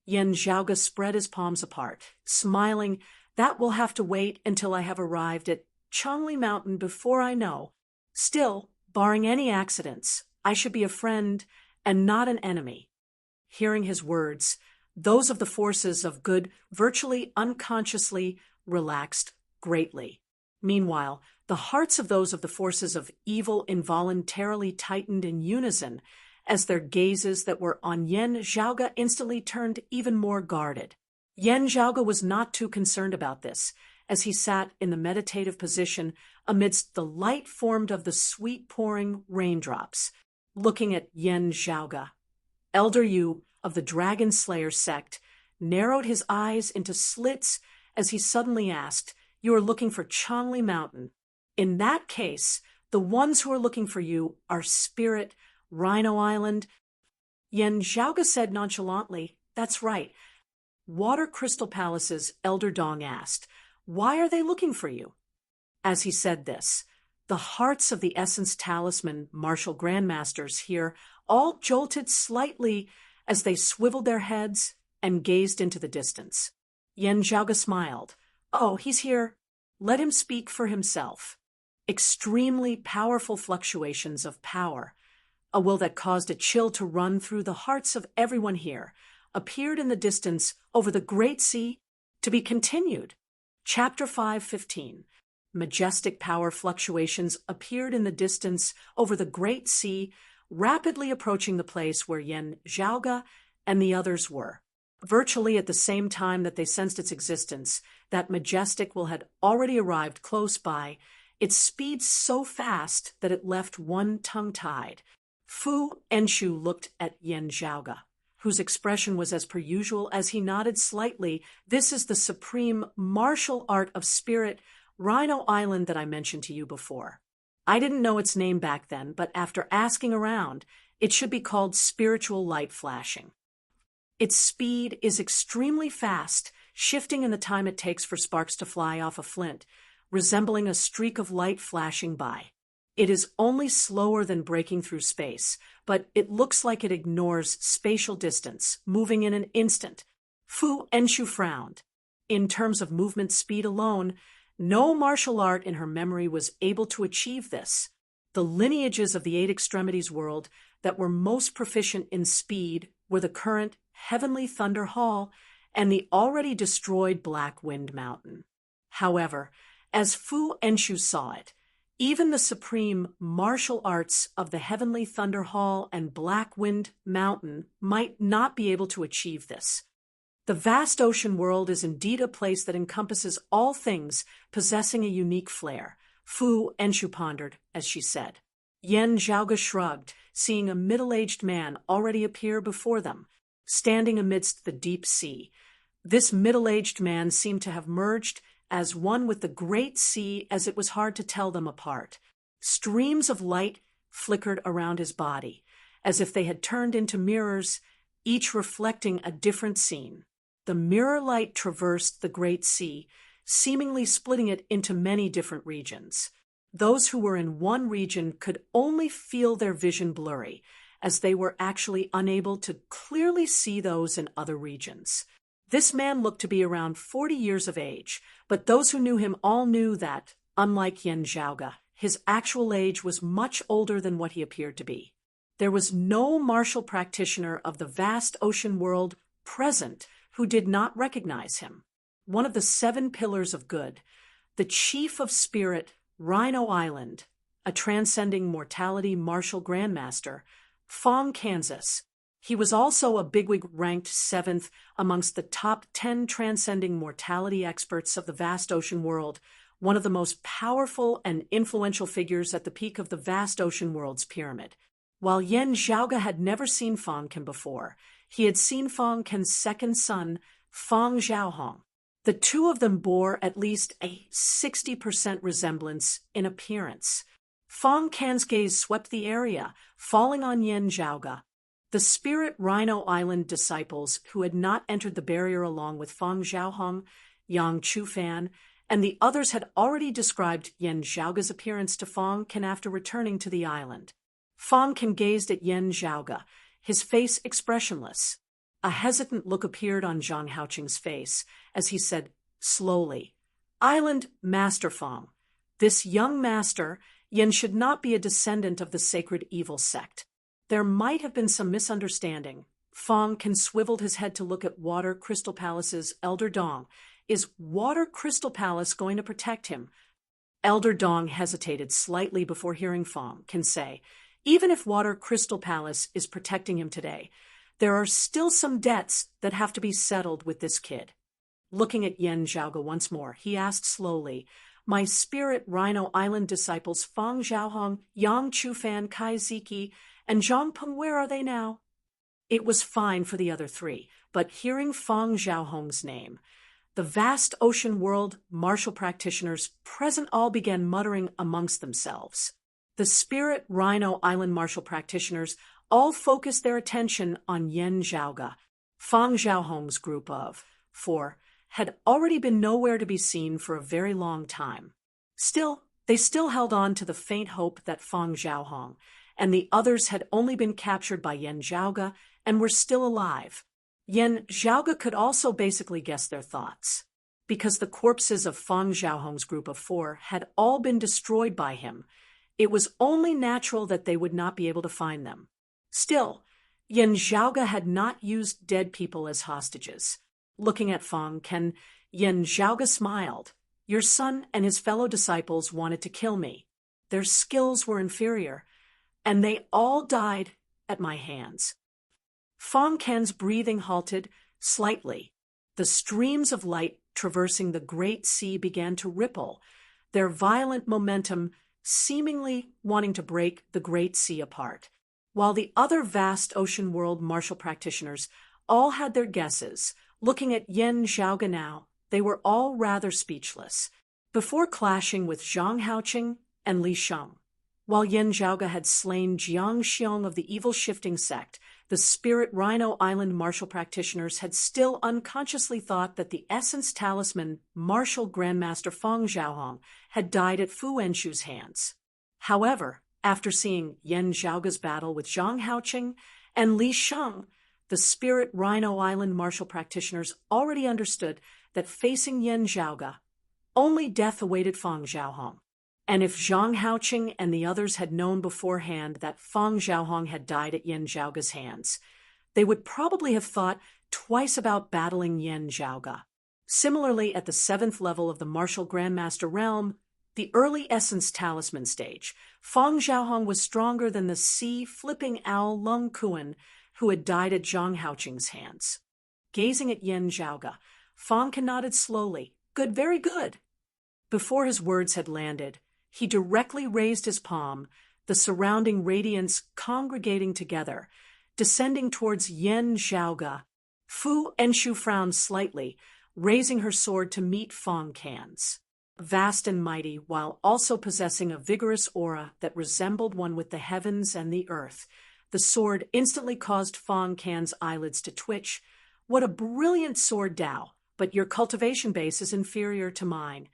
S1: Yen Zhaoge spread his palms apart, smiling. That will have to wait until I have arrived at Changli Mountain before I know. Still, barring any accidents, I should be a friend and not an enemy. Hearing his words, those of the forces of good virtually unconsciously relaxed greatly. Meanwhile, the hearts of those of the forces of evil involuntarily tightened in unison as their gazes that were on Yen Zhaoge instantly turned even more guarded. Yen Zhaoge was not too concerned about this, as he sat in the meditative position amidst the light formed of the sweet-pouring raindrops, looking at Yen Zhaoge. Elder Yu of the Dragon Slayer sect narrowed his eyes into slits as he suddenly asked, You are looking for Changli Mountain. In that case, the ones who are looking for you are Spirit, Rhino Island. Yen Zhaoge said nonchalantly, That's right. Water Crystal Palace's Elder Dong asked, Why are they looking for you? As he said this, the hearts of the Essence Talisman Martial Grandmasters here all jolted slightly as they swiveled their heads and gazed into the distance. Yen Zhaoge smiled. Oh, he's here. Let him speak for himself. Extremely powerful fluctuations of power, a will that caused a chill to run through the hearts of everyone here, appeared in the distance over the great sea, to be continued. Chapter 5:15. Majestic power fluctuations appeared in the distance over the great sea, rapidly approaching the place where Yen Zhaoge and the others were. Virtually at the same time that they sensed its existence, that majestic will had already arrived close by, its speed so fast that it left one tongue-tied. Fu Enshu looked at Yen Zhaoge, whose expression was as per usual as he nodded slightly. This is the supreme martial art of Spirit Rhino Island that I mentioned to you before. I didn't know its name back then, but after asking around, it should be called spiritual light flashing. Its speed is extremely fast, shifting in the time it takes for sparks to fly off a flint, resembling a streak of light flashing by. It is only slower than breaking through space, but it looks like it ignores spatial distance, moving in an instant. Fu Enshu frowned. In terms of movement speed alone, no martial art in her memory was able to achieve this. The lineages of the 8 extremities world that were most proficient in speed were the current Heavenly Thunder Hall and the already destroyed Black Wind Mountain. However, as Fu Enshu saw it, even the supreme martial arts of the Heavenly Thunder Hall and Black Wind Mountain might not be able to achieve this. The vast ocean world is indeed a place that encompasses all things possessing a unique flair, Fu Enshu pondered as she said. Yen Zhaoge shrugged, seeing a middle-aged man already appear before them. standing amidst the deep sea. This middle-aged man seemed to have merged as one with the great sea, as it was hard to tell them apart. Streams of light flickered around his body, as if they had turned into mirrors, each reflecting a different scene. The mirror light traversed the great sea, seemingly splitting it into many different regions. Those who were in one region could only feel their vision blurry, as they were actually unable to clearly see those in other regions. This man looked to be around 40 years of age, but those who knew him all knew that, unlike Yen Zhaoge, his actual age was much older than what he appeared to be. There was no martial practitioner of the vast ocean world present who did not recognize him. One of the 7 pillars of good, the chief of spirit, Rhino Island, a transcending mortality martial grandmaster, Fong Kansas. He was also a bigwig ranked 7th amongst the top 10 transcending mortality experts of the vast ocean world, one of the most powerful and influential figures at the peak of the vast ocean world's pyramid. While Yen Zhaoge had never seen Fong Ken before, he had seen Fong Ken's second son, Fong Zhaohong. The two of them bore at least a 60% resemblance in appearance. Fong Ken's gaze swept the area, falling on Yen Zhaoge. The Spirit Rhino Island disciples who had not entered the barrier along with Fong Zhaohong, Yang Chufan, and the others had already described Yen Zhaoge's appearance to Fong Ken after returning to the island. Fong Ken gazed at Yen Zhaoge, his face expressionless. A hesitant look appeared on Zhang Haoqing's face as he said slowly, "Island Master Fong, this young master, Yen, should not be a descendant of the sacred evil sect. There might have been some misunderstanding." Fong Ken swiveled his head to look at Water Crystal Palace's Elder Dong. Is Water Crystal Palace going to protect him? Elder Dong hesitated slightly before hearing Fong Ken say, "Even if Water Crystal Palace is protecting him today, there are still some debts that have to be settled with this kid." Looking at Yen Zhaoge once more, he asked slowly, "My Spirit Rhino Island disciples Fong Zhaohong, Yang Chufan, Kai Ziki, and Zhang Peng, where are they now?" It was fine for the other 3, but hearing Fong Zhaohong's name, the vast ocean world martial practitioners present all began muttering amongst themselves. The Spirit Rhino Island martial practitioners all focused their attention on Yen Zhaoge. Fong Zhaohong's group of 4 had already been nowhere to be seen for a very long time. Still, they still held on to the faint hope that Fong Zhaohong and the others had only been captured by Yen Zhaoge and were still alive. Yen Zhaoge could also basically guess their thoughts. Because the corpses of Fong Zhaohong's group of 4 had all been destroyed by him, it was only natural that they would not be able to find them. Still, Yen Zhaoge had not used dead people as hostages. Looking at Fong Ken, Yen Zhaoge smiled. "Your son and his fellow disciples wanted to kill me. Their skills were inferior, and they all died at my hands." Fong Ken's breathing halted slightly. The streams of light traversing the great sea began to ripple, their violent momentum seemingly wanting to break the great sea apart. While the other vast ocean world martial practitioners all had their guesses, looking at Yen Zhaoge now, they were all rather speechless. Before clashing with Zhang Haoqing and Li Sheng, while Yen Zhaoge had slain Jiang Xiong of the evil shifting sect, the Spirit Rhino Island martial practitioners had still unconsciously thought that the Essence Talisman martial grandmaster Fong Zhaohong had died at Fu Wenshu's hands. However, after seeing Yen Zhaoge's battle with Zhang Haoqing and Li Sheng, the Spirit Rhino Island martial practitioners already understood that facing Yen Zhaoge, only death awaited Fong Zhaohong. And if Zhang Haoqing and the others had known beforehand that Fong Zhaohong had died at Yen Zhaoge's hands, they would probably have thought twice about battling Yen Zhaoge. Similarly, at the 7th level of the martial grandmaster realm, the early Essence Talisman stage, Fong Zhaohong was stronger than the sea-flipping owl Lung Kuan, who had died at Zhang Haoqing's hands. Gazing at Yen Zhaoge, Fong Ken nodded slowly. "Good, very good." Before his words had landed, he directly raised his palm, the surrounding radiance congregating together, descending towards Yen Zhaoge. Fu Enshu frowned slightly, raising her sword to meet Fang Can's. Vast and mighty, while also possessing a vigorous aura that resembled one with the heavens and the earth, the sword instantly caused Fang Can's eyelids to twitch. What a brilliant sword, Dao, but your cultivation base is inferior to mine.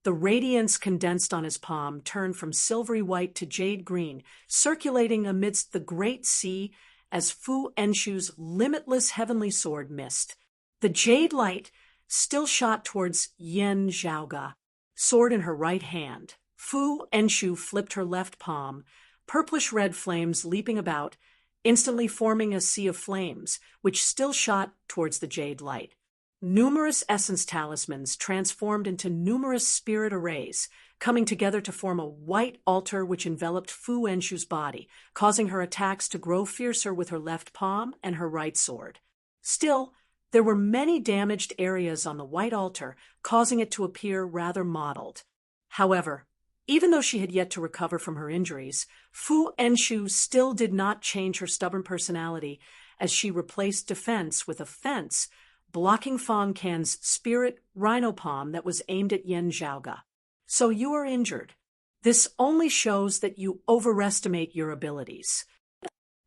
S1: The radiance condensed on his palm turned from silvery white to jade green, circulating amidst the great sea as Fu Enshu's limitless heavenly sword missed. The jade light still shot towards Yen Zhaoge, sword in her right hand. Fu Enshu flipped her left palm, purplish-red flames leaping about, instantly forming a sea of flames, which still shot towards the jade light. Numerous essence talismans transformed into numerous spirit arrays, coming together to form a white altar which enveloped Fu Enshu's body, causing her attacks to grow fiercer with her left palm and her right sword. Still, there were many damaged areas on the white altar, causing it to appear rather mottled. However, even though she had yet to recover from her injuries, Fu Enshu still did not change her stubborn personality as she replaced defense with offense, blocking Fang Can's spirit rhino palm that was aimed at Yen Zhaoge. So you are injured. This only shows that you overestimate your abilities.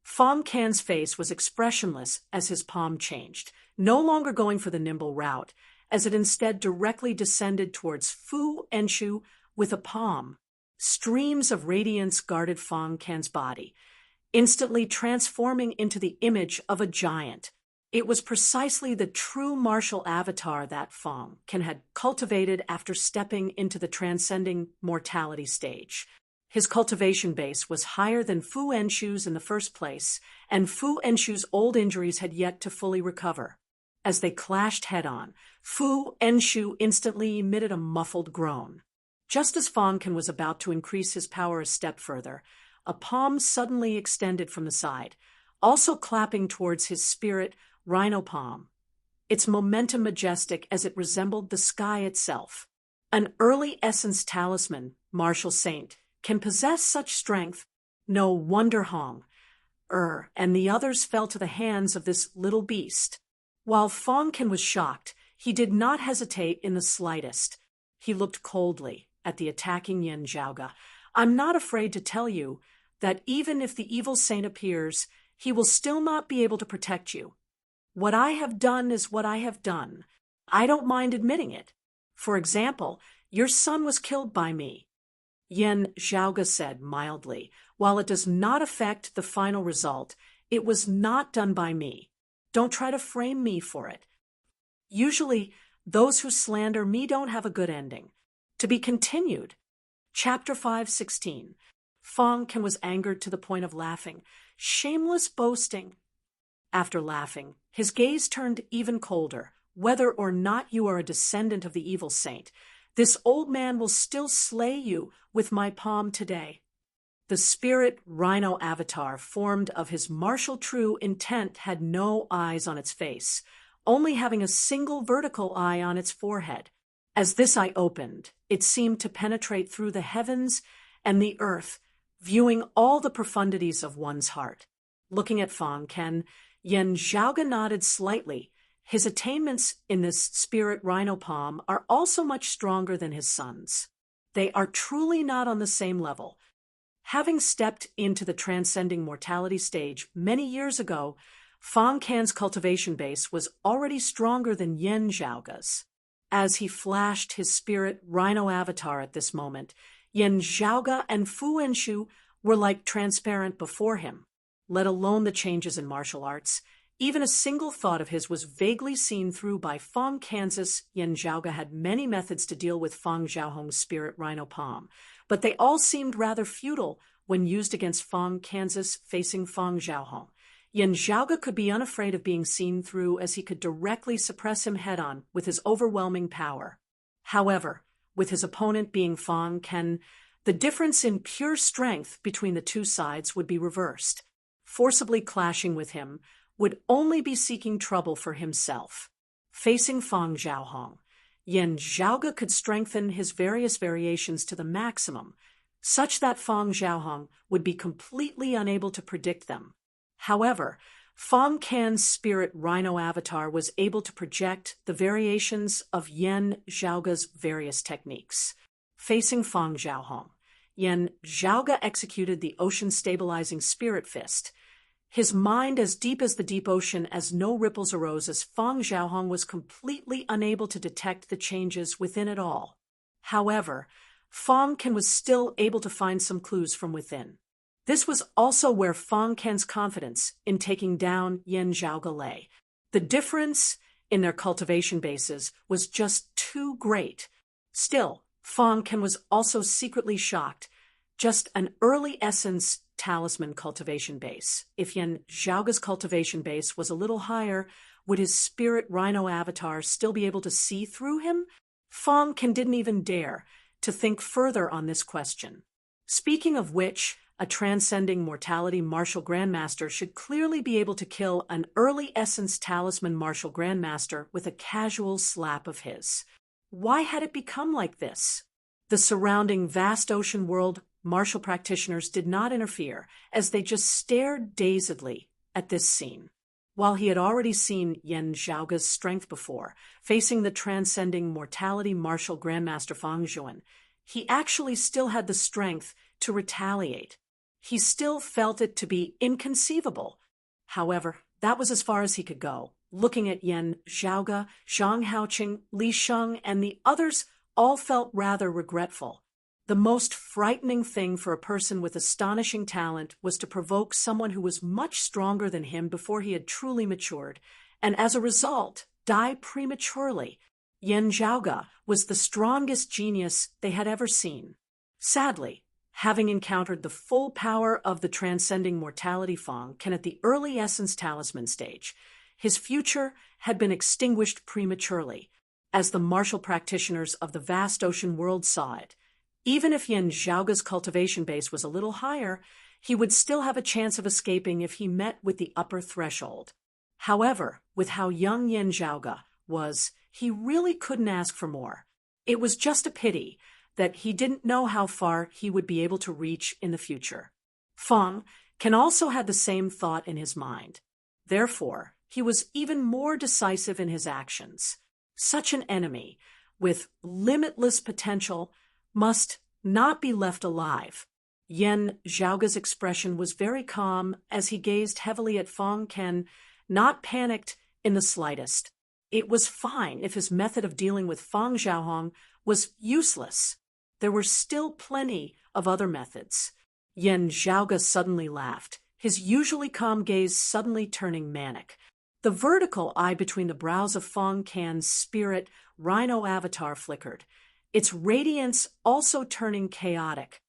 S1: Fang Can's face was expressionless as his palm changed, no longer going for the nimble route, as it instead directly descended towards Fu Enshu with a palm. Streams of radiance guarded Fang Can's body, instantly transforming into the image of a giant. It was precisely the true martial avatar that Fang Can had cultivated after stepping into the transcending mortality stage. His cultivation base was higher than Fu Enshu's in the first place, and Fu Enshu's old injuries had yet to fully recover. As they clashed head-on, Fu Enshu instantly emitted a muffled groan. Just as Fang Can was about to increase his power a step further, a palm suddenly extended from the side, also clapping towards his spirit rhino palm, its momentum majestic as it resembled the sky itself. An early essence talisman, martial saint, can possess such strength. No wonder Hong, and the others fell to the hands of this little beast. While Fang Can was shocked, he did not hesitate in the slightest. He looked coldly at the attacking Yen Zhaoge. I'm not afraid to tell you that even if the evil saint appears, he will still not be able to protect you. What I have done is what I have done. I don't mind admitting it. For example, your son was killed by me. Yen Zhaoge said mildly, while it does not affect the final result, it was not done by me. Don't try to frame me for it. Usually, those who slander me don't have a good ending. To be continued. Chapter 5:16. Fang Can was angered to the point of laughing. Shameless boasting. After laughing, his gaze turned even colder. Whether or not you are a descendant of the evil saint, this old man will still slay you with my palm today. The spirit rhino avatar formed of his martial true intent had no eyes on its face, only having a single vertical eye on its forehead. As this eye opened, it seemed to penetrate through the heavens and the earth, viewing all the profundities of one's heart. Looking at Fang Can, Yen Zhaoge nodded slightly. His attainments in this spirit rhino palm are also much stronger than his son's. They are truly not on the same level. Having stepped into the transcending mortality stage many years ago, Fang Can's cultivation base was already stronger than Yen Zhaoge's. As he flashed his spirit rhino avatar at this moment, Yen Zhaoge and Fu Enshu were like transparent before him. Let alone the changes in martial arts, even a single thought of his was vaguely seen through by Fang Can's. Yen Zhaoge had many methods to deal with Fang Zhaohong's spirit rhino palm, but they all seemed rather futile when used against Fang Can's facing Fang Zhaohong. Yen Zhaoge could be unafraid of being seen through as he could directly suppress him head-on with his overwhelming power. However, with his opponent being Fang Can, the difference in pure strength between the two sides would be reversed. Forcibly clashing with him would only be seeking trouble for himself. Facing Fang Zhaohong, Yen Zhaoge could strengthen his various variations to the maximum, such that Fang Zhaohong would be completely unable to predict them. However, Fong Can's spirit rhino avatar was able to project the variations of Yan Zhaoga's various techniques. Facing Fong Xiaohong, Yan Zhaoga executed the ocean-stabilizing spirit fist. His mind as deep as the deep ocean as no ripples arose as Fong Xiaohong was completely unable to detect the changes within it all. However, Fong Can was still able to find some clues from within. This was also where Fong Can's confidence in taking down Yan Zhaoga lay. The difference in their cultivation bases was just too great. Still, Fong Can was also secretly shocked. Just an early essence talisman cultivation base. If Yan Zhaoga's cultivation base was a little higher, would his spirit rhino avatar still be able to see through him? Fong Can didn't even dare to think further on this question. Speaking of which, a transcending mortality martial grandmaster should clearly be able to kill an early essence talisman martial grandmaster with a casual slap of his. Why had it become like this? The surrounding vast ocean world martial practitioners did not interfere, as they just stared dazedly at this scene. While he had already seen Yan Zhaoga's strength before, facing the transcending mortality martial grandmaster Fang Zhuan, he actually still had the strength to retaliate. He still felt it to be inconceivable. However, that was as far as he could go. Looking at Yan Zhaoga, Zhang Haoqing, Li Sheng, and the others all felt rather regretful. The most frightening thing for a person with astonishing talent was to provoke someone who was much stronger than him before he had truly matured, and as a result, die prematurely. Yan Zhaoga was the strongest genius they had ever seen. Sadly, having encountered the full power of the transcending mortality Fong Can at the early essence talisman stage, his future had been extinguished prematurely, as the martial practitioners of the vast ocean world saw it. Even if Yan Zhaoga's cultivation base was a little higher, he would still have a chance of escaping if he met with the upper threshold. However, with how young Yan Zhaoga was, he really couldn't ask for more. It was just a pity that he didn't know how far he would be able to reach in the future. Fong Can also had the same thought in his mind. Therefore, he was even more decisive in his actions. Such an enemy, with limitless potential, must not be left alive. Yan Zhaoga's expression was very calm as he gazed heavily at Fong Can, not panicked in the slightest. It was fine if his method of dealing with Fong Xiaohong was useless. There were still plenty of other methods. Yan Zhaoga suddenly laughed, his usually calm gaze suddenly turning manic. The vertical eye between the brows of Fong Can's spirit rhino avatar flickered, its radiance also turning chaotic.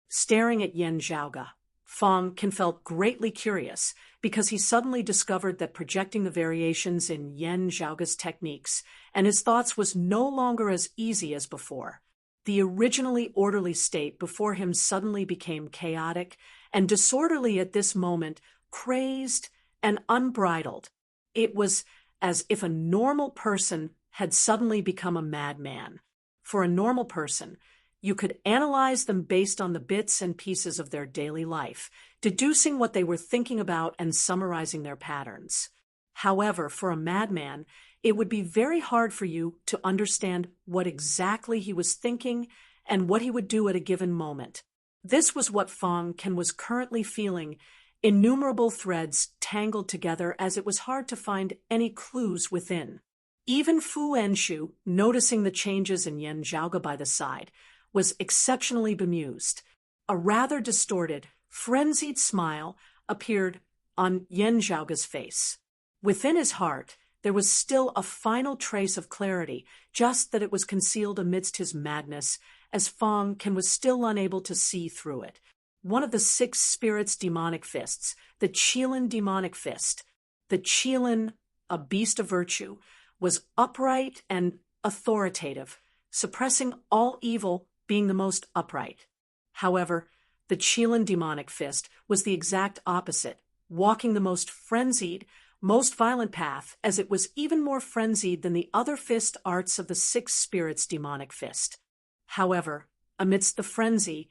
S1: Staring at Yan Zhaoga, Fong Can felt greatly curious because he suddenly discovered that projecting the variations in Yan Zhaoga's techniques and his thoughts was no longer as easy as before. The originally orderly state before him suddenly became chaotic and disorderly at this moment, crazed and unbridled. It was as if a normal person had suddenly become a madman. For a normal person, you could analyze them based on the bits and pieces of their daily life, deducing what they were thinking about and summarizing their patterns. However, for a madman, it would be very hard for you to understand what exactly he was thinking and what he would do at a given moment. This was what Fong Can was currently feeling, innumerable threads tangled together as it was hard to find any clues within. Even Fu Enshu, noticing the changes in Yan Zhaoga by the side, was exceptionally bemused. A rather distorted, frenzied smile appeared on Yan Zhaoga's face. Within his heart, there was still a final trace of clarity, just that it was concealed amidst his madness, as Fong Can was still unable to see through it. One of the 6 spirits' demonic fists, the Qilin demonic fist, the Qilin, a beast of virtue, was upright and authoritative, suppressing all evil, being the most upright. However, the Qilin demonic fist was the exact opposite, walking the most frenzied, most violent path, as it was even more frenzied than the other fist arts of the 6 spirits' demonic fist. However, amidst the frenzy,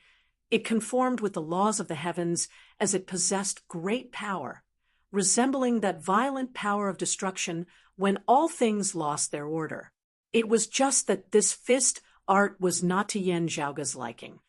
S1: It conformed with the laws of the heavens as it possessed great power, resembling that violent power of destruction when all things lost their order. It was just that this fist art was not to Yen Zhaoga's liking.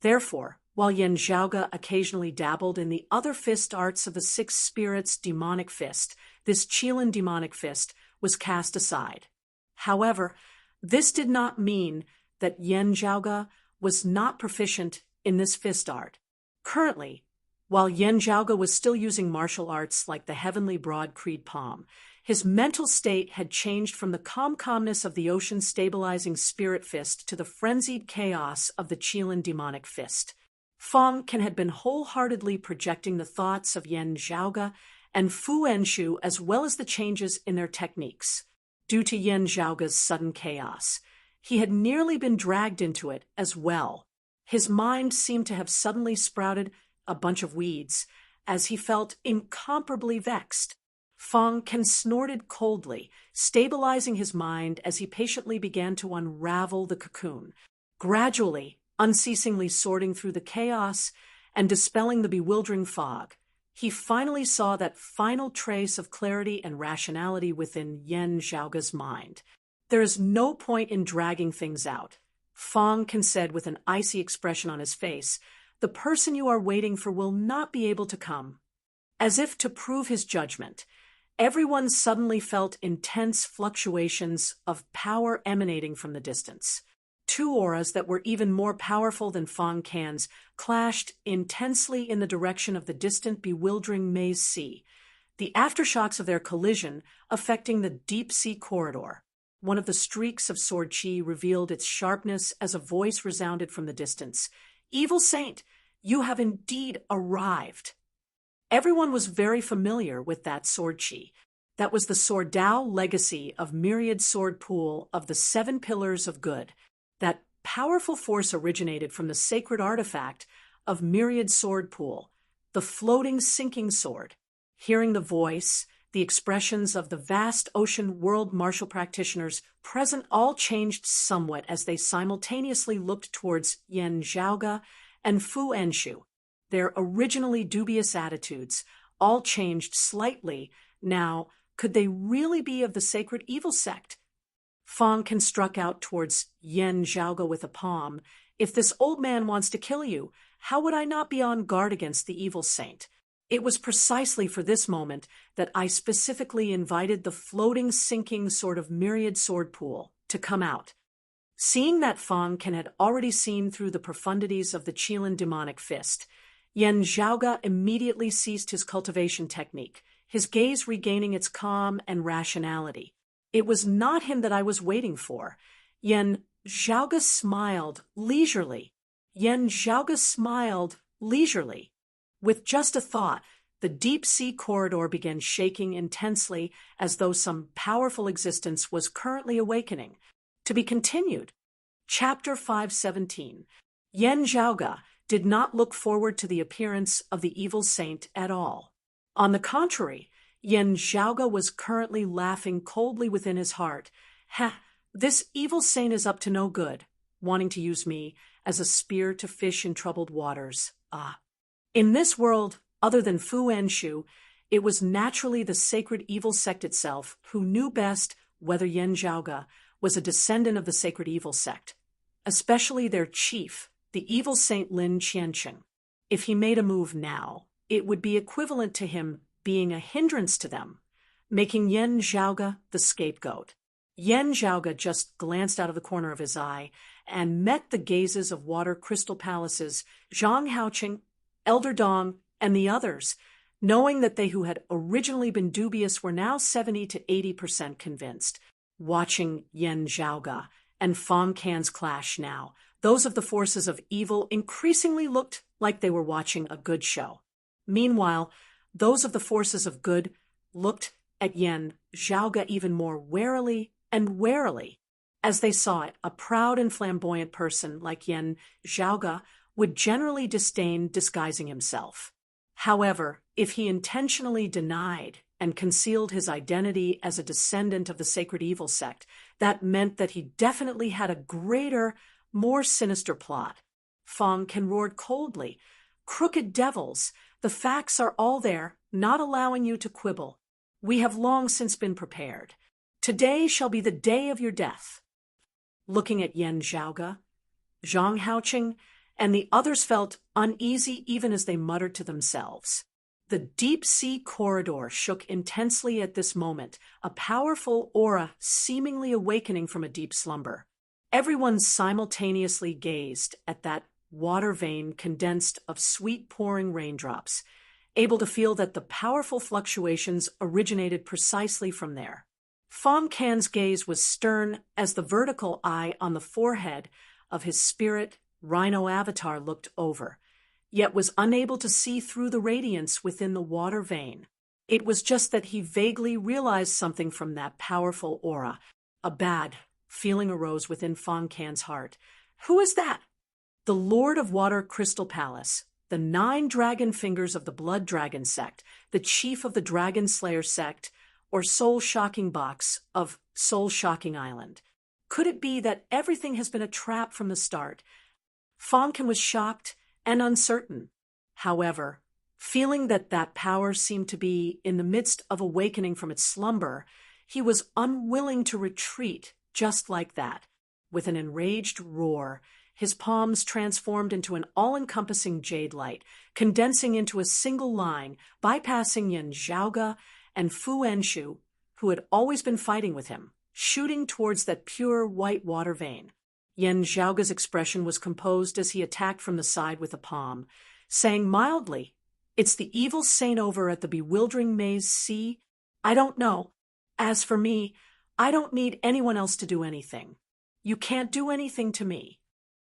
S1: Therefore, while Yen Zhaoga occasionally dabbled in the other fist arts of the six spirits' demonic fist, this Qilin demonic fist was cast aside. However, this did not mean that Yen Zhaoga was not proficient in this fist art. Currently, while Yen Zhaoga was still using martial arts like the heavenly broad creed palm, his mental state had changed from the calmness of the ocean stabilizing spirit fist to the frenzied chaos of the Qilin demonic fist. Fang Can had been wholeheartedly projecting the thoughts of Yen Zhaoga and Fu Enshu as well as the changes in their techniques. Due to Yen Zhaoga's sudden chaos, he had nearly been dragged into it as well. His mind seemed to have suddenly sprouted a bunch of weeds, as he felt incomparably vexed. Fang Can snorted coldly, stabilizing his mind as he patiently began to unravel the cocoon, gradually, unceasingly sorting through the chaos and dispelling the bewildering fog. He finally saw that final trace of clarity and rationality within Yen Zhaoga's mind. There is no point in dragging things out, Fang Can said with an icy expression on his face. The person you are waiting for will not be able to come. As if to prove his judgment, everyone suddenly felt intense fluctuations of power emanating from the distance. Two auras that were even more powerful than Fang Can's clashed intensely in the direction of the distant, bewildering maze sea, the aftershocks of their collision affecting the deep-sea corridor. One of the streaks of sword chi revealed its sharpness as a voice resounded from the distance. "Evil Saint, you have indeed arrived." Everyone was very familiar with that sword chi. That was the Sword Dao legacy of Myriad Sword Pool of the Seven Pillars of Good. That powerful force originated from the sacred artifact of Myriad Sword Pool, the floating sinking sword. Hearing the voice, the expressions of the vast ocean world martial practitioners present all changed somewhat as they simultaneously looked towards Yen Zhaoga and Fu Enshu. Their originally dubious attitudes all changed slightly. Now, could they really be of the sacred evil sect? Fang Can struck out towards Yen Zhaoga with a palm. "If this old man wants to kill you, how would I not be on guard against the evil saint? It was precisely for this moment that I specifically invited the floating, sinking sort of Myriad Sword Pool to come out." Seeing that Fang Can had already seen through the profundities of the Qilin demonic fist, Yen Zhaoga immediately ceased his cultivation technique, his gaze regaining its calm and rationality. "It was not him that I was waiting for." Yen Zhaoga smiled leisurely. With just a thought, the deep-sea corridor began shaking intensely as though some powerful existence was currently awakening. To be continued. Chapter 517. Yen Zhaoga did not look forward to the appearance of the evil saint at all. On the contrary, Yen Zhaoga was currently laughing coldly within his heart. This evil saint is up to no good, wanting to use me as a spear to fish in troubled waters. In this world, other than Fu Enshu, it was naturally the sacred evil sect itself who knew best whether Yen Zhaoga was a descendant of the sacred evil sect, especially their chief, the evil saint Lin Qiancheng. If he made a move now, it would be equivalent to him being a hindrance to them, making Yen Zhaoga the scapegoat. Yen Zhaoga just glanced out of the corner of his eye and met the gazes of Water Crystal Palace's Zhang Haoqing, Elder Dong, and the others, knowing that they who had originally been dubious were now 70 to 80% convinced. Watching Yen Zhaoga and Fang Can's clash now, those of the forces of evil increasingly looked like they were watching a good show. Meanwhile, those of the forces of good looked at Yen Zhaoga even more warily and warily. As they saw it, a proud and flamboyant person like Yen Zhaoga would generally disdain disguising himself. However, if he intentionally denied and concealed his identity as a descendant of the sacred evil sect, that meant that he definitely had a greater, more sinister plot. Fong Can roared coldly. "Crooked devils! The facts are all there, not allowing you to quibble. We have long since been prepared. Today shall be the day of your death." Looking at Yan Zhaoge, Zhang Haoqing, and the others felt uneasy even as they muttered to themselves. The deep-sea corridor shook intensely at this moment, a powerful aura seemingly awakening from a deep slumber. Everyone simultaneously gazed at that water vein condensed of sweet-pouring raindrops, able to feel that the powerful fluctuations originated precisely from there. Fong Can's gaze was stern as the vertical eye on the forehead of his spirit rhino avatar looked over, yet was unable to see through the radiance within the water vein. It was just that he vaguely realized something from that powerful aura. A bad feeling arose within Fong Can's heart. Who is that? The Lord of Water Crystal Palace, the 9 dragon fingers of the Blood Dragon sect, the chief of the Dragon Slayer sect, or Soul Shocking Box of Soul Shocking Island. Could it be that everything has been a trap from the start? Fong Can was shocked and uncertain. However, feeling that that power seemed to be in the midst of awakening from its slumber, he was unwilling to retreat just like that. With an enraged roar, his palms transformed into an all-encompassing jade light, condensing into a single line, bypassing Yan Zhaoge and Fu Enshu, who had always been fighting with him, shooting towards that pure white water vein. Yan Zhaoge's expression was composed as he attacked from the side with a palm, saying mildly, "It's the evil saint over at the bewildering maze sea. I don't know. As for me, I don't need anyone else to do anything. You can't do anything to me."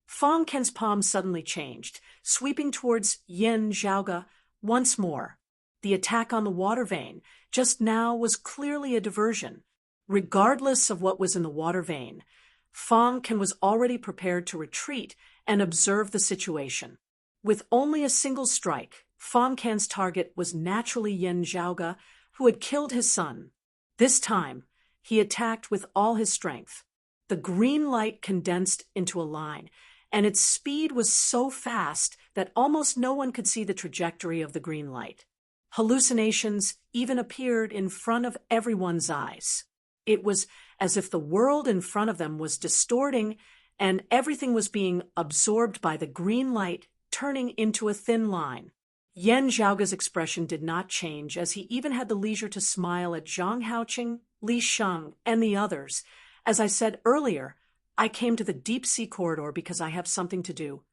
S1: Fong Can's palm suddenly changed, sweeping towards Yan Zhaoge once more. The attack on the water vein just now was clearly a diversion. Regardless of what was in the water vein, Fong Can was already prepared to retreat and observe the situation. With only a single strike, Fong Can's target was naturally Yan Zhaoge, who had killed his son. This time, he attacked with all his strength. The green light condensed into a line, and its speed was so fast that almost no one could see the trajectory of the green light. Hallucinations even appeared in front of everyone's eyes. It was as if the world in front of them was distorting and everything was being absorbed by the green light, turning into a thin line. Yan Zhaoge's expression did not change, as he even had the leisure to smile at Zhang Haoqing, Li Sheng, and the others. As I said earlier, I came to the deep-sea corridor because I have something to do.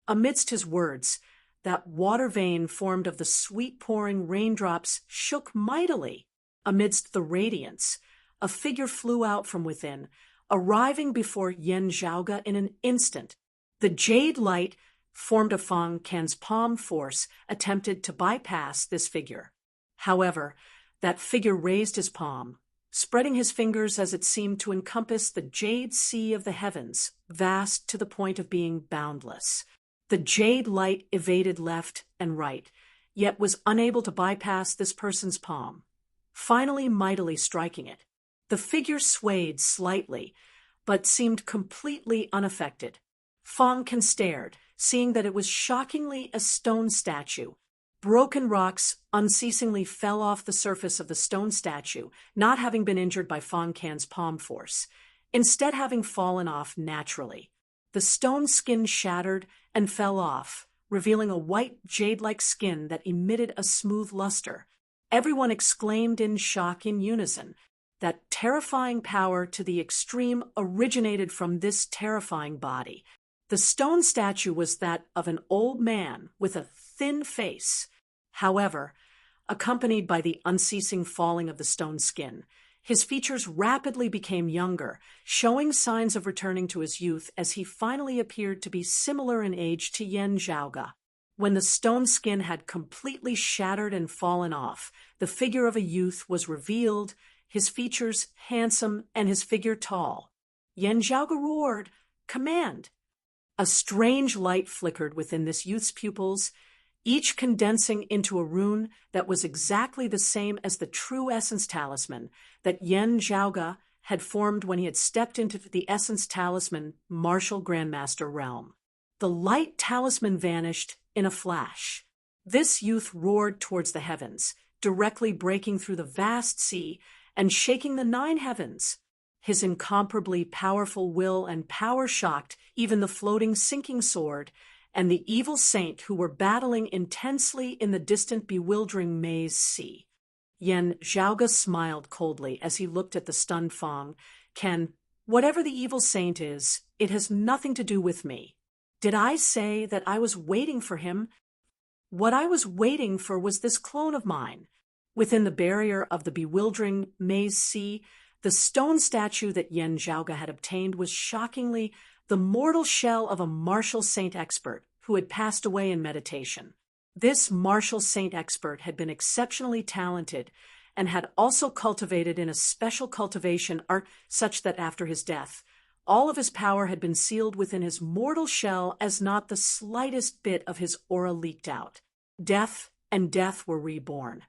S1: Amidst his words, that water vein formed of the sweet-pouring raindrops shook mightily. Amidst the radiance, a figure flew out from within, arriving before Yan Zhaoge in an instant. The jade light formed of Fong Can's palm force attempted to bypass this figure. However, that figure raised his palm, spreading his fingers as it seemed to encompass the jade sea of the heavens, vast to the point of being boundless. The jade light evaded left and right, yet was unable to bypass this person's palm, finally mightily striking it. The figure swayed slightly, but seemed completely unaffected. Fong Can stared, seeing that it was shockingly a stone statue. Broken rocks unceasingly fell off the surface of the stone statue, not having been injured by Fong Can's palm force, instead having fallen off naturally. The stone skin shattered and fell off, revealing a white jade-like skin that emitted a smooth luster. Everyone exclaimed in shock in unison. That terrifying power to the extreme originated from this terrifying body. The stone statue was that of an old man with a thin face. However, accompanied by the unceasing falling of the stone skin, his features rapidly became younger, showing signs of returning to his youth as he finally appeared to be similar in age to Yan Zhaoge. When the stone skin had completely shattered and fallen off, the figure of a youth was revealed, his features handsome and his figure tall. Yan Zhaoge roared, "Command!" A strange light flickered within this youth's pupils, each condensing into a rune that was exactly the same as the true essence talisman that Yan Zhaoge had formed when he had stepped into the essence talisman martial grandmaster realm. The light talisman vanished in a flash. This youth roared towards the heavens, directly breaking through the vast sea and shaking the 9 heavens. His incomparably powerful will and power shocked even the floating sinking sword and the evil saint who were battling intensely in the distant bewildering maze sea. Yen Zhaoge smiled coldly as he looked at the stunned Fang. Ken, whatever the evil saint is, it has nothing to do with me. Did I say that I was waiting for him? What I was waiting for was this clone of mine. Within the barrier of the bewildering maze sea, the stone statue that Yen Zhaoge had obtained was shockingly the mortal shell of a martial saint expert who had passed away in meditation. This martial saint expert had been exceptionally talented and had also cultivated in a special cultivation art such that after his death, all of his power had been sealed within his mortal shell as not the slightest bit of his aura leaked out. Death and death were reborn.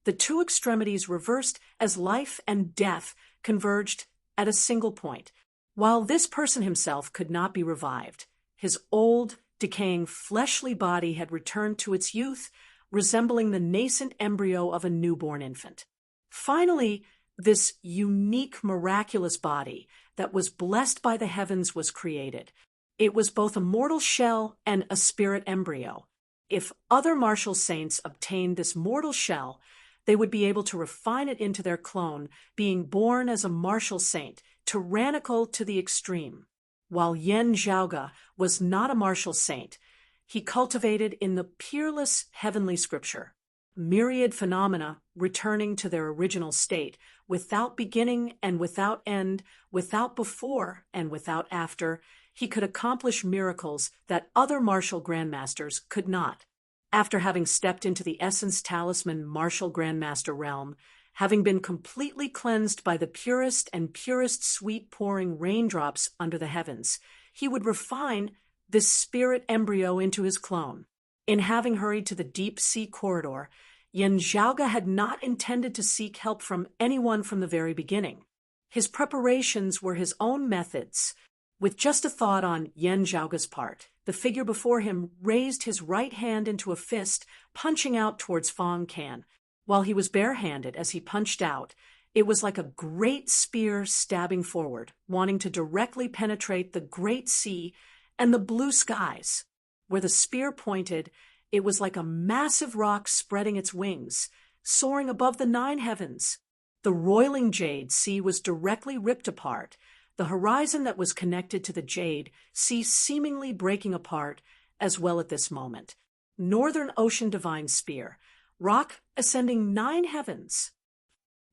S1: The two extremities reversed as life and death converged at a single point. While this person himself could not be revived, his old, decaying fleshly body had returned to its youth, resembling the nascent embryo of a newborn infant. Finally, this unique, miraculous body that was blessed by the heavens was created. It was both a mortal shell and a spirit embryo. If other martial saints obtained this mortal shell, they would be able to refine it into their clone, being born as a martial saint, tyrannical to the extreme. While Yen Zhaoge was not a martial saint, he cultivated in the peerless heavenly scripture, myriad phenomena returning to their original state, without beginning and without end, without before and without after. He could accomplish miracles that other martial grandmasters could not. After having stepped into the essence talisman martial grandmaster realm, having been completely cleansed by the purest and purest sweet pouring raindrops under the heavens, he would refine this spirit embryo into his clone. In having hurried to the deep sea corridor, Yen Zhaoge had not intended to seek help from anyone from the very beginning. His preparations were his own methods. With just a thought on Yen Zhaoge's part, the figure before him raised his right hand into a fist, punching out towards Fang Can. While he was barehanded as he punched out, it was like a great spear stabbing forward, wanting to directly penetrate the great sea and the blue skies. Where the spear pointed, it was like a massive rock spreading its wings, soaring above the 9 heavens. The roiling jade sea was directly ripped apart, the horizon that was connected to the jade sea seemingly breaking apart as well at this moment. Northern Ocean Divine Spear, rock ascending 9 heavens.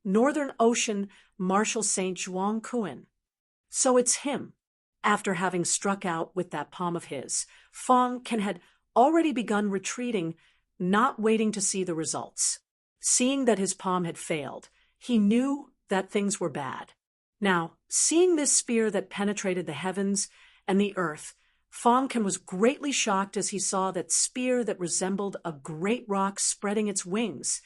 S1: Northern Ocean Martial Saint Zhuang Kuan. So it's him. After having struck out with that palm of his, Fang Can had already begun retreating, not waiting to see the results. Seeing that his palm had failed, he knew that things were bad. Now, seeing this spear that penetrated the heavens and the earth, Fang Can was greatly shocked as he saw that spear that resembled a great rock spreading its wings,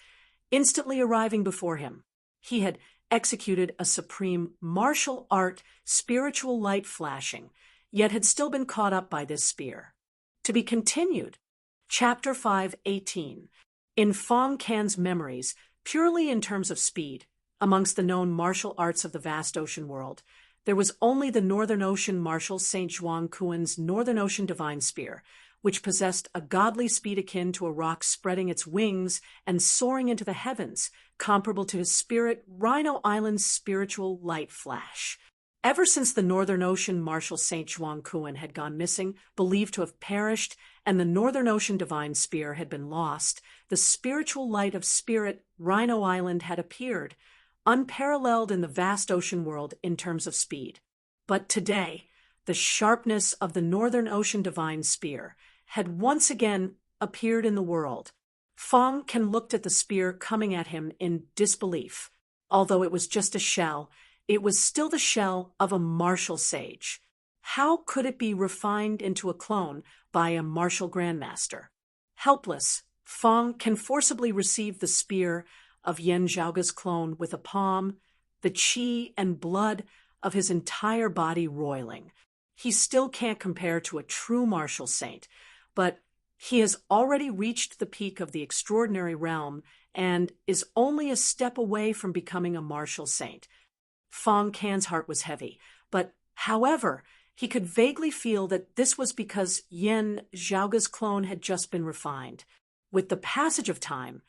S1: instantly arriving before him. He had executed a supreme martial art, spiritual light flashing, yet had still been caught up by this spear. To be continued. Chapter 5:18. In Fang Can's memories, purely in terms of speed, amongst the known martial arts of the vast ocean world, there was only the Northern Ocean Martial Saint Zhuang Kuan's Northern Ocean Divine Spear, which possessed a godly speed akin to a rock spreading its wings and soaring into the heavens, comparable to his spirit Rhino Island's spiritual light flash. Ever since the Northern Ocean Martial Saint Zhuang Kuan had gone missing, believed to have perished, and the Northern Ocean Divine Spear had been lost, the spiritual light of spirit Rhino Island had appeared, unparalleled in the vast ocean world in terms of speed. But today, the sharpness of the Northern Ocean Divine Spear had once again appeared in the world. Fang Can looked at the spear coming at him in disbelief. Although it was just a shell, it was still the shell of a martial sage. How could it be refined into a clone by a martial grandmaster? Helpless, Fang Can forcibly receive the spear of Yen Zhaoge's clone with a palm, the qi and blood of his entire body roiling. He still can't compare to a true martial saint, but he has already reached the peak of the extraordinary realm and is only a step away from becoming a martial saint. Fong Can's heart was heavy, but, however, he could vaguely feel that this was because Yen Zhaoge's clone had just been refined. With the passage of time,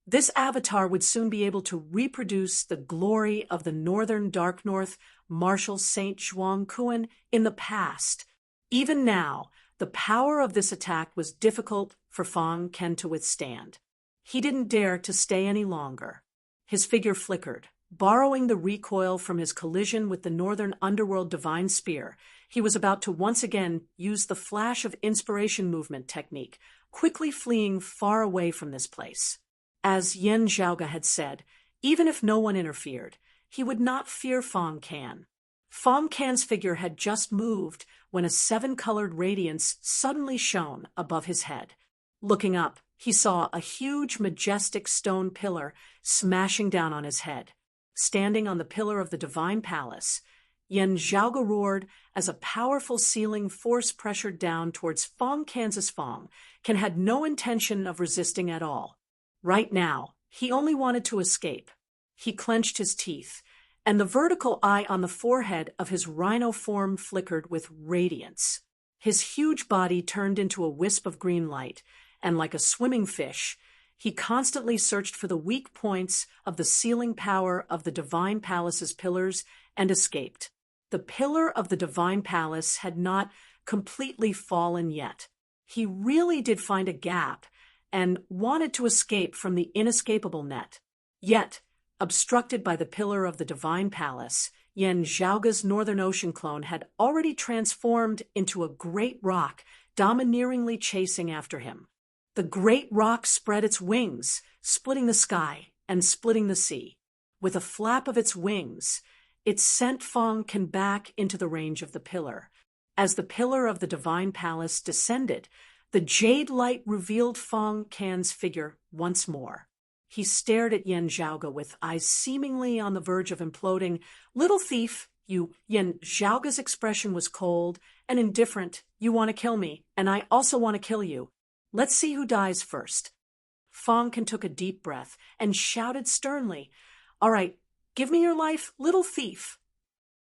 S1: this avatar would soon be able to reproduce the glory of the Northern Dark North martial Saint Zhuang Kuan in the past. Even now, the power of this attack was difficult for Fong Can to withstand. He didn't dare to stay any longer. His figure flickered. Borrowing the recoil from his collision with the Northern Underworld Divine Spear, he was about to once again use the flash of inspiration movement technique, quickly fleeing far away from this place. As Yen Zhaoge had said, even if no one interfered, he would not fear Fong Can. Fong Can's figure had just moved when a seven-colored radiance suddenly shone above his head. Looking up, he saw a huge, majestic stone pillar smashing down on his head. Standing on the pillar of the Divine Palace, Yen Zhaoge roared as a powerful ceiling force pressured down towards Fong Can's. Fong Can had no intention of resisting at all. Right now, he only wanted to escape. He clenched his teeth, and the vertical eye on the forehead of his rhino form flickered with radiance. His huge body turned into a wisp of green light, and like a swimming fish, he constantly searched for the weak points of the sealing power of the Divine Palace's pillars and escaped. The pillar of the Divine Palace had not completely fallen yet. He really did find a gap and wanted to escape from the inescapable net. Yet, obstructed by the pillar of the Divine Palace, Yen Zhaoge's Northern Ocean clone had already transformed into a great rock, domineeringly chasing after him. The great rock spread its wings, splitting the sky and splitting the sea. With a flap of its wings, it sent Fong Can back into the range of the pillar. As the pillar of the Divine Palace descended, the jade light revealed Fong Can's figure once more. He stared at Yen Zhaoge with eyes seemingly on the verge of imploding. "Little thief, you." Yen Zhaoge's expression was cold and indifferent. "You want to kill me, and I also want to kill you. Let's see who dies first." Fong Can took a deep breath and shouted sternly, "All right, give me your life, little thief."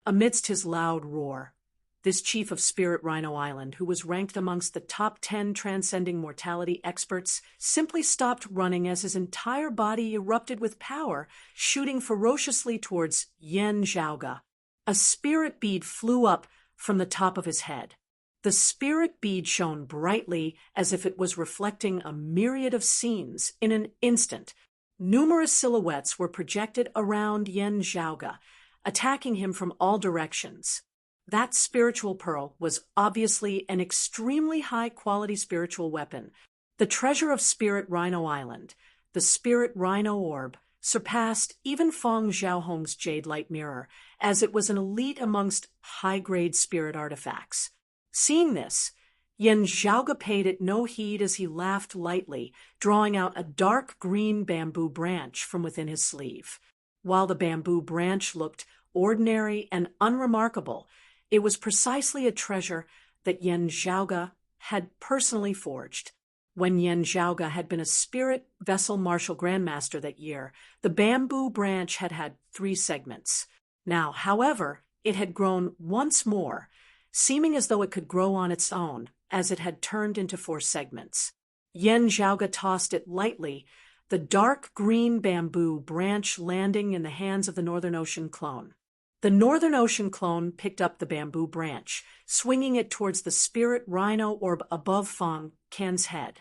S1: Amidst his loud roar, this chief of Spirit Rhino Island, who was ranked amongst the top 10 transcending mortality experts, simply stopped running as his entire body erupted with power, shooting ferociously towards Yen Zhaoge. A spirit bead flew up from the top of his head. The spirit bead shone brightly as if it was reflecting a myriad of scenes in an instant. Numerous silhouettes were projected around Yen Zhaoge, attacking him from all directions. That spiritual pearl was obviously an extremely high-quality spiritual weapon. The treasure of Spirit Rhino Island, the Spirit Rhino Orb, surpassed even Fong Zhaohong's Jade Light Mirror, as it was an elite amongst high-grade spirit artifacts. Seeing this, Yen Zhaoge paid it no heed as he laughed lightly, drawing out a dark green bamboo branch from within his sleeve. While the bamboo branch looked ordinary and unremarkable, it was precisely a treasure that Yen Zhaoge had personally forged. When Yen Zhaoge had been a spirit vessel martial grandmaster that year, the bamboo branch had had 3 segments. Now, however, it had grown once more, seeming as though it could grow on its own, as it had turned into 4 segments. Yen Zhaoge tossed it lightly, the dark green bamboo branch landing in the hands of the Northern Ocean clone. The Northern Ocean clone picked up the bamboo branch, swinging it towards the Spirit Rhino Orb above Fong Can's head.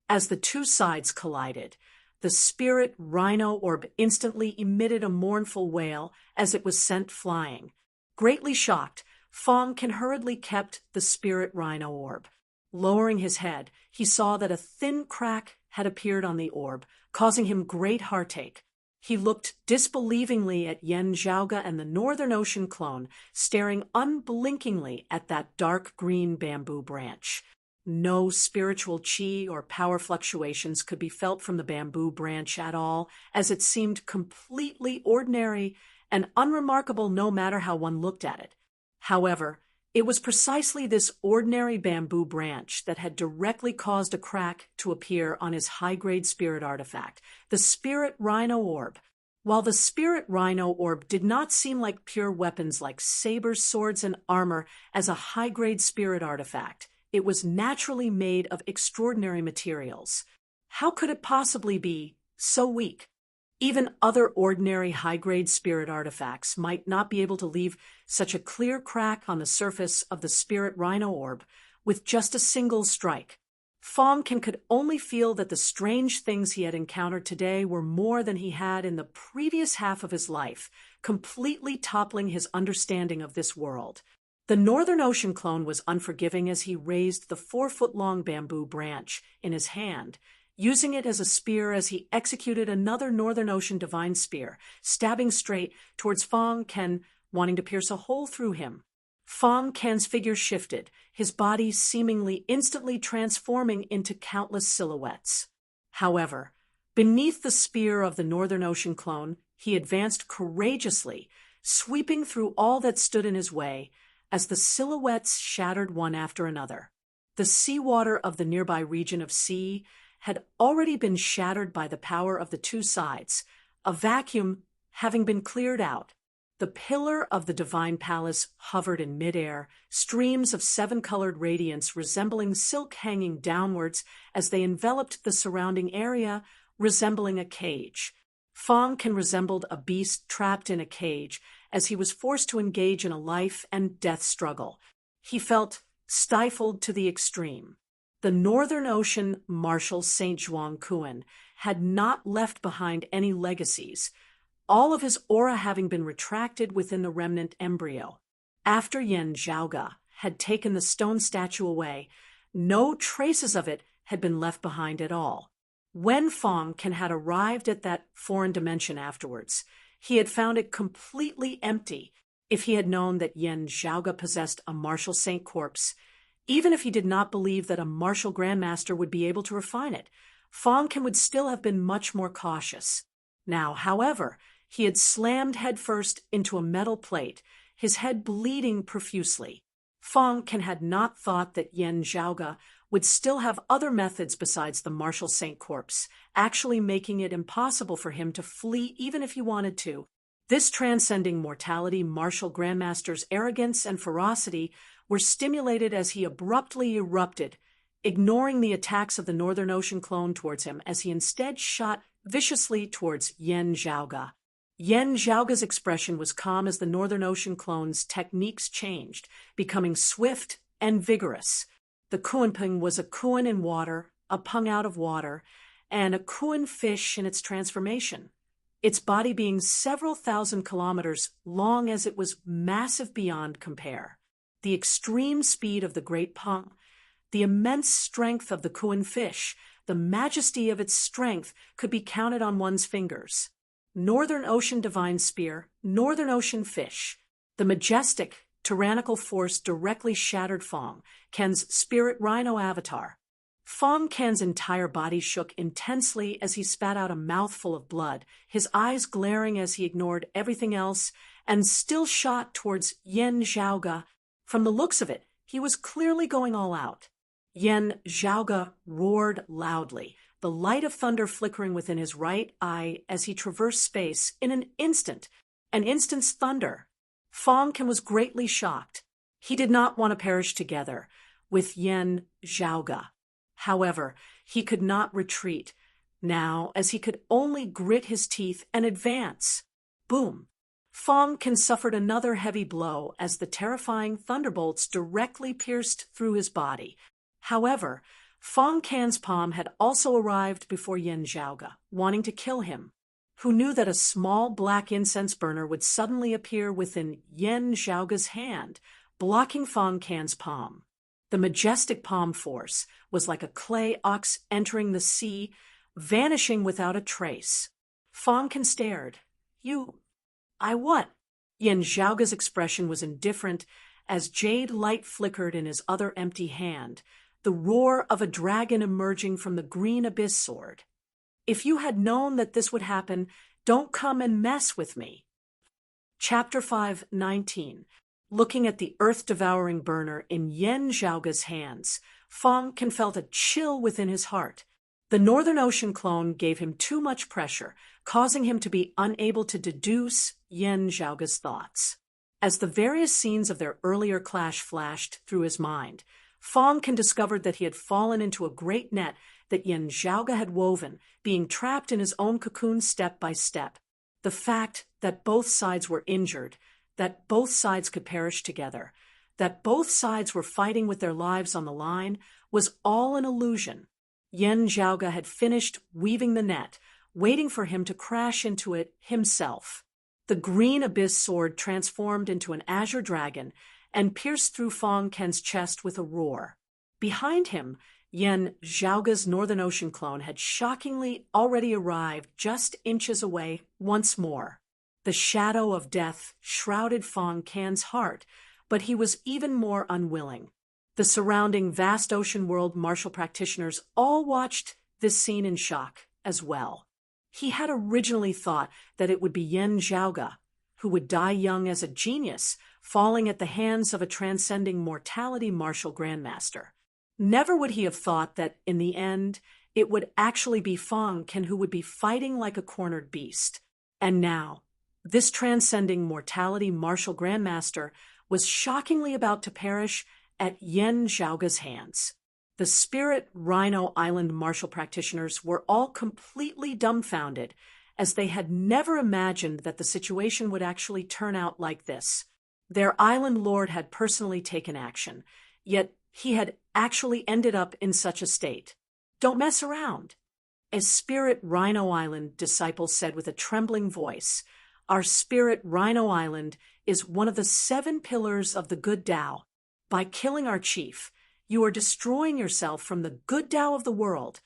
S1: As the 2 sides collided, the Spirit Rhino Orb instantly emitted a mournful wail as it was sent flying. Greatly shocked, Fong Can hurriedly kept the Spirit Rhino Orb. Lowering his head, he saw that a thin crack had appeared on the orb, causing him great heartache. He looked disbelievingly at Yen Zhaoge and the Northern Ocean clone, staring unblinkingly at that dark green bamboo branch. No spiritual chi or power fluctuations could be felt from the bamboo branch at all, as it seemed completely ordinary and unremarkable no matter how one looked at it. However, It was precisely this ordinary bamboo branch that had directly caused a crack to appear on his high-grade spirit artifact, the Spirit Rhino Orb. While the Spirit Rhino Orb did not seem like pure weapons like sabers, swords, and armor as a high-grade spirit artifact, it was naturally made of extraordinary materials. How could it possibly be so weak? Even other ordinary high-grade spirit artifacts might not be able to leave such a clear crack on the surface of the Spirit Rhino Orb with just a single strike. Fong Ken could only feel that the strange things he had encountered today were more than he had in the previous half of his life, completely toppling his understanding of this world. The Northern Ocean clone was unforgiving as he raised the 4-foot-long bamboo branch in his hand, using it as a spear as he executed another Northern Ocean divine spear, stabbing straight towards Fong Ken, wanting to pierce a hole through him. Fong Ken's figure shifted, his body seemingly instantly transforming into countless silhouettes. However, beneath the spear of the Northern Ocean clone, he advanced courageously, sweeping through all that stood in his way, as the silhouettes shattered one after another. The seawater of the nearby region of sea had already been shattered by the power of the two sides, a vacuum having been cleared out. The pillar of the divine palace hovered in midair, streams of 7-colored radiance resembling silk hanging downwards as they enveloped the surrounding area, resembling a cage. Fong Ken resembled a beast trapped in a cage as he was forced to engage in a life and death struggle. He felt stifled to the extreme. The Northern Ocean Marshal St. Zhuang Kuan had not left behind any legacies, all of his aura having been retracted within the remnant embryo. After Yen Zhaoga had taken the stone statue away, no traces of it had been left behind at all. When Fong Ken had arrived at that foreign dimension afterwards, he had found it completely empty. If he had known that Yen Zhaoga possessed a Martial Saint corpse, even if he did not believe that a martial grandmaster would be able to refine it, Fong Ken would still have been much more cautious. Now, however, he had slammed headfirst into a metal plate, his head bleeding profusely. Fong Ken had not thought that Yen Zhaoga would still have other methods besides the Martial Saint corpse, actually making it impossible for him to flee even if he wanted to. This transcending mortality martial grandmaster's arrogance and ferocity were stimulated as he abruptly erupted, ignoring the attacks of the Northern Ocean clone towards him as he instead shot viciously towards Yen Zhaoga. Yen Zhaoga's expression was calm as the Northern Ocean clone's techniques changed, becoming swift and vigorous. The Kuan was a Kuan in water, a Peng out of water, and a Kuan fish in its transformation. Its body being several thousand kilometers long as it was massive beyond compare. The extreme speed of the great Peng, the immense strength of the Kuan fish, the majesty of its strength could be counted on one's fingers. Northern Ocean divine spear, Northern Ocean fish. The majestic, tyrannical force directly shattered Fong Ken's spirit rhino avatar. Fong Ken's entire body shook intensely as he spat out a mouthful of blood, his eyes glaring as he ignored everything else and still shot towards Yen Zhaoga. From the looks of it, he was clearly going all out. Yen Zhaoga roared loudly, the light of thunder flickering within his right eye as he traversed space in an instant's thunder. Fong Ken was greatly shocked. He did not want to perish together with Yen Zhaoga. However, he could not retreat now, as he could only grit his teeth and advance. Boom! Fong Ken suffered another heavy blow as the terrifying thunderbolts directly pierced through his body. However, Fong Ken's palm had also arrived before Yen Zhaoga, wanting to kill him. Who knew that a small black incense burner would suddenly appear within Yen Zhaoga's hand, blocking Fong Ken's palm. The majestic palm force was like a clay ox entering the sea, vanishing without a trace. Fong Ken stared. What? Yen Zhaoga's expression was indifferent as jade light flickered in his other empty hand, the roar of a dragon emerging from the green abyss sword. If you had known that this would happen, don't come and mess with me. Chapter 5:19. Looking at the earth-devouring burner in Yen Zhaoge's hands, Fang Can felt a chill within his heart. The Northern Ocean clone gave him too much pressure, causing him to be unable to deduce Yen Zhaoge's thoughts. As the various scenes of their earlier clash flashed through his mind, Fang Can discovered that he had fallen into a great net that Yen Zhaoge had woven, being trapped in his own cocoon step by step. The fact that both sides were injured, that both sides could perish together, that both sides were fighting with their lives on the line, was all an illusion. Yen Zhaoge had finished weaving the net, waiting for him to crash into it himself. The green abyss sword transformed into an azure dragon and pierced through Fang Ken's chest with a roar. Behind him, Yen Zhaoge's Northern Ocean clone had shockingly already arrived just inches away once more. The shadow of death shrouded Fang Ken's heart, but he was even more unwilling. The surrounding vast ocean world martial practitioners all watched this scene in shock as well. He had originally thought that it would be Yen Zhaoge who would die young as a genius, falling at the hands of a transcending mortality martial grandmaster. Never would he have thought that, in the end, it would actually be Fang Ken who would be fighting like a cornered beast. And now, this transcending mortality martial grandmaster was shockingly about to perish at Yen Zhaoge's hands. The Spirit Rhino Island martial practitioners were all completely dumbfounded, as they had never imagined that the situation would actually turn out like this. Their island lord had personally taken action, yet he had actually ended up in such a state. "Don't mess around." A Spirit Rhino Island disciple said with a trembling voice, "Our Spirit Rhino Island is one of the 7 pillars of the good Tao. By killing our chief, you are destroying yourself from the good Tao of the world.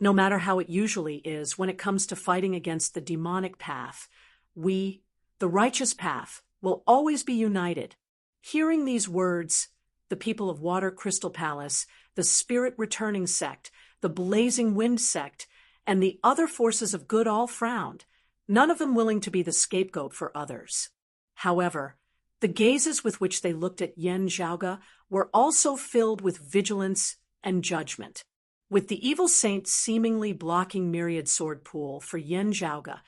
S1: No matter how it usually is when it comes to fighting against the demonic path, we, the righteous path, will always be united." Hearing these words, the people of Water Crystal Palace, the Spirit Returning Sect, the Blazing Wind Sect, and the other forces of good all frowned, none of them willing to be the scapegoat for others. However, the gazes with which they looked at Yen Zhaoge were also filled with vigilance and judgment. With the evil saint seemingly blocking myriad sword pool for Yen Zhaoge,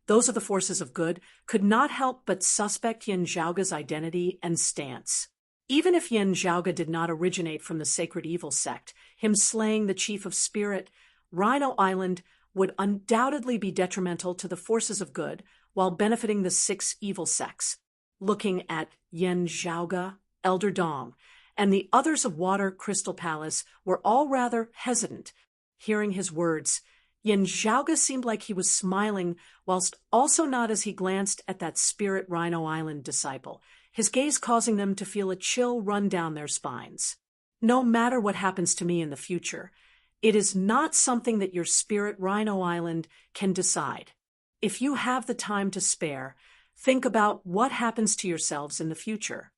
S1: those of the forces of good could not help but suspect Yen Zhaoge's identity and stance. Even if Yen Zhaoge did not originate from the Sacred Evil Sect, him slaying the Chief of Spirit, Rhino Island would undoubtedly be detrimental to the forces of good while benefiting the 6 evil sects. Looking at Yen Zhaoge, Elder Dong, and the others of Water Crystal Palace were all rather hesitant. Hearing his words, Yen Zhaoge seemed like he was smiling, whilst also not as he glanced at that Spirit Rhino Island disciple, his gaze causing them to feel a chill run down their spines. "No matter what happens to me in the future, it is not something that your Spirit Rhino Island can decide. If you have the time to spare, think about what happens to yourselves in the future."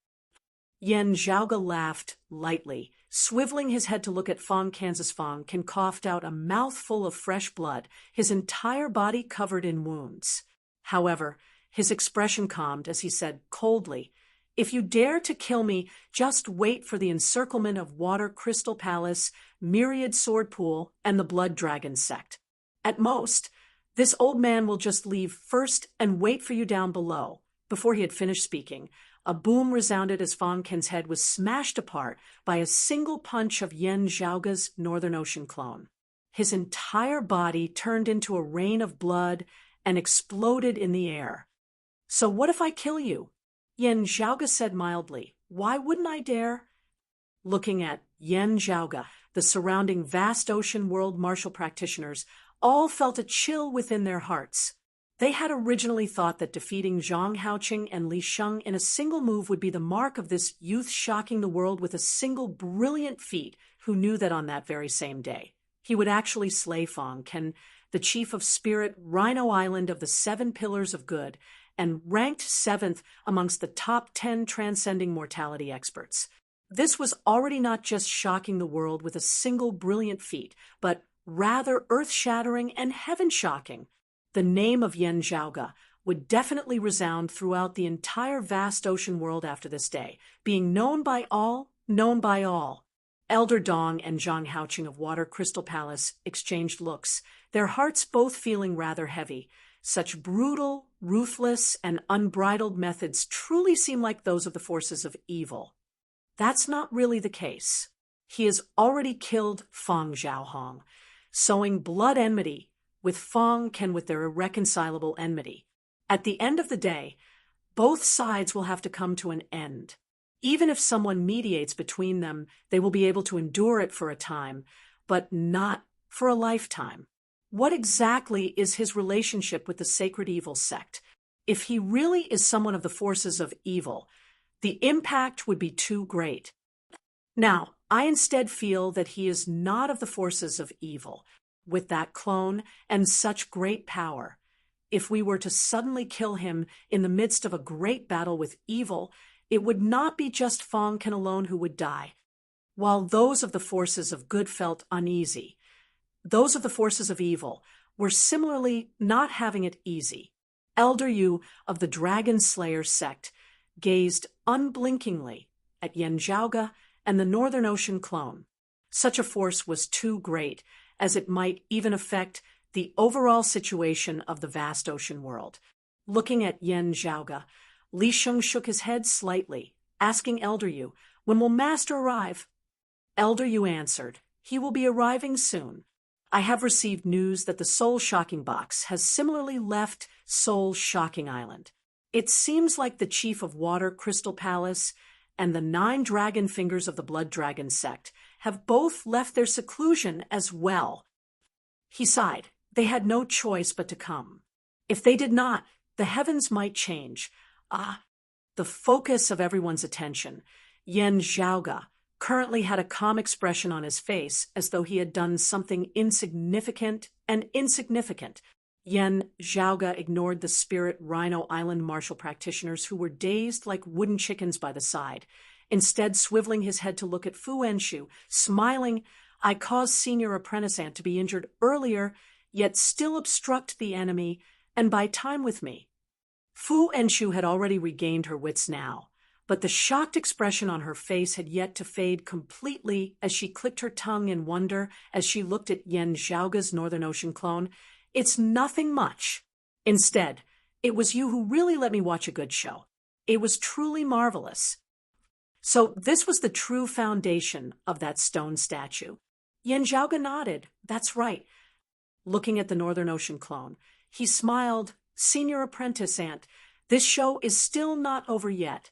S1: Yen Zhaoge laughed lightly, swiveling his head to look at Fang Ken coughed out a mouthful of fresh blood, his entire body covered in wounds. However, his expression calmed as he said coldly, "If you dare to kill me, just wait for the encirclement of Water Crystal Palace, Myriad Sword Pool, and the Blood Dragon Sect. At most, this old man will just leave first and wait for you down below." Before he had finished speaking, a boom resounded as Fang Ken's head was smashed apart by a single punch of Yen Zhaoge's Northern Ocean clone. His entire body turned into a rain of blood and exploded in the air. "So what if I kill you?" Yen Zhaoge said mildly. "Why wouldn't I dare?" Looking at Yen Zhaoge, the surrounding vast ocean world martial practitioners all felt a chill within their hearts. They had originally thought that defeating Zhang Haoqing and Li Sheng in a single move would be the mark of this youth shocking the world with a single brilliant feat, who knew that on that very same day he would actually slay Fang Ken, the Chief of Spirit Rhino Island of the 7 Pillars of Good, and ranked 7th amongst the top 10 transcending mortality experts. This was already not just shocking the world with a single brilliant feat, but rather earth-shattering and heaven-shocking. The name of Yen Zhaoge would definitely resound throughout the entire vast ocean world after this day, being known by all, known by all. Elder Dong and Zhang Haoqing of Water Crystal Palace exchanged looks, their hearts both feeling rather heavy. Such brutal, ruthless, and unbridled methods truly seem like those of the forces of evil. That's not really the case. He has already killed Feng Zhaohong, sowing blood enmity with Feng Can with their irreconcilable enmity. At the end of the day, both sides will have to come to an end. Even if someone mediates between them, they will be able to endure it for a time, but not for a lifetime. What exactly is his relationship with the sacred evil sect? If he really is someone of the forces of evil, the impact would be too great. Now, I instead feel that he is not of the forces of evil. With that clone and such great power, if we were to suddenly kill him in the midst of a great battle with evil, it would not be just Feng Can alone who would die. While those of the forces of good felt uneasy, those of the forces of evil were similarly not having it easy. Elder Yu of the Dragon Slayer sect gazed unblinkingly at Yen Zhaoge and the Northern Ocean clone. Such a force was too great, as it might even affect the overall situation of the vast ocean world. Looking at Yen Zhaoge, Li Sheng shook his head slightly, asking Elder Yu, "When will Master arrive?" Elder Yu answered, "He will be arriving soon. I have received news that the Soul Shocking Box has similarly left Soul Shocking Island. It seems like the chief of Water Crystal Palace and the 9 dragon fingers of the Blood Dragon sect have both left their seclusion as well." He sighed. They had no choice but to come. If they did not, the heavens might change. The focus of everyone's attention, Yen Zhaoge, currently had a calm expression on his face as though he had done something insignificant and insignificant. Yen Zhaoge ignored the Spirit Rhino Island martial practitioners who were dazed like wooden chickens by the side, instead swiveling his head to look at Fu Enshu, smiling. "I caused Senior Apprentice Ant to be injured earlier, yet still obstruct the enemy and buy time with me." Fu Enshu had already regained her wits now, but the shocked expression on her face had yet to fade completely as she clicked her tongue in wonder as she looked at Yen Zhaoge's Northern Ocean clone. "It's nothing much. Instead, it was you who really let me watch a good show. It was truly marvelous." So this was the true foundation of that stone statue. Yen Zhaoge nodded. "That's right." Looking at the Northern Ocean clone, he smiled. "Senior Apprentice Ant, this show is still not over yet."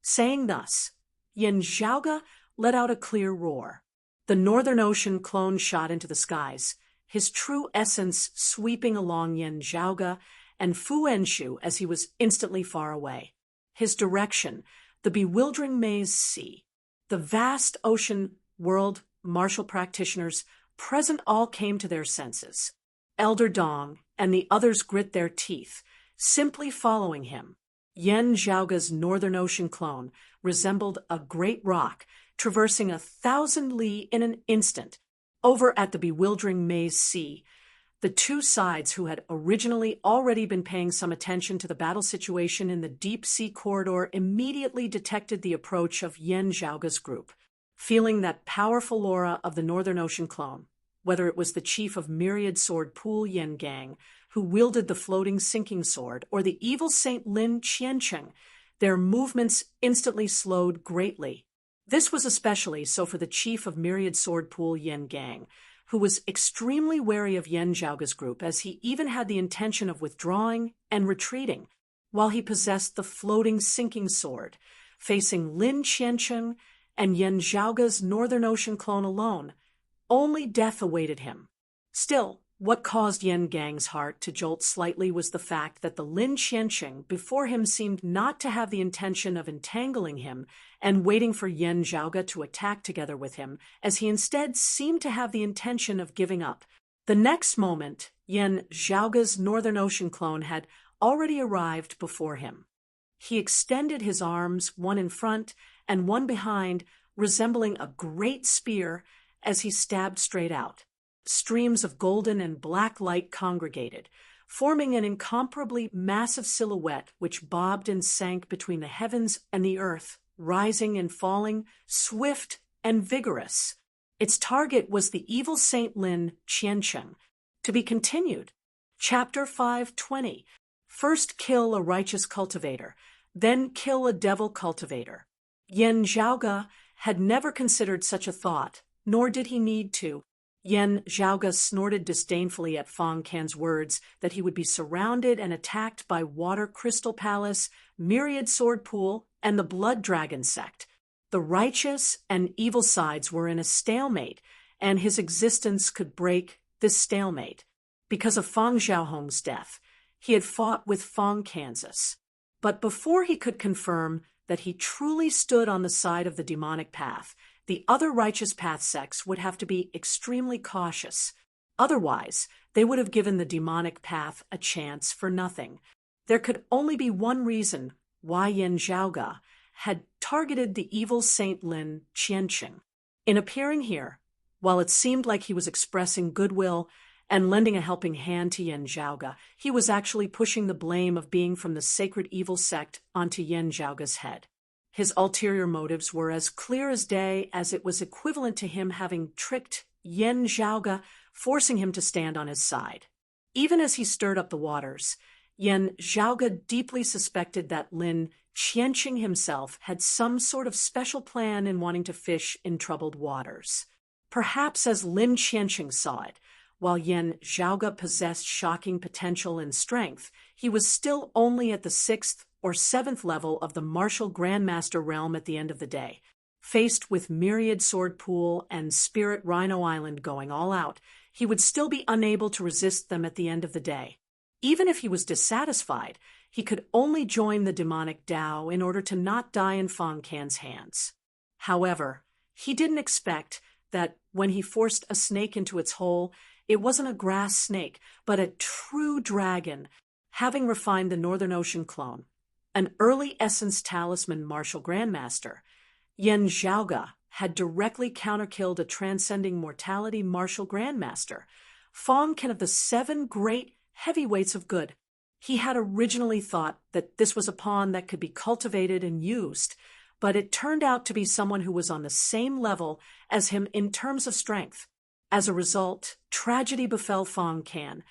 S1: Saying thus, Yen Zhaoge let out a clear roar. The Northern Ocean clone shot into the skies, his true essence sweeping along Yen Zhaoge and Fu Enshu as he was instantly far away. His direction, the bewildering maze sea. The vast ocean world martial practitioners present all came to their senses. Elder Dong and the others grit their teeth, simply following him. Yen Zhaoge's Northern Ocean clone resembled a great rock, traversing 1,000 li in an instant. Over at the bewildering maze sea, the two sides who had originally already been paying some attention to the battle situation in the deep sea corridor immediately detected the approach of Yen Zhaoge's group. Feeling that powerful aura of the Northern Ocean clone, whether it was the chief of Myriad Sword Pool Yen Gang, who wielded the floating sinking sword, or the evil Saint Lin Qiancheng, their movements instantly slowed greatly. This was especially so for the chief of Myriad Sword Pool Yen Gang, who was extremely wary of Yen Zhaoge's group, as he even had the intention of withdrawing and retreating, while he possessed the floating sinking sword, facing Lin Qiancheng and Yen Zhaoge's Northern Ocean clone alone. Only death awaited him. Still, what caused Yen Gang's heart to jolt slightly was the fact that the Lin Qiancheng before him seemed not to have the intention of entangling him and waiting for Yen Zhaoge to attack together with him, as he instead seemed to have the intention of giving up. The next moment, Yen Zhaoge's Northern Ocean clone had already arrived before him. He extended his arms, one in front and one behind, resembling a great spear, as he stabbed straight out. Streams of golden and black light congregated, forming an incomparably massive silhouette which bobbed and sank between the heavens and the earth, rising and falling, swift and vigorous. Its target was the evil Saint Lin Qiancheng. To be continued. Chapter 5:20. First kill a righteous cultivator, then kill a devil cultivator. Yan Zhaoge had never considered such a thought, nor did he need to. Yan Zhaoge snorted disdainfully at Fang Can's words that he would be surrounded and attacked by Water Crystal Palace, Myriad Sword Pool, and the Blood Dragon sect. The righteous and evil sides were in a stalemate, and his existence could break this stalemate. Because of Fang Xiaohong's death, he had fought with Fang Kansas. But before he could confirm that he truly stood on the side of the demonic path, the other righteous path sects would have to be extremely cautious. Otherwise, they would have given the demonic path a chance for nothing. There could only be one reason why Yan Zhaoge had targeted the evil Saint Lin Qiancheng. In appearing here, while it seemed like he was expressing goodwill and lending a helping hand to Yan Zhaoge, he was actually pushing the blame of being from the sacred evil sect onto Yan Zhaoge's head. His ulterior motives were as clear as day, as it was equivalent to him having tricked Yan Zhaoge, forcing him to stand on his side. Even as he stirred up the waters, Yan Zhaoge deeply suspected that Lin Qiancheng himself had some sort of special plan in wanting to fish in troubled waters. Perhaps as Lin Qiancheng saw it, while Yan Zhaoge possessed shocking potential and strength, he was still only at the 6th or 7th level of the martial Grandmaster realm at the end of the day. Faced with Myriad Sword Pool and Spirit Rhino Island going all out, he would still be unable to resist them at the end of the day. Even if he was dissatisfied, he could only join the demonic Dao in order to not die in Fang Can's hands. However, he didn't expect that when he forced a snake into its hole, it wasn't a grass snake, but a true dragon, having refined the Northern Ocean clone. An early Essence Talisman martial grandmaster, Yan Zhaoge had directly counterkilled a transcending mortality martial grandmaster, Fang Can of the 7 great heavyweights of good. He had originally thought that this was a pawn that could be cultivated and used, but it turned out to be someone who was on the same level as him in terms of strength. As a result, tragedy befell Fang Can,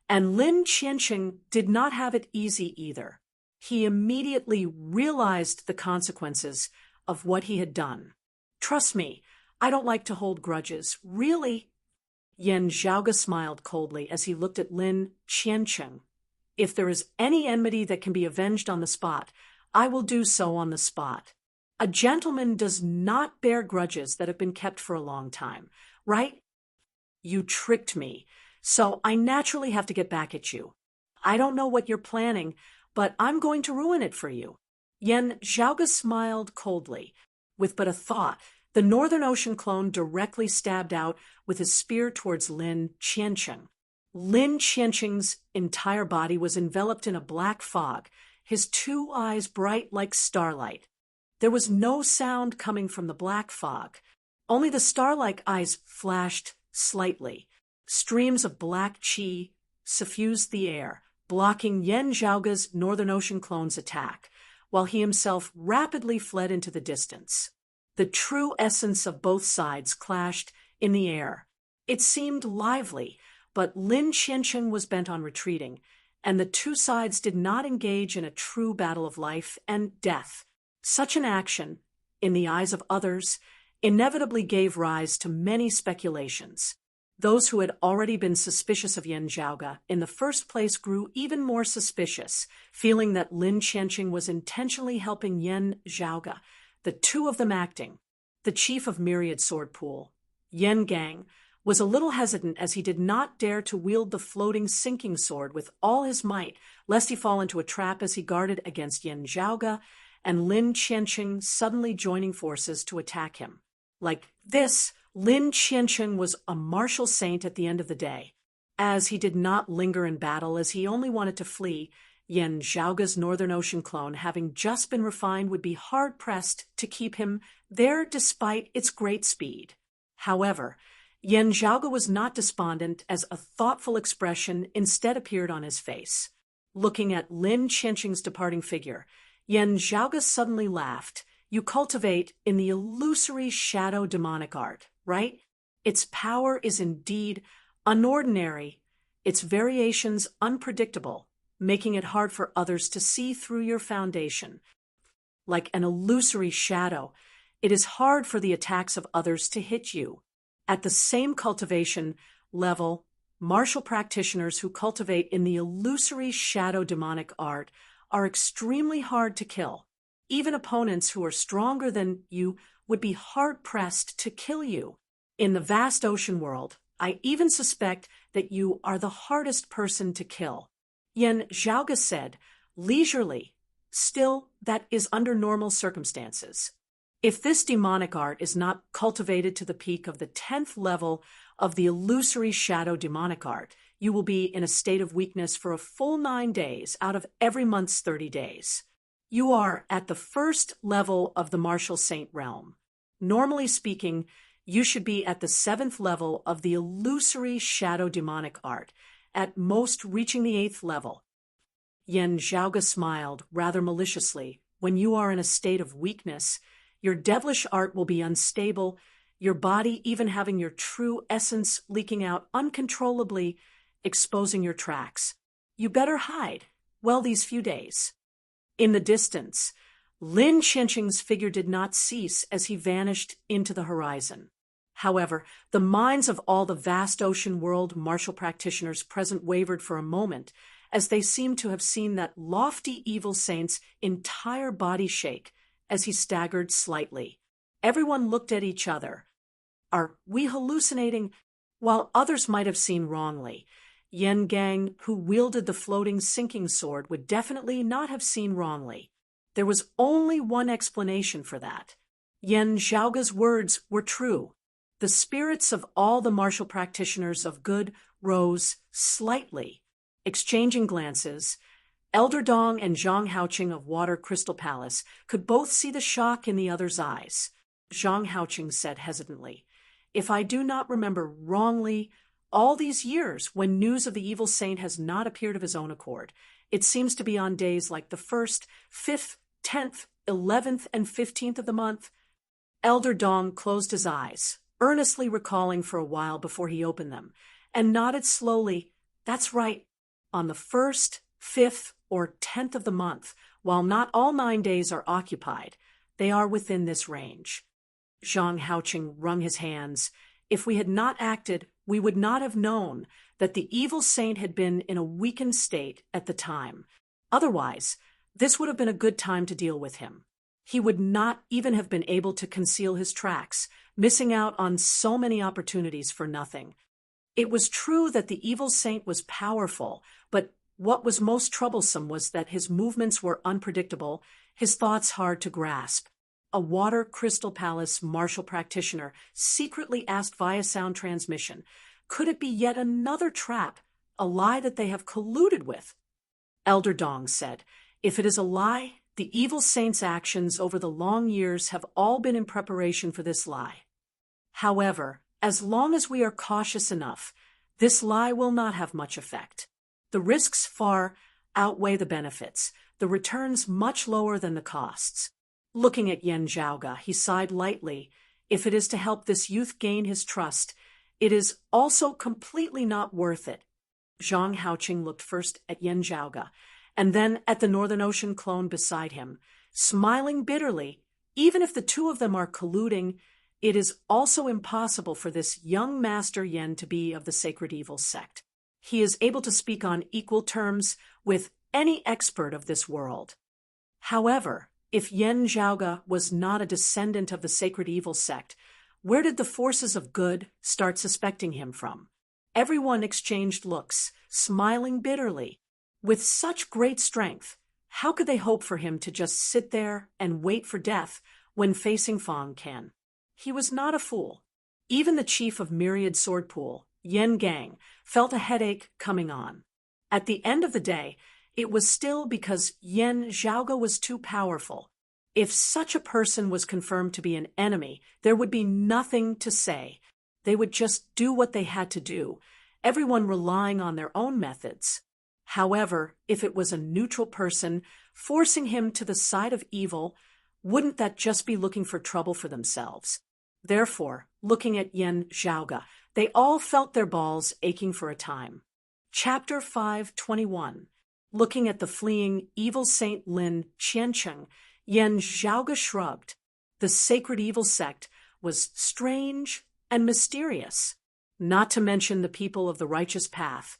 S1: and Lin Qiancheng did not have it easy either. He immediately realized the consequences of what he had done. Trust me, I don't like to hold grudges. Really? Yan Zhaoge smiled coldly as he looked at Lin Qiancheng. If there is any enmity that can be avenged on the spot, I will do so on the spot. A gentleman does not bear grudges that have been kept for a long time, right? You tricked me, so I naturally have to get back at you. I don't know what you're planning, but I'm going to ruin it for you. Yan Zhaoge smiled coldly. With but a thought, the Northern Ocean clone directly stabbed out with his spear towards Lin Qiancheng. Lin Qiancheng's entire body was enveloped in a black fog, his 2 eyes bright like starlight. There was no sound coming from the black fog. Only the star-like eyes flashed slightly. Streams of black qi suffused the air, blocking Yan Zhaoge's Northern Ocean clone's attack, while he himself rapidly fled into the distance. The true essence of both sides clashed in the air. It seemed lively, but Lin Qiancheng was bent on retreating, and the 2 sides did not engage in a true battle of life and death. Such an action, in the eyes of others, inevitably gave rise to many speculations. Those who had already been suspicious of Yan Zhaoge in the first place grew even more suspicious, feeling that Lin Qiancheng was intentionally helping Yan Zhaoge, the 2 of them acting. The chief of Myriad Sword Pool, Yan Gang, was a little hesitant as he did not dare to wield the floating sinking sword with all his might, lest he fall into a trap as he guarded against Yan Zhaoge and Lin Qiancheng suddenly joining forces to attack him. Like this, Lin Qiancheng was a martial saint at the end of the day. As he did not linger in battle as he only wanted to flee, Yan Zhaoge's Northern Ocean clone, having just been refined, would be hard-pressed to keep him there despite its great speed. However, Yen Zhaoge was not despondent, as a thoughtful expression instead appeared on his face. Looking at Lin Qianqing's departing figure, Yen Zhaoge suddenly laughed. You cultivate in the illusory shadow demonic art, right? Its power is indeed unordinary, its variations unpredictable, making it hard for others to see through your foundation. Like an illusory shadow, it is hard for the attacks of others to hit you. At the same cultivation level, martial practitioners who cultivate in the illusory shadow demonic art are extremely hard to kill. Even opponents who are stronger than you would be hard-pressed to kill you. In the vast ocean world, I even suspect that you are the hardest person to kill. Yen Zhaoge said, leisurely. Still, that is under normal circumstances. If this demonic art is not cultivated to the peak of the 10th level of the illusory shadow demonic art, you will be in a state of weakness for a full 9 days out of every month's 30 days. You are at the first level of the martial saint realm. Normally speaking, you should be at the 7th level of the illusory shadow demonic art, at most reaching the 8th level. Yen Zhaoge smiled rather maliciously. When you are in a state of weakness, your devilish art will be unstable, your body even having your true essence leaking out uncontrollably, exposing your tracks. You better hide, well, these few days. In the distance, Lin Qianqing's figure did not cease as he vanished into the horizon. However, the minds of all the vast ocean world martial practitioners present wavered for a moment, as they seemed to have seen that lofty evil saint's entire body shake as he staggered slightly. Everyone looked at each other. Are we hallucinating? While others might have seen wrongly, Yen Gang, who wielded the floating sinking sword, would definitely not have seen wrongly. There was only one explanation for that. Yen Zhaoge's words were true. The spirits of all the martial practitioners of good rose slightly. Exchanging glances, Elder Dong and Zhang Haoqing of Water Crystal Palace could both see the shock in the other's eyes. Zhang Haoqing said hesitantly, if I do not remember wrongly, all these years when news of the evil saint has not appeared of his own accord, it seems to be on days like the 1st, 5th, 10th, 11th, and 15th of the month. Elder Dong closed his eyes, earnestly recalling for a while before he opened them, and nodded slowly. That's right. On the 1st, 5th, or 10th of the month, while not all 9 days are occupied, they are within this range. Zhang Haoqing wrung his hands. If we had not acted, we would not have known that the evil saint had been in a weakened state at the time. Otherwise, this would have been a good time to deal with him. He would not even have been able to conceal his tracks, missing out on so many opportunities for nothing. It was true that the evil saint was powerful, but what was most troublesome was that his movements were unpredictable, his thoughts hard to grasp. A Water Crystal Palace martial practitioner secretly asked via sound transmission, could it be yet another trap, a lie that they have colluded with? Elder Dong said, if it is a lie, the evil saint's actions over the long years have all been in preparation for this lie. However, as long as we are cautious enough, this lie will not have much effect. The risks far outweigh the benefits, the returns much lower than the costs. Looking at Yen Zhaoge, he sighed lightly. If it is to help this youth gain his trust, it is also completely not worth it. Zhang Haoqing looked first at Yen Zhaoge, and then at the Northern Ocean clone beside him, smiling bitterly. Even if the two of them are colluding, it is also impossible for this young master Yen to be of the sacred evil sect. He is able to speak on equal terms with any expert of this world. However, if Yen Zhaoge was not a descendant of the sacred evil sect, where did the forces of good start suspecting him from? Everyone exchanged looks, smiling bitterly. With such great strength, how could they hope for him to just sit there and wait for death when facing Fang Ken? He was not a fool. Even the chief of Myriad Sword Pool, Yen Gang, felt a headache coming on. At the end of the day, it was still because Yen Zhaoge was too powerful. If such a person was confirmed to be an enemy, there would be nothing to say. They would just do what they had to do, everyone relying on their own methods. However, if it was a neutral person forcing him to the side of evil, wouldn't that just be looking for trouble for themselves? Therefore, looking at Yan Zhaoge, they all felt their balls aching for a time. Chapter 5:21. Looking at the fleeing evil Saint Lin Qiancheng, Yan Zhaoge shrugged. The sacred evil sect was strange and mysterious. Not to mention the people of the righteous path.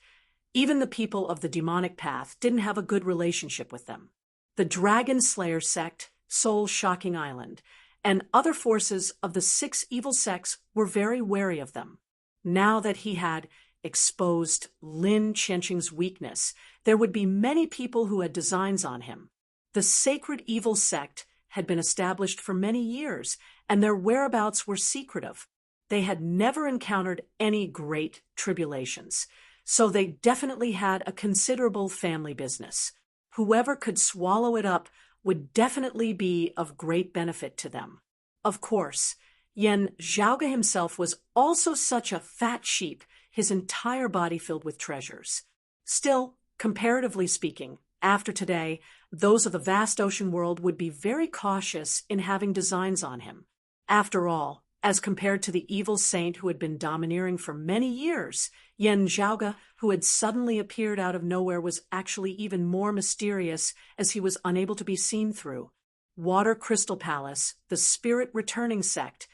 S1: Even the people of the demonic path didn't have a good relationship with them. The Dragon Slayer sect, Soul Shocking Island, and other forces of the 6 evil sects were very wary of them. Now that he had exposed Lin Qiancheng's weakness, there would be many people who had designs on him. The sacred evil sect had been established for many years, and their whereabouts were secretive. They had never encountered any great tribulations, so they definitely had a considerable family business. Whoever could swallow it up would definitely be of great benefit to them. Of course, Yan Zhaoge himself was also such a fat sheep, his entire body filled with treasures. Still, comparatively speaking, after today, those of the vast ocean world would be very cautious in having designs on him. After all, as compared to the evil saint who had been domineering for many years, Yan Zhaoge, who had suddenly appeared out of nowhere, was actually even more mysterious as he was unable to be seen through. Water Crystal Palace, the Spirit Returning sect,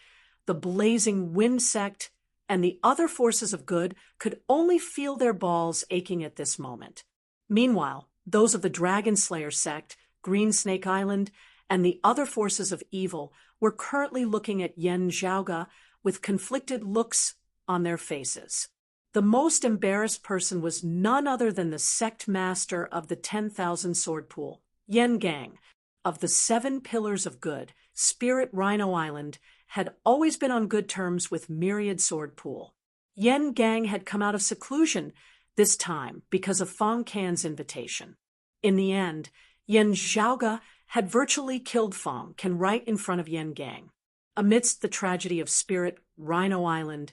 S1: the Blazing Wind sect, and the other forces of good could only feel their balls aching at this moment. Meanwhile, those of the Dragon Slayer sect, Green Snake Island, and the other forces of evil were currently looking at Yan Zhaoge with conflicted looks on their faces. The most embarrassed person was none other than the sect master of the 10,000 sword pool, Yan Gang, of the 7 pillars of good. Spirit Rhino Island had always been on good terms with Myriad Sword Pool. Yan Gang had come out of seclusion this time because of Fong Can's invitation. In the end, Yan Zhaoge had virtually killed Fong Can right in front of Yan Gang. Amidst the tragedy of Spirit Rhino Island,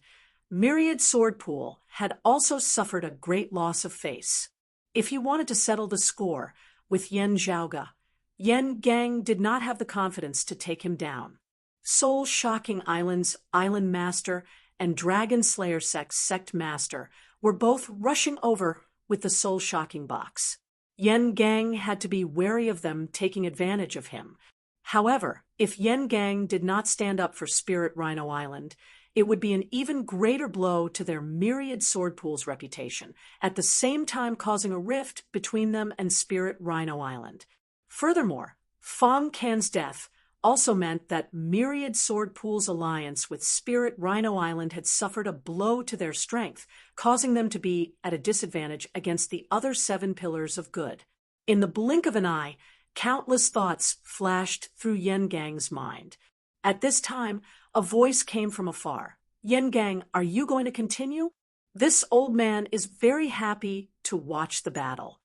S1: Myriad Sword Pool had also suffered a great loss of face. If he wanted to settle the score with Yan Zhaoge, Yan Gang did not have the confidence to take him down. Soul Shocking Island's Island Master and Dragon Slayer Sect Master were both rushing over with the Soul Shocking box. Yan Gang had to be wary of them taking advantage of him. However, if Yan Gang did not stand up for Spirit Rhino Island, it would be an even greater blow to their Myriad Sword Pool's reputation, at the same time causing a rift between them and Spirit Rhino Island. Furthermore, Fong Can's death also meant that Myriad Sword Pool's alliance with Spirit Rhino Island had suffered a blow to their strength, causing them to be at a disadvantage against the other 7 pillars of good. In the blink of an eye, countless thoughts flashed through Yan Gang's mind. At this time, a voice came from afar. "Yan Gang, are you going to continue?" This old man is very happy to watch the battle.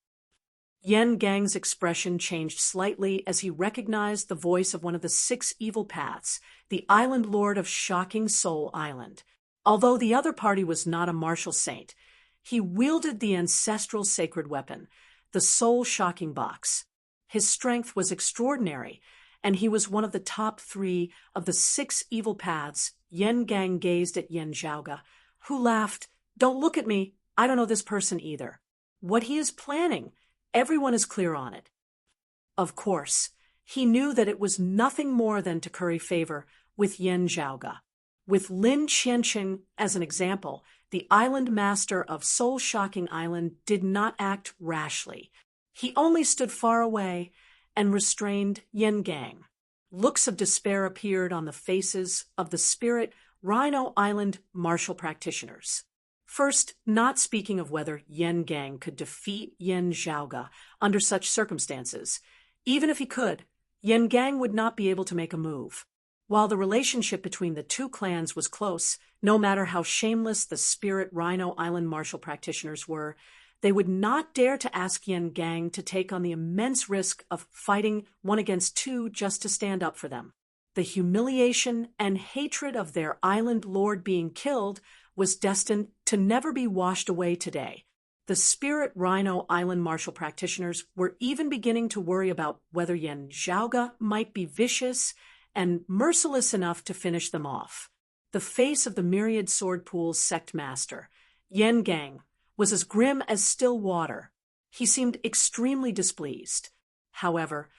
S1: Yan Gang's expression changed slightly as he recognized the voice of one of the 6 evil paths, the Island Lord of Shocking Soul Island. Although the other party was not a martial saint, he wielded the ancestral sacred weapon, the Soul Shocking Box. His strength was extraordinary, and he was one of the top 3 of the 6 evil paths. Yan Gang gazed at Yan Zhaoge, who laughed. "Don't look at me. I don't know this person either. What he is planning, everyone is clear on it." Of course, he knew that it was nothing more than to curry favor with Yan Zhaoge. With Lin Qiancheng as an example, the island master of Soul Shocking Island did not act rashly. He only stood far away and restrained Yan Gang. Looks of despair appeared on the faces of the Spirit Rhino Island martial practitioners. First, not speaking of whether Yan Gang could defeat Yan Zhaoge under such circumstances. Even if he could, Yan Gang would not be able to make a move. While the relationship between the 2 clans was close, no matter how shameless the Spirit Rhino Island martial practitioners were, they would not dare to ask Yan Gang to take on the immense risk of fighting 1 against 2 just to stand up for them. The humiliation and hatred of their island lord being killed was destined to never be washed away today. The Spirit Rhino Island martial practitioners were even beginning to worry about whether Yen Zhaoge might be vicious and merciless enough to finish them off. The face of the Myriad Sword Pool's sect master, Yen Gang, was as grim as still water. He seemed extremely displeased. However,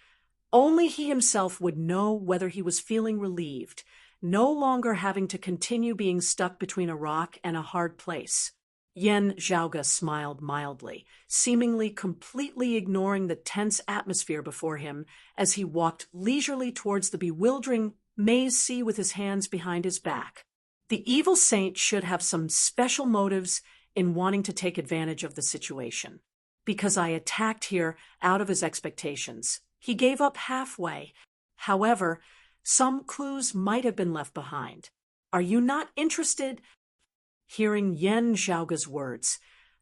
S1: only he himself would know whether he was feeling relieved, no longer having to continue being stuck between a rock and a hard place. Yen Zhaoge smiled mildly, seemingly completely ignoring the tense atmosphere before him as he walked leisurely towards the bewildering maze sea with his hands behind his back. The evil saint should have some special motives in wanting to take advantage of the situation. Because I attacked here out of his expectations, he gave up halfway. However, some clues might have been left behind. Are you not interested? Hearing Yen Zhaoge's words,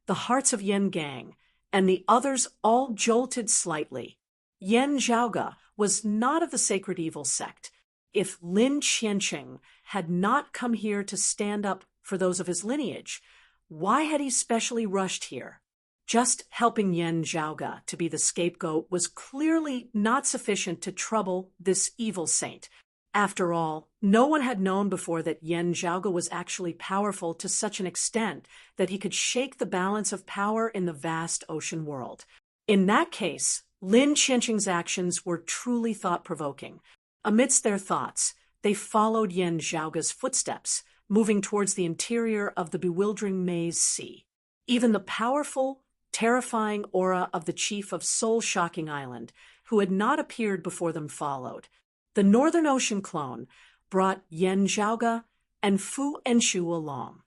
S1: the hearts of Yen Gang and the others all jolted slightly. Yen Zhaoge was not of the sacred evil sect. If Lin Qianqing had not come here to stand up for those of his lineage, why had he specially rushed here? Just helping Yen Zhaoge to be the scapegoat was clearly not sufficient to trouble this evil saint. After all, no one had known before that Yen Zhaoge was actually powerful to such an extent that he could shake the balance of power in the vast ocean world. In that case, Lin Qianqing's actions were truly thought-provoking. Amidst their thoughts, they followed Yen Zhaoge's footsteps, moving towards the interior of the bewildering maze sea. Even the powerful, terrifying aura of the chief of Soul-Shocking Island, who had not appeared before them, followed. The Northern Ocean clone brought Yen Zhaoge and Fu Enshu along.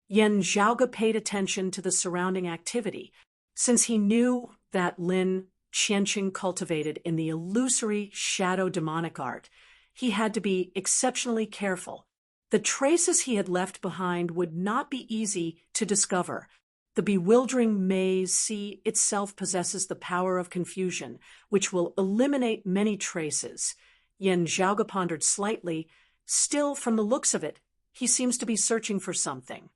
S1: Yen Zhaoge paid attention to the surrounding activity, since he knew that Lin Qianqing cultivated in the illusory shadow demonic art. He had to be exceptionally careful. The traces he had left behind would not be easy to discover. The bewildering maze sea itself possesses the power of confusion, which will eliminate many traces. Yen Zhaoge pondered slightly. Still, from the looks of it, he seems to be searching for something.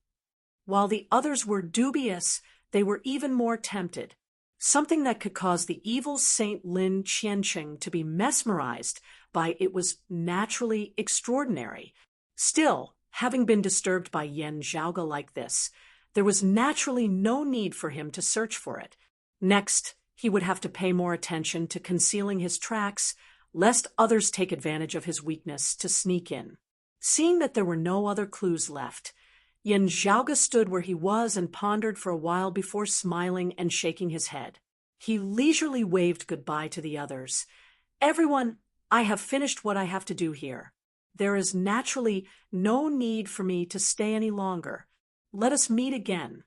S1: While the others were dubious, they were even more tempted. Something that could cause the evil Saint Lin Qianqing to be mesmerized by it was naturally extraordinary. Still, having been disturbed by Yen Zhaoge like this, there was naturally no need for him to search for it. Next, he would have to pay more attention to concealing his tracks, lest others take advantage of his weakness to sneak in. Seeing that there were no other clues left, Yen Zhaoge stood where he was and pondered for a while before smiling and shaking his head. He leisurely waved goodbye to the others. "Everyone, I have finished what I have to do here. There is naturally no need for me to stay any longer. Let us meet again."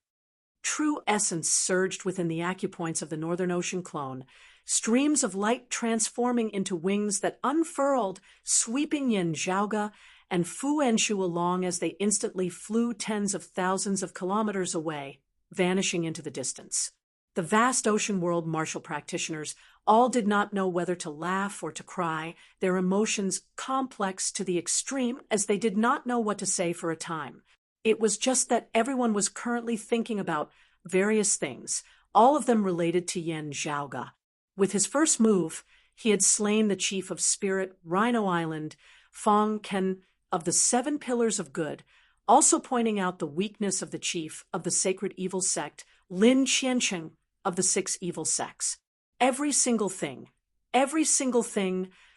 S1: True essence surged within the acupoints of the Northern Ocean clone, streams of light transforming into wings that unfurled, sweeping Yen Zhaoge and Fu Enshu along as they instantly flew tens of thousands of kilometers away, vanishing into the distance. The vast ocean world martial practitioners all did not know whether to laugh or to cry, their emotions complex to the extreme as they did not know what to say for a time. It was just that everyone was currently thinking about various things, all of them related to Yen Zhaoge. With his first move, he had slain the chief of Spirit Rhino Island, Fong Ken of the 7 Pillars of Good, also pointing out the weakness of the chief of the sacred evil sect, Lin Qianqing of the 6 evil sects. Every single thing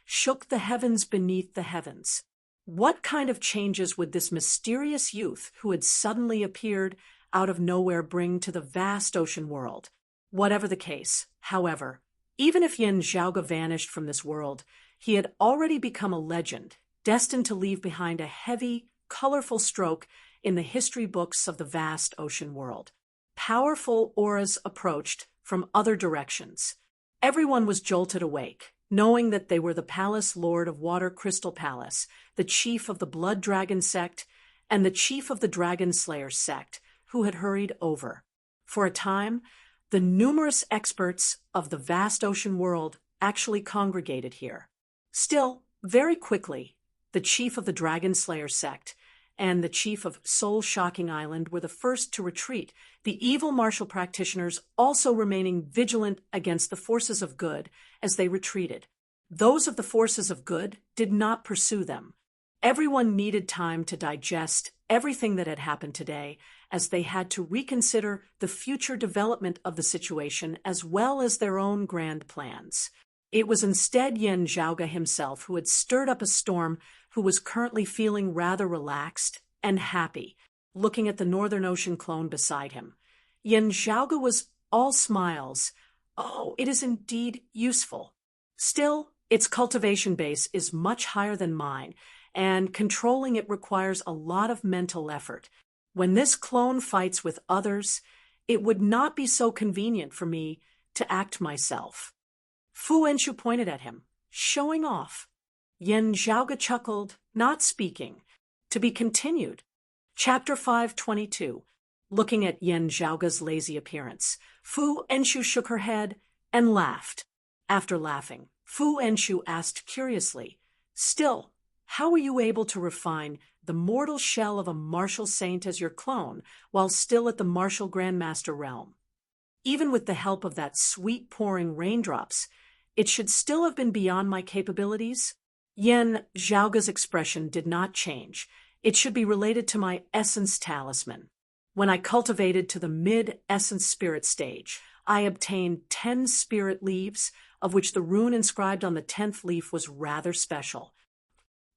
S1: shook the heavens beneath the heavens. What kind of changes would this mysterious youth who had suddenly appeared out of nowhere bring to the vast ocean world? Whatever the case, however, even if Yen Zhaoge vanished from this world, he had already become a legend, destined to leave behind a heavy, colorful stroke in the history books of the vast ocean world. Powerful auras approached from other directions. Everyone was jolted awake, knowing that they were the Palace Lord of Water Crystal Palace, the chief of the Blood Dragon sect, and the chief of the Dragon Slayer sect, who had hurried over. For a time, the numerous experts of the vast ocean world actually congregated here. Still, very quickly, the chief of the Dragon Slayer sect, and the chief of Soul Shocking Island were the first to retreat, the evil martial practitioners also remaining vigilant against the forces of good as they retreated. Those of the forces of good did not pursue them. Everyone needed time to digest everything that had happened today, as they had to reconsider the future development of the situation as well as their own grand plans. It was instead Yen Zhaoge himself who had stirred up a storm, who was currently feeling rather relaxed and happy, looking at the Northern Ocean clone beside him. Yen Zhaoge was all smiles. Oh, it is indeed useful. Still, its cultivation base is much higher than mine, and controlling it requires a lot of mental effort. When this clone fights with others, it would not be so convenient for me to act myself. Fu Enshu pointed at him, showing off. Yen Zhaoge chuckled, not speaking. To be continued. Chapter 522. Looking at Yen Zhaoge's lazy appearance, Fu Enshu shook her head and laughed. After laughing, Fu Enshu asked curiously, "Still, how were you able to refine the mortal shell of a martial saint as your clone while still at the martial grandmaster realm? Even with the help of that sweet pouring raindrops, it should still have been beyond my capabilities?" Yen Zhaoge's expression did not change. It should be related to my essence talisman. When I cultivated to the mid-essence spirit stage, I obtained 10 spirit leaves, of which the rune inscribed on the 10th leaf was rather special.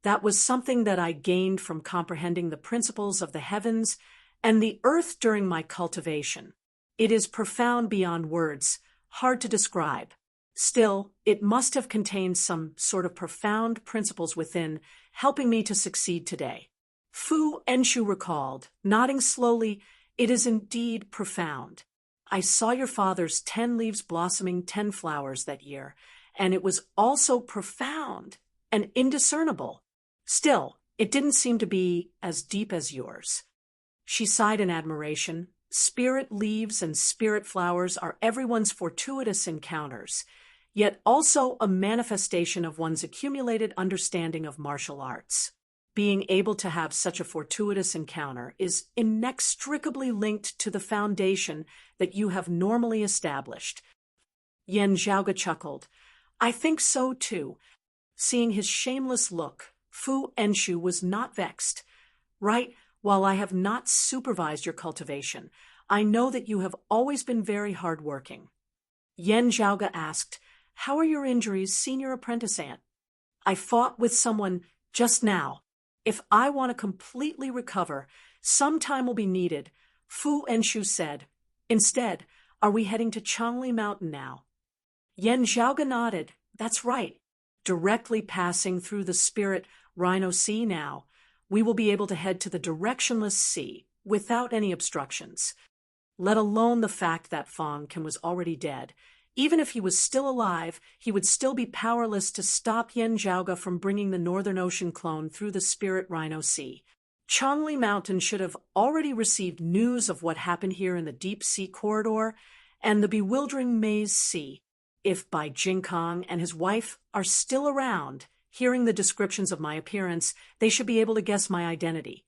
S1: That was something that I gained from comprehending the principles of the heavens and the earth during my cultivation. It is profound beyond words, hard to describe. Still, it must have contained some sort of profound principles within, helping me to succeed today. Fu Enshu recalled, nodding slowly, "It is indeed profound. I saw your father's 10 leaves blossoming 10 flowers that year, and it was also profound and indiscernible. Still, it didn't seem to be as deep as yours." She sighed in admiration. Spirit leaves and spirit flowers are everyone's fortuitous encounters, yet also a manifestation of one's accumulated understanding of martial arts. Being able to have such a fortuitous encounter is inextricably linked to the foundation that you have normally established. Yen Zhaoge chuckled. "I think so too." Seeing his shameless look, Fu Enshu was not vexed. "Right, while I have not supervised your cultivation, I know that you have always been very hard-working." Yen Zhaoge asked, "How are your injuries, senior apprentice aunt?" "I fought with someone just now. If I want to completely recover, some time will be needed," Fu Enshu said. "Instead, are we heading to Changli Mountain now?" Yen Zhaoge nodded. "That's right. Directly passing through the spirit Rhino Sea now, we will be able to head to the directionless sea without any obstructions. Let alone the fact that Fang Ken was already dead. Even if he was still alive, he would still be powerless to stop Yen Zhaoge from bringing the Northern Ocean clone through the spirit Rhino Sea. Changli Mountain should have already received news of what happened here in the deep sea corridor and the bewildering maze sea. If Bai Jingkong and his wife are still around, hearing the descriptions of my appearance, they should be able to guess my identity."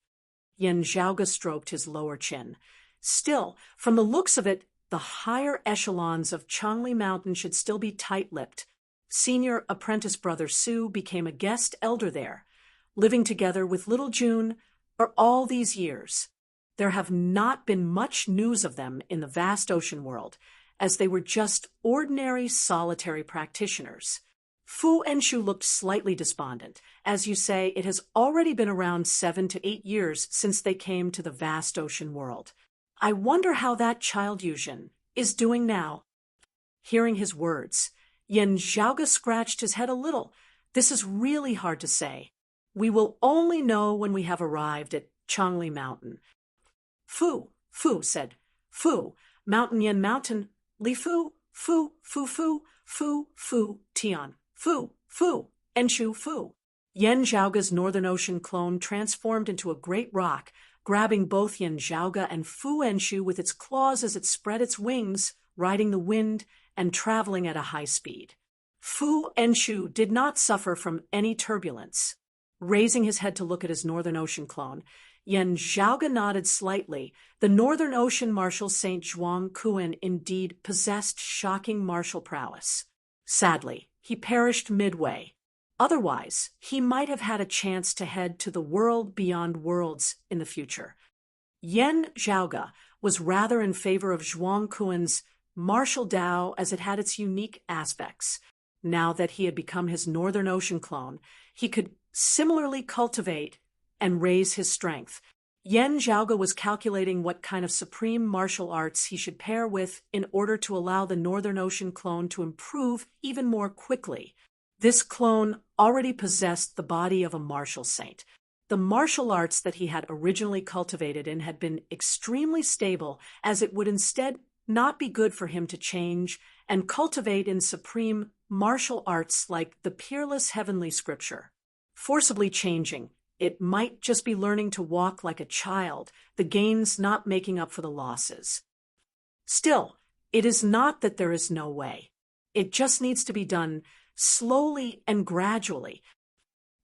S1: Yen Zhaoge stroked his lower chin. "Still, from the looks of it, the higher echelons of Changli Mountain should still be tight-lipped. Senior apprentice brother Su became a guest elder there, living together with little June for all these years. There have not been much news of them in the vast ocean world, as they were just ordinary solitary practitioners." Fu Enshu looked slightly despondent. "As you say, it has already been around 7 to 8 years since they came to the vast ocean world. I wonder how that child Yuzhen is doing now." Hearing his words, Yen Zhaoge scratched his head a little. "This is really hard to say. We will only know when we have arrived at Changli Mountain." Fu said. "Fu, Mountain Yen Mountain, Li Fu, Tian, Fu, Enshu Fu." Yen Zhaoge's Northern Ocean clone transformed into a great rock, grabbing both Yen Zhaoge and Fu Enshu with its claws as it spread its wings, riding the wind and traveling at a high speed. Fu Enshu did not suffer from any turbulence. Raising his head to look at his Northern Ocean clone, Yen Zhaoge nodded slightly. The Northern Ocean Marshal Saint Zhuang Kuan indeed possessed shocking martial prowess. Sadly, he perished midway. Otherwise, he might have had a chance to head to the world beyond worlds in the future. Yen Zhaoge was rather in favor of Zhuang Kuan's martial Dao as it had its unique aspects. Now that he had become his Northern Ocean clone, he could similarly cultivate and raise his strength. Yen Zhaoge was calculating what kind of supreme martial arts he should pair with in order to allow the Northern Ocean clone to improve even more quickly. This clone already possessed the body of a martial saint. The martial arts that he had originally cultivated in had been extremely stable, as it would instead not be good for him to change and cultivate in supreme martial arts like the peerless heavenly scripture. Forcibly changing, it might just be learning to walk like a child, the gains not making up for the losses. Still, it is not that there is no way. It just needs to be done slowly and gradually.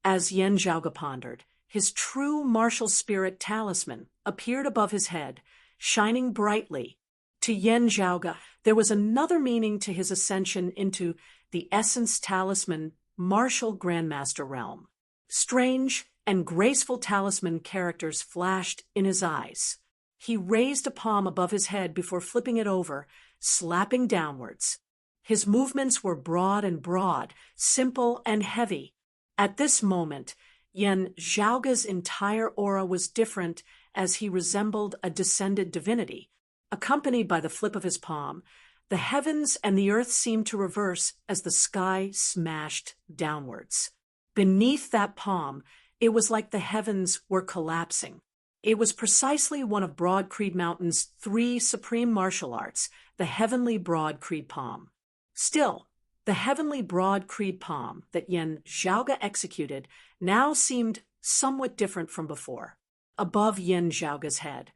S1: As Yen Zhaoge pondered, his true martial spirit talisman appeared above his head, shining brightly. To Yen Zhaoge, there was another meaning to his ascension into the essence talisman martial grandmaster realm. Strange and graceful talisman characters flashed in his eyes. He raised a palm above his head before flipping it over, slapping downwards. His movements were broad, simple and heavy. At this moment, Yen Zhaoge's entire aura was different, as he resembled a descended divinity. Accompanied by the flip of his palm, the heavens and the earth seemed to reverse as the sky smashed downwards. Beneath that palm, it was like the heavens were collapsing. It was precisely one of Broad Creed Mountain's 3 supreme martial arts, the Heavenly Broad Creed Palm. Still, the Heavenly Broad Creed Palm that Yen Zhaoge executed now seemed somewhat different from before. Above Yen Zhaoge's head,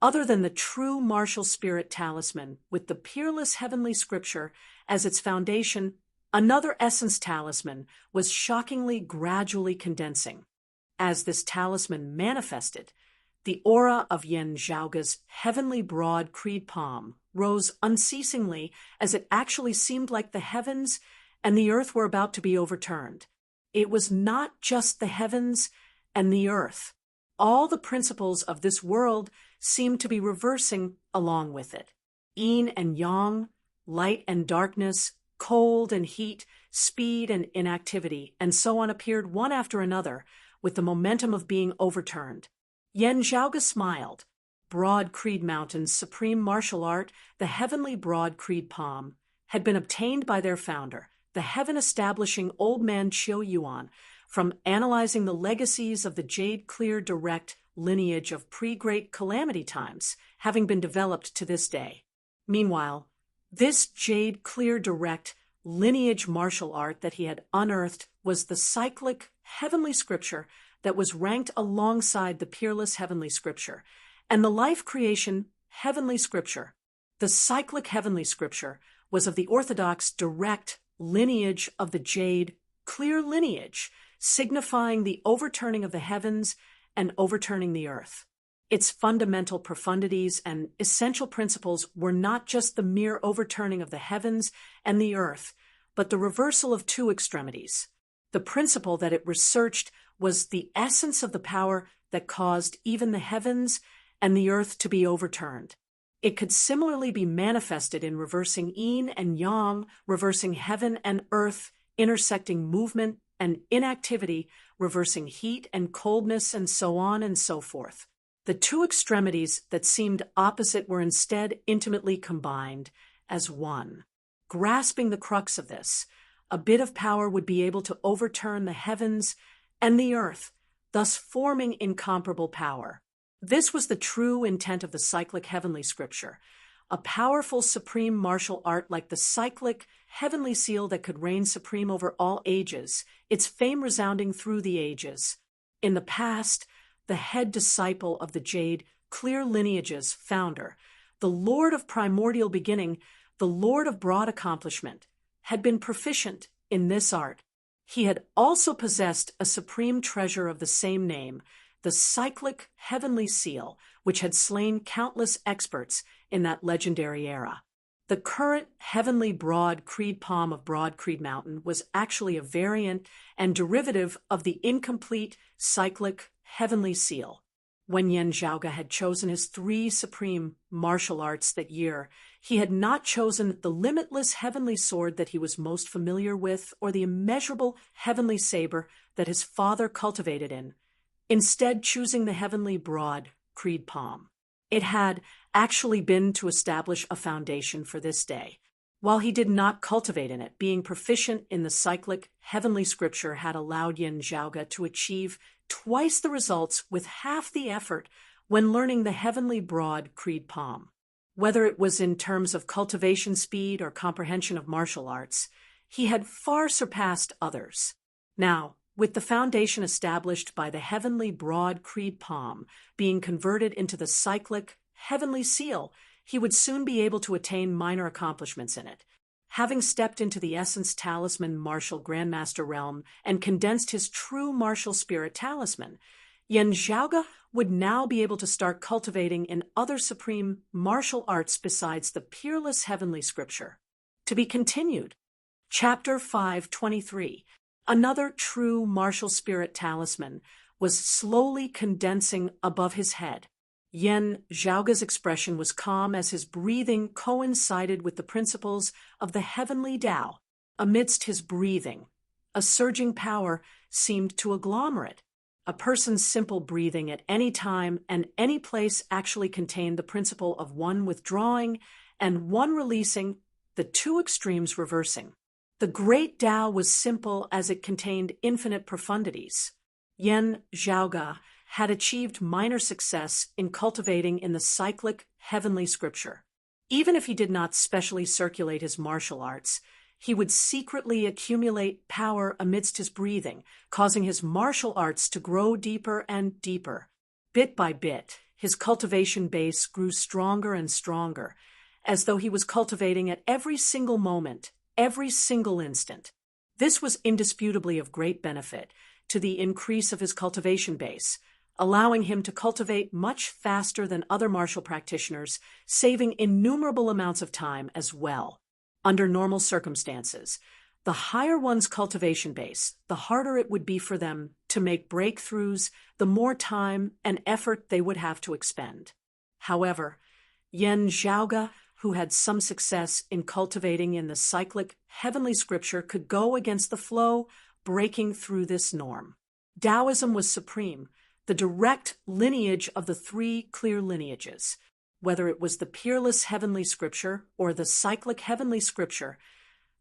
S1: other than the true martial spirit talisman with the peerless heavenly scripture as its foundation, another essence talisman was shockingly gradually condensing. As this talisman manifested, the aura of Yen Zhaoge's Heavenly Broad Creed Palm rose unceasingly, as it actually seemed like the heavens and the earth were about to be overturned. It was not just the heavens and the earth. All the principles of this world seemed to be reversing along with it. Yin and yang, light and darkness, cold and heat, speed and inactivity, and so on appeared one after another, with the momentum of being overturned. Yen Zhaoge smiled. Broad Creed Mountain's supreme martial art, the Heavenly Broad Creed Palm, had been obtained by their founder, the heaven-establishing Old Man Qiu Yuan, from analyzing the legacies of the Jade Clear Direct lineage of pre-Great Calamity times, having been developed to this day. Meanwhile, this Jade Clear Direct lineage martial art that he had unearthed was the cyclic heavenly scripture that was ranked alongside the peerless heavenly scripture and the life creation heavenly scripture. The cyclic heavenly scripture was of the orthodox direct lineage of the Jade Clear lineage, signifying the overturning of the heavens and overturning the earth. Its fundamental profundities and essential principles were not just the mere overturning of the heavens and the earth, but the reversal of 2 extremities. The principle that it researched was the essence of the power that caused even the heavens and the earth to be overturned. It could similarly be manifested in reversing yin and yang, reversing heaven and earth, intersecting movement and inactivity, reversing heat and coldness, and so on and so forth. The 2 extremities that seemed opposite were instead intimately combined as one. Grasping the crux of this, a bit of power would be able to overturn the heavens and the earth, thus forming incomparable power. This was the true intent of the cyclic heavenly scripture, a powerful supreme martial art like the cyclic heavenly seal that could reign supreme over all ages, its fame resounding through the ages. In the past, the head disciple of the Jade Clear lineage's founder, the Lord of primordial beginning, the Lord of broad accomplishment, had been proficient in this art. He had also possessed a supreme treasure of the same name, the cyclic heavenly seal, which had slain countless experts in that legendary era. The current heavenly broad creed palm of Broad Creed Mountain was actually a variant and derivative of the incomplete cyclic heavenly seal. When Yen Zhaoge had chosen his 3 supreme martial arts that year, he had not chosen the limitless heavenly sword that he was most familiar with or the immeasurable heavenly saber that his father cultivated instead choosing the heavenly broad creed palm. It had actually been to establish a foundation for this day. While he did not cultivate in it, being proficient in the cyclic heavenly scripture had allowed Yen Zhaoge to achieve twice the results with half the effort when learning the heavenly broad creed palm. Whether it was in terms of cultivation speed or comprehension of martial arts, he had far surpassed others. Now, with the foundation established by the heavenly broad creed palm being converted into the cyclic heavenly seal, he would soon be able to attain minor accomplishments in it. Having stepped into the essence talisman martial grandmaster realm and condensed his true martial spirit talisman, Yen Zhaoge would now be able to start cultivating in other supreme martial arts besides the peerless heavenly scripture. To be continued. Chapter 523. Another true martial spirit talisman was slowly condensing above his head. Yen Zhaoge's expression was calm as his breathing coincided with the principles of the heavenly Tao. Amidst his breathing, a surging power seemed to agglomerate. A person's simple breathing at any time and any place actually contained the principle of one withdrawing and one releasing, the 2 extremes reversing. The great Tao was simple as it contained infinite profundities. Yen Zhaoge had achieved minor success in cultivating in the cyclic heavenly scripture. Even if he did not specially circulate his martial arts, he would secretly accumulate power amidst his breathing, causing his martial arts to grow deeper and deeper. Bit by bit, his cultivation base grew stronger and stronger, as though he was cultivating at every single moment, every single instant. This was indisputably of great benefit to the increase of his cultivation base, allowing him to cultivate much faster than other martial practitioners, saving innumerable amounts of time as well. Under normal circumstances, the higher one's cultivation base, the harder it would be for them to make breakthroughs, the more time and effort they would have to expend. However, Yen Zhaoge, who had some success in cultivating in the cyclic heavenly scripture, could go against the flow, breaking through this norm. Taoism was supreme, the direct lineage of the 3 clear lineages. Whether it was the peerless heavenly scripture or the cyclic heavenly scripture,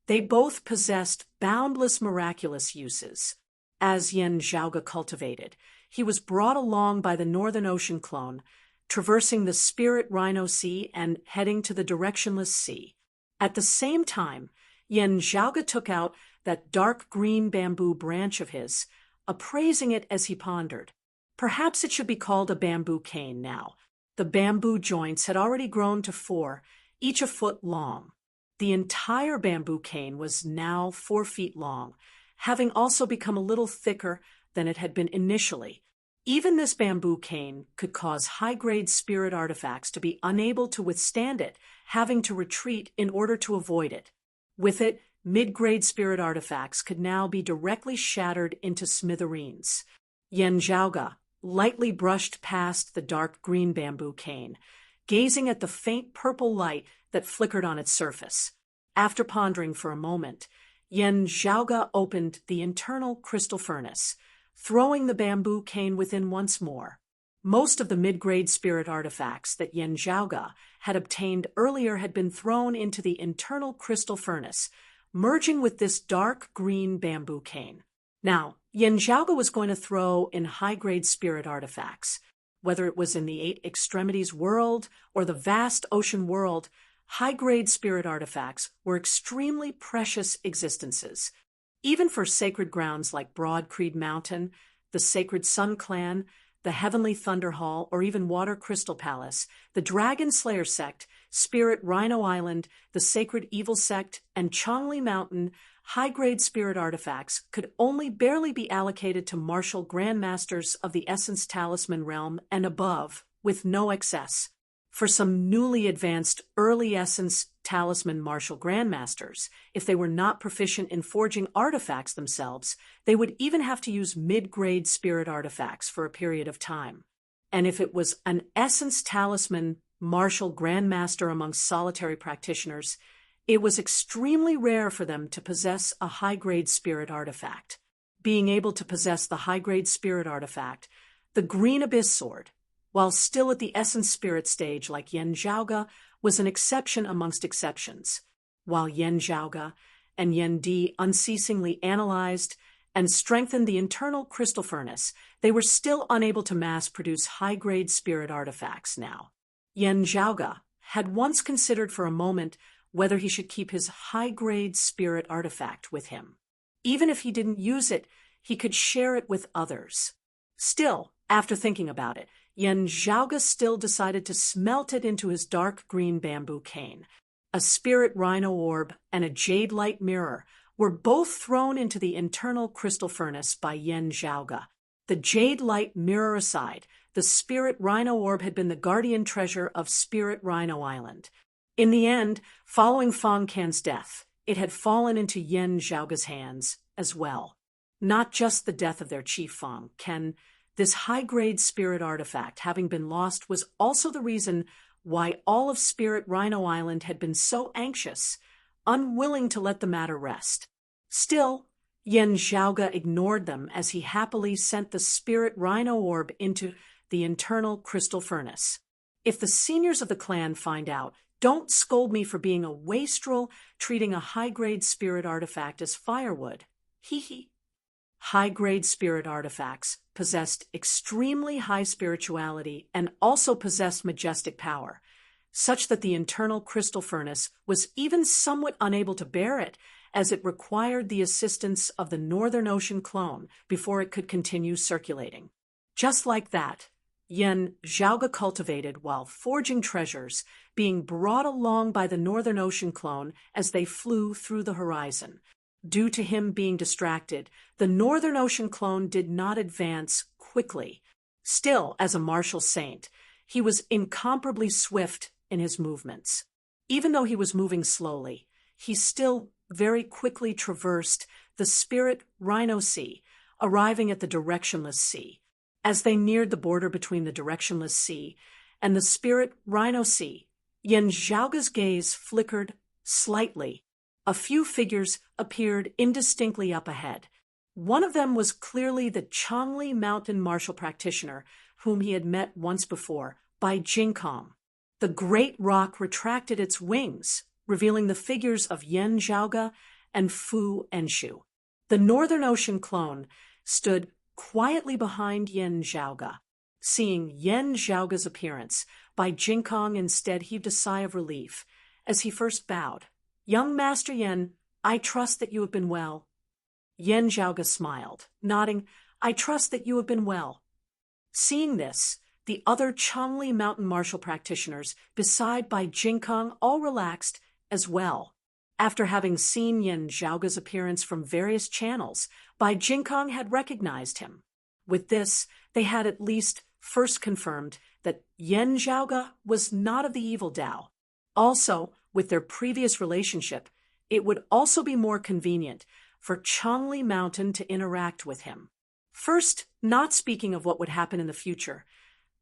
S1: they both possessed boundless miraculous uses. As Yen Zhaoge cultivated, he was brought along by the Northern Ocean clone, traversing the Spirit Rhino Sea and heading to the Directionless Sea. At the same time, Yen Zhaoge took out that dark green bamboo branch of his, appraising it as he pondered. Perhaps it should be called a bamboo cane now. The bamboo joints had already grown to 4, each a foot long. The entire bamboo cane was now 4 feet long, having also become a little thicker than it had been initially. Even this bamboo cane could cause high-grade spirit artifacts to be unable to withstand it, having to retreat in order to avoid it. With it, mid-grade spirit artifacts could now be directly shattered into smithereens. Yen Zhaoge lightly brushed past the dark green bamboo cane, gazing at the faint purple light that flickered on its surface. After pondering for a moment, Yen Zhaoge opened the internal crystal furnace, throwing the bamboo cane within once more. Most of the mid-grade spirit artifacts that Yen Zhaoge had obtained earlier had been thrown into the internal crystal furnace, merging with this dark green bamboo cane. Now, Yen Zhaoge was going to throw in high-grade spirit artifacts. Whether it was in the 8 extremities world or the vast ocean world, high-grade spirit artifacts were extremely precious existences. Even for sacred grounds like Broad Creed Mountain, the Sacred Sun Clan, the Heavenly Thunder Hall, or even Water Crystal Palace, the Dragon Slayer sect, Spirit Rhino Island, the Sacred Evil sect, and Chongli Mountain high-grade spirit artifacts could only barely be allocated to martial grandmasters of the Essence Talisman realm and above, with no excess. For some newly advanced early Essence Talisman martial grandmasters, if they were not proficient in forging artifacts themselves, they would even have to use mid-grade spirit artifacts for a period of time. And if it was an Essence Talisman martial grandmaster amongst solitary practitioners, it was extremely rare for them to possess a high-grade spirit artifact. Being able to possess the high-grade spirit artifact, the Green Abyss Sword, while still at the Essence Spirit stage like Yen Zhaoge, was an exception amongst exceptions. While Yen Zhaoge and Yen Di unceasingly analyzed and strengthened the internal crystal furnace, they were still unable to mass-produce high-grade spirit artifacts now. Yen Zhaoge had once considered for a moment whether he should keep his high-grade spirit artifact with him. Even if he didn't use it, he could share it with others. Still, after thinking about it, Yen Zhaoge still decided to smelt it into his dark green bamboo cane. A spirit rhino orb and a jade light mirror were both thrown into the internal crystal furnace by Yen Zhaoge. The jade light mirror aside, the spirit rhino orb had been the guardian treasure of Spirit Rhino Island. In the end, following Fang Can's death, it had fallen into Yen Zhaoge's hands as well. Not just the death of their chief Fang Can, this high-grade spirit artifact having been lost was also the reason why all of Spirit Rhino Island had been so anxious, unwilling to let the matter rest. Still, Yen Zhaoge ignored them as he happily sent the spirit rhino orb into the internal crystal furnace. If the seniors of the clan find out, don't scold me for being a wastrel treating a high-grade spirit artifact as firewood. Hee hee. High-grade spirit artifacts possessed extremely high spirituality and also possessed majestic power, such that the internal crystal furnace was even somewhat unable to bear it, as it required the assistance of the Northern Ocean clone before it could continue circulating. Just like that, Yen Zhaoge cultivated while forging treasures being brought along by the Northern Ocean clone as they flew through the horizon. Due to him being distracted, the Northern Ocean clone did not advance quickly. Still, as a martial saint, he was incomparably swift in his movements. Even though he was moving slowly, he still very quickly traversed the Spirit Rhino Sea, arriving at the Directionless Sea. As they neared the border between the Directionless Sea and the Spirit Rhino Sea, Yen Zhaoge's gaze flickered slightly. A few figures appeared indistinctly up ahead. One of them was clearly the Chongli Mountain martial practitioner whom he had met once before, Bai Jingkong. The great rock retracted its wings, revealing the figures of Yen Zhaoge and Fu Enshu. The Northern Ocean clone stood quietly behind Yen Zhaoge. Seeing Yen Zhaoge's appearance, Bai Jingkong instead heaved a sigh of relief as he first bowed. "Young Master Yen, I trust that you have been well." Yen Zhaoge smiled, nodding, "I trust that you have been well." Seeing this, the other Chongli Mountain martial practitioners, beside Bai Jingkong, all relaxed as well. After having seen Yen Zhaoge's appearance from various channels, Bai Jingkong had recognized him. With this, they had at least first confirmed that Yen Zhaoge was not of the evil Dao. Also, with their previous relationship, it would also be more convenient for Chongli Mountain to interact with him. First, not speaking of what would happen in the future,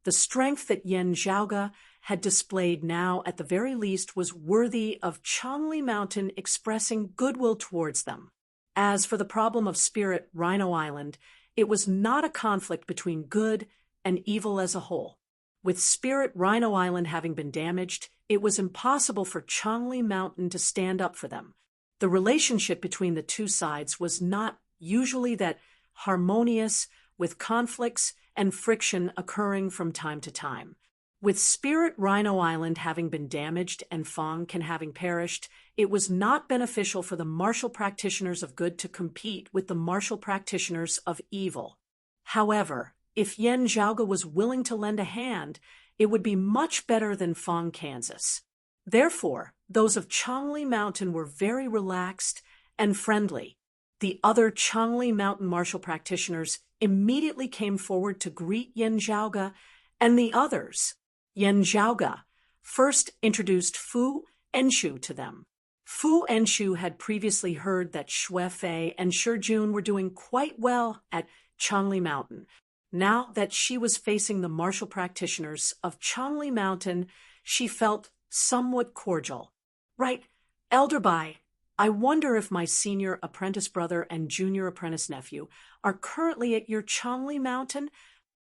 S1: the strength that Yen Zhaoge had displayed now at the very least was worthy of Chongli Mountain expressing goodwill towards them. As for the problem of Spirit Rhino Island, it was not a conflict between good and evil as a whole. With Spirit Rhino Island having been damaged, it was impossible for Chongli Mountain to stand up for them. The relationship between the two sides was not usually that harmonious, with conflicts and friction occurring from time to time. With Spirit Rhino Island having been damaged and Fang Can having perished, it was not beneficial for the martial practitioners of good to compete with the martial practitioners of evil. However, if Yen Zhaoge was willing to lend a hand, it would be much better than Fong, Kansas. Therefore, those of Changli Mountain were very relaxed and friendly. The other Changli Mountain martial practitioners immediately came forward to greet Yen Zhaoge, and the others. Yen Zhaoge first introduced Fu Enshu to them. Fu Enshu had previously heard that Xue Fei and Shi Jun were doing quite well at Changli Mountain. Now that she was facing the martial practitioners of Changli Mountain, she felt somewhat cordial. Right, Elder Bai, I wonder if my senior apprentice brother and junior apprentice nephew are currently at your Changli Mountain?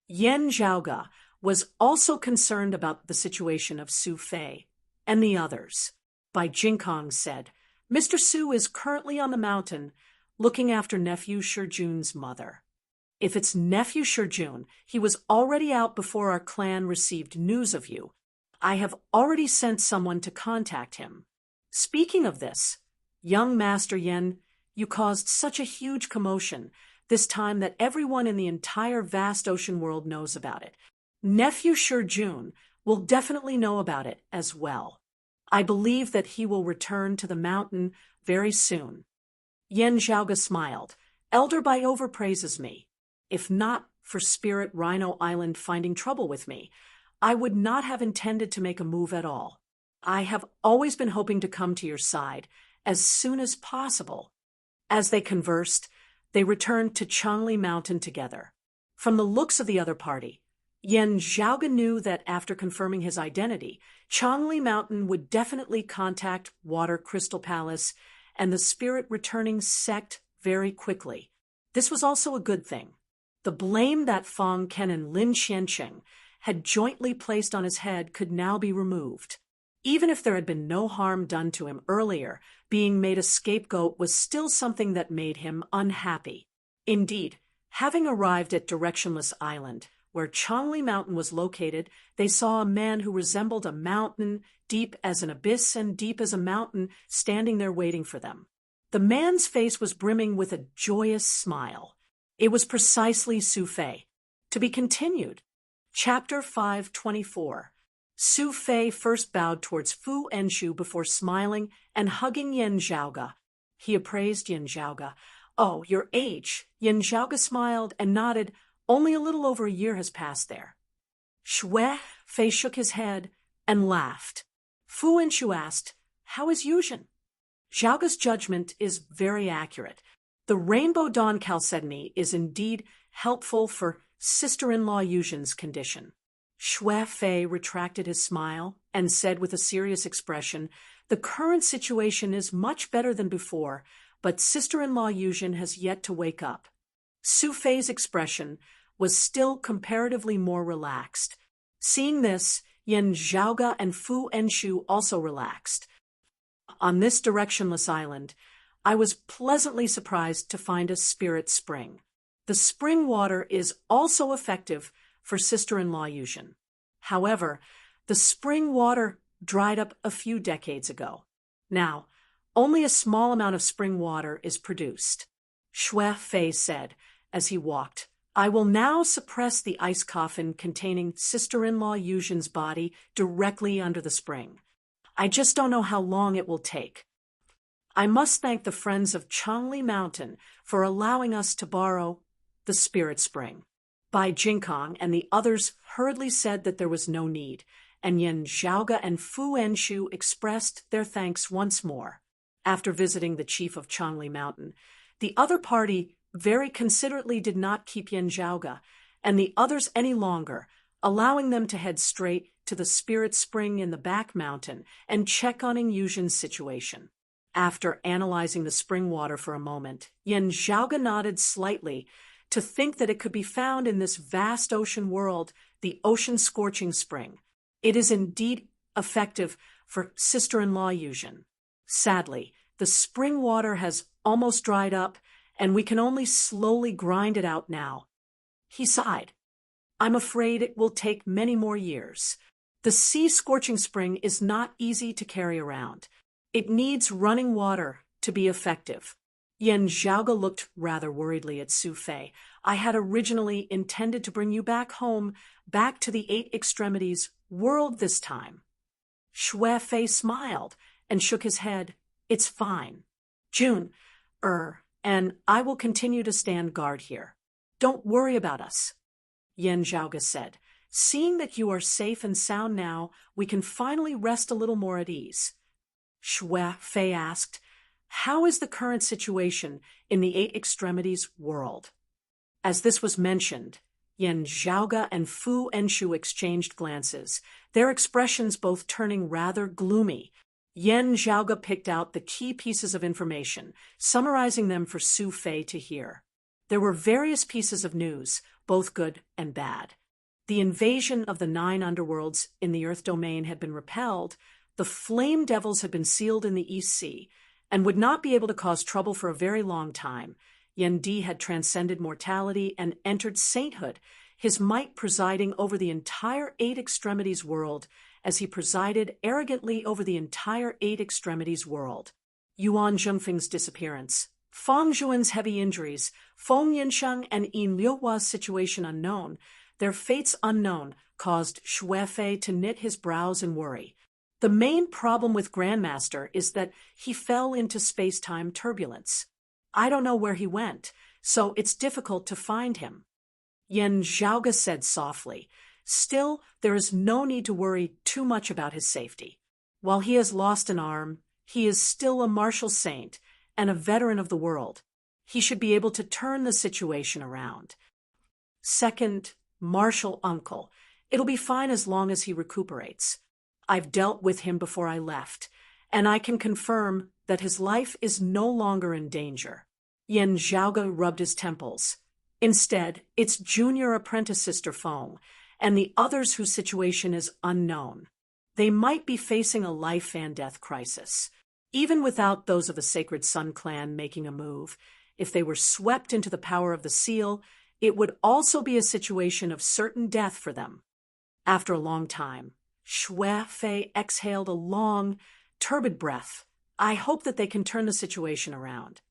S1: Yen Zhaoge was also concerned about the situation of Su Fei and the others. Bai Jingkong said, Mr. Su is currently on the mountain looking after nephew Shi Jun's mother. If it's nephew Shi Jun, he was already out before our clan received news of you. I have already sent someone to contact him. Speaking of this, young Master Yen, you caused such a huge commotion this time that everyone in the entire vast ocean world knows about it. Nephew Shi Jun will definitely know about it as well. I believe that he will return to the mountain very soon. Yen Zhaoge smiled. Elder Bai overpraises me. If not for Spirit Rhino Island finding trouble with me, I would not have intended to make a move at all. I have always been hoping to come to your side as soon as possible. As they conversed, they returned to Changli Mountain together. From the looks of the other party, Yen Zhaoge knew that after confirming his identity, Changli Mountain would definitely contact Water Crystal Palace and the spirit returning sect very quickly. This was also a good thing. The blame that Fong Ken and Lin Xiancheng had jointly placed on his head could now be removed. Even if there had been no harm done to him earlier, being made a scapegoat was still something that made him unhappy. Indeed, having arrived at Directionless Island, where Changli Mountain was located, they saw a man who resembled a mountain, deep as an abyss and deep as a mountain, standing there waiting for them. The man's face was brimming with a joyous smile. It was precisely Su Fei. To be continued. Chapter 524. Su Fei first bowed towards Fu Enshu before smiling and hugging Yen Zhaoge. He appraised Yen Zhaoge. Oh, your age. Yen Zhaoge smiled and nodded. Only a little over a year has passed there. Xue Fei shook his head and laughed. Fu Enshu asked, How is Yuzhen? Zhaoge's judgment is very accurate. The Rainbow Dawn Chalcedony is indeed helpful for sister-in-law Yuzhen's condition. Xue Fei retracted his smile and said with a serious expression, The current situation is much better than before, but sister-in-law Yuzhen has yet to wake up. Su Fei's expression was still comparatively more relaxed. Seeing this, Yen Zhaoge and Fu Enshu also relaxed. On this directionless island, I was pleasantly surprised to find a spirit spring. The spring water is also effective for sister-in-law Yuzhen. However, the spring water dried up a few decades ago. Now, only a small amount of spring water is produced. Xue Fei said as he walked, I will now suppress the ice coffin containing sister-in-law Yuzhen's body directly under the spring. I just don't know how long it will take. I must thank the friends of Changli Mountain for allowing us to borrow the spirit spring. Bai Jingkong and the others hurriedly said that there was no need, and Yen Zhaoge and Fu Enshu expressed their thanks once more. After visiting the chief of Changli Mountain, the other party very considerately did not keep Yen Zhaoge and the others any longer, allowing them to head straight to the spirit spring in the back mountain and check on Yuzhen's situation. After analyzing the spring water for a moment, Yen Zhaoge nodded slightly to think that it could be found in this vast ocean world, the ocean scorching spring. It is indeed effective for sister-in-law Yuzhen. Sadly, the spring water has almost dried up, and we can only slowly grind it out now. He sighed. I'm afraid it will take many more years. The sea-scorching spring is not easy to carry around. It needs running water to be effective. Yen Zhaoge looked rather worriedly at Su Fei. I had originally intended to bring you back home, back to the Eight Extremities world this time. Xue Fei smiled and shook his head. It's fine. June, and I will continue to stand guard here. Don't worry about us. Yen Zhaoge said. Seeing that you are safe and sound now, we can finally rest a little more at ease. Xue Fei asked, how is the current situation in the Eight Extremities world? As this was mentioned, Yen Zhaoge and Fu Enshu exchanged glances, their expressions both turning rather gloomy. Yen Zhaoge picked out the key pieces of information, summarizing them for Su Fei to hear. There were various pieces of news, both good and bad. The invasion of the 9 underworlds in the Earth domain had been repelled, the Flame Devils had been sealed in the East Sea, and would not be able to cause trouble for a very long time. Yen Di had transcended mortality and entered sainthood, his might presiding over the entire Eight Extremities world, as he presided arrogantly over the entire Eight Extremities world. Yuan Zhengfeng's disappearance, Fang Zhuan's heavy injuries, Feng Yinsheng and Yin Liuhua's situation unknown, their fates unknown, caused Xue Fei to knit his brows in worry. The main problem with Grandmaster is that he fell into space-time turbulence. I don't know where he went, so it's difficult to find him. Yen Zhaoge said softly. Still, there is no need to worry too much about his safety. While he has lost an arm, he is still a martial saint and a veteran of the world. He should be able to turn the situation around. Second, martial uncle. It'll be fine as long as he recuperates. I've dealt with him before I left, and I can confirm that his life is no longer in danger. Yen Zhaoge rubbed his temples. Instead, it's junior apprentice Sister Feng, and the others whose situation is unknown. They might be facing a life and death crisis. Even without those of the Sacred Sun clan making a move, if they were swept into the power of the seal, it would also be a situation of certain death for them. After a long time, Xue Fei exhaled a long, turbid breath. I hope that they can turn the situation around.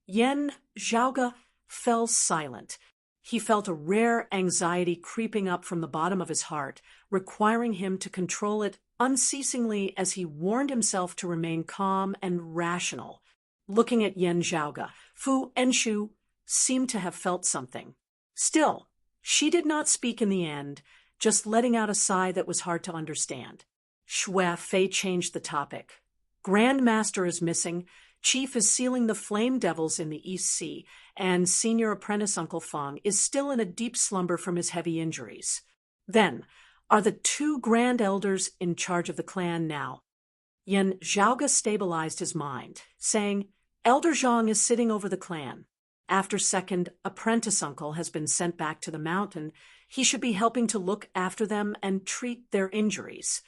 S1: Yen Zhaoge fell silent. He felt a rare anxiety creeping up from the bottom of his heart, requiring him to control it unceasingly as he warned himself to remain calm and rational. Looking at Yen Zhaoge, Fu Enshu seemed to have felt something. Still, she did not speak in the end, just letting out a sigh that was hard to understand. Xue Fei changed the topic. Grandmaster is missing, Chief is sealing the Flame Devils in the East Sea, and Senior Apprentice Uncle Feng is still in a deep slumber from his heavy injuries. Then, are the 2 Grand Elders in charge of the clan now? Yen Zhaoge stabilized his mind, saying, Elder Zhang is sitting over the clan. After Second Apprentice Uncle has been sent back to the mountain, he should be helping to look after them and treat their injuries.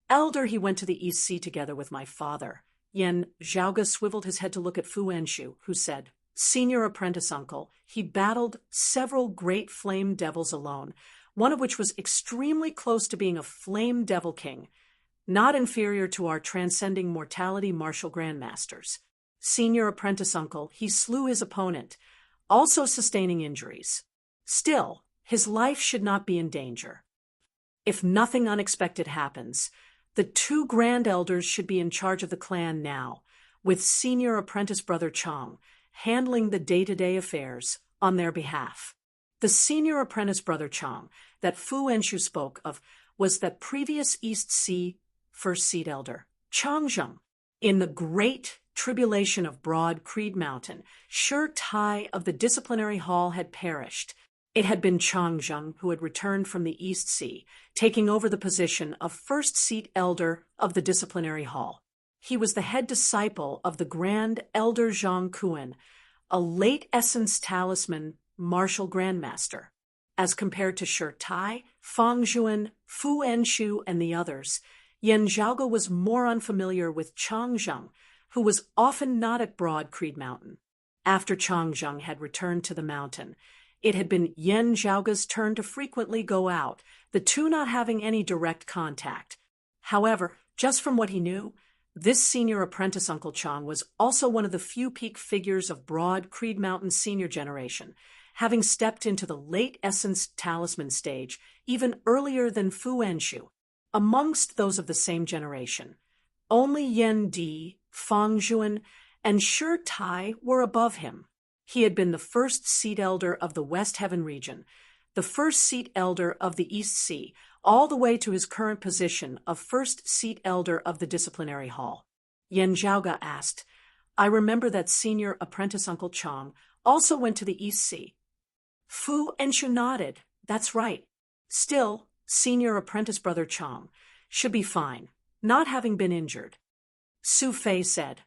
S1: Elder, he went to the East Sea together with my father. Yen Zhaoge swiveled his head to look at Fu Enshu, who said, Senior Apprentice Uncle, he battled several great Flame Devils alone, one of which was extremely close to being a Flame Devil King, not inferior to our transcending mortality martial grandmasters. Senior Apprentice Uncle, he slew his opponent, also sustaining injuries. Still, his life should not be in danger. If nothing unexpected happens, the 2 Grand Elders should be in charge of the clan now, with Senior Apprentice Brother Chang handling the day-to-day affairs on their behalf. The Senior Apprentice Brother Chang that Fu Enshu spoke of was the previous East Sea First Seed Elder, Changzheng. In the Great Tribulation of Broad Creed Mountain, Shi Tai of the Disciplinary Hall had perished. It had been Changzheng who had returned from the East Sea, taking over the position of First Seat Elder of the Disciplinary Hall. He was the head disciple of the Grand Elder Zhang Kuan, a late Essence Talisman martial grandmaster. As compared to Shi Tai, Fang Zhuan, Fu Enshu, and the others, Yen Zhaoge was more unfamiliar with Changzheng, who was often not at Broad Creed Mountain. After Changzheng had returned to the mountain, it had been Yen Zhaoge's turn to frequently go out, the 2 not having any direct contact. However, just from what he knew, This senior apprentice Uncle Chang was also one of the few peak figures of broad Creed Mountain senior generation, having stepped into the late Essence Talisman stage even earlier than Fu Enshu. Amongst those of the same generation, only Yen Di, Fang Juan, and Shi Tai were above him. He had been the first seat elder of the West Heaven region, the first seat elder of the East Sea, all the way to his current position of first seat elder of the disciplinary hall. Yen Zhaoga asked, I remember that senior apprentice Uncle Chang also went to the East Sea. Fu Enshu nodded. That's right. Still, senior apprentice brother Chang should be fine, not having been injured. Su Fei said,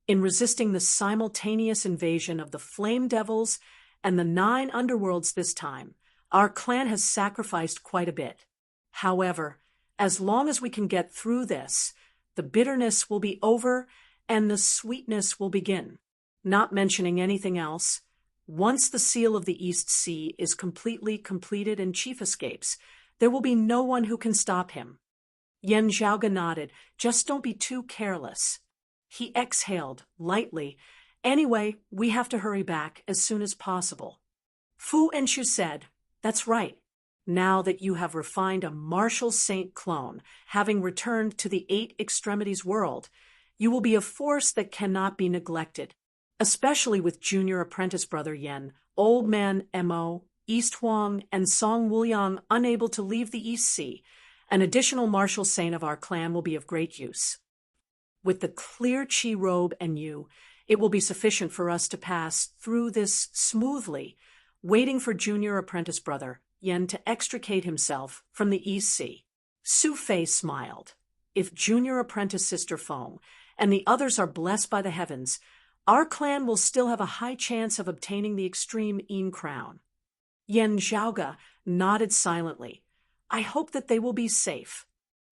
S1: in resisting the simultaneous invasion of the Flame Devils and the 9 underworlds this time, our clan has sacrificed quite a bit. However, as long as we can get through this, the bitterness will be over and the sweetness will begin. Not mentioning anything else, once the seal of the East Sea is completely completed and Chief escapes, there will be no one who can stop him. Yen Zhaoga nodded. Just don't be too careless. He exhaled, lightly. Anyway, we have to hurry back as soon as possible. Fu Enshu said, That's right. Now that you have refined a martial saint clone, having returned to the 8 extremities world, you will be a force that cannot be neglected, especially with junior apprentice brother Yen, old man Mo, East Huang, and Song Wuliang unable to leave the East Sea. An additional martial saint of our clan will be of great use. With the clear chi robe and you, it will be sufficient for us to pass through this smoothly, waiting for junior apprentice brother Yen to extricate himself from the East Sea. Su Fei smiled. If junior apprentice sister Feng and the others are blessed by the heavens, our clan will still have a high chance of obtaining the extreme Yin crown. Yen Zhaoga nodded silently. I hope that they will be safe.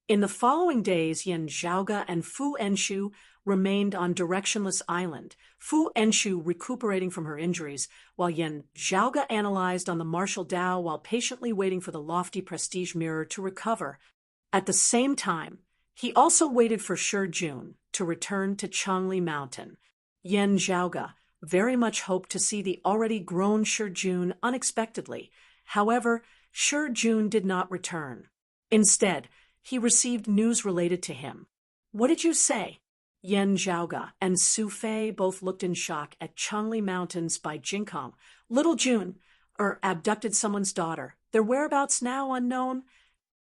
S1: In the following days, Yen Zhaoga and Fu Enshu remained on Directionless Island, Fu Enshu recuperating from her injuries, while Yen Zhaoga analyzed on the martial Dao while patiently waiting for the lofty prestige mirror to recover. At the same time, he also waited for Shi Jun to return to Changli Mountain. Yen Zhaoga very much hoped to see the already grown Shi Jun unexpectedly. However, Shi Jun did not return. Instead, he received news related to him. What did you say? Yen Zhaoga and Su Fei both looked in shock at Changli Mountains by Jinkong. Little Jun, abducted someone's daughter. Their whereabouts now unknown?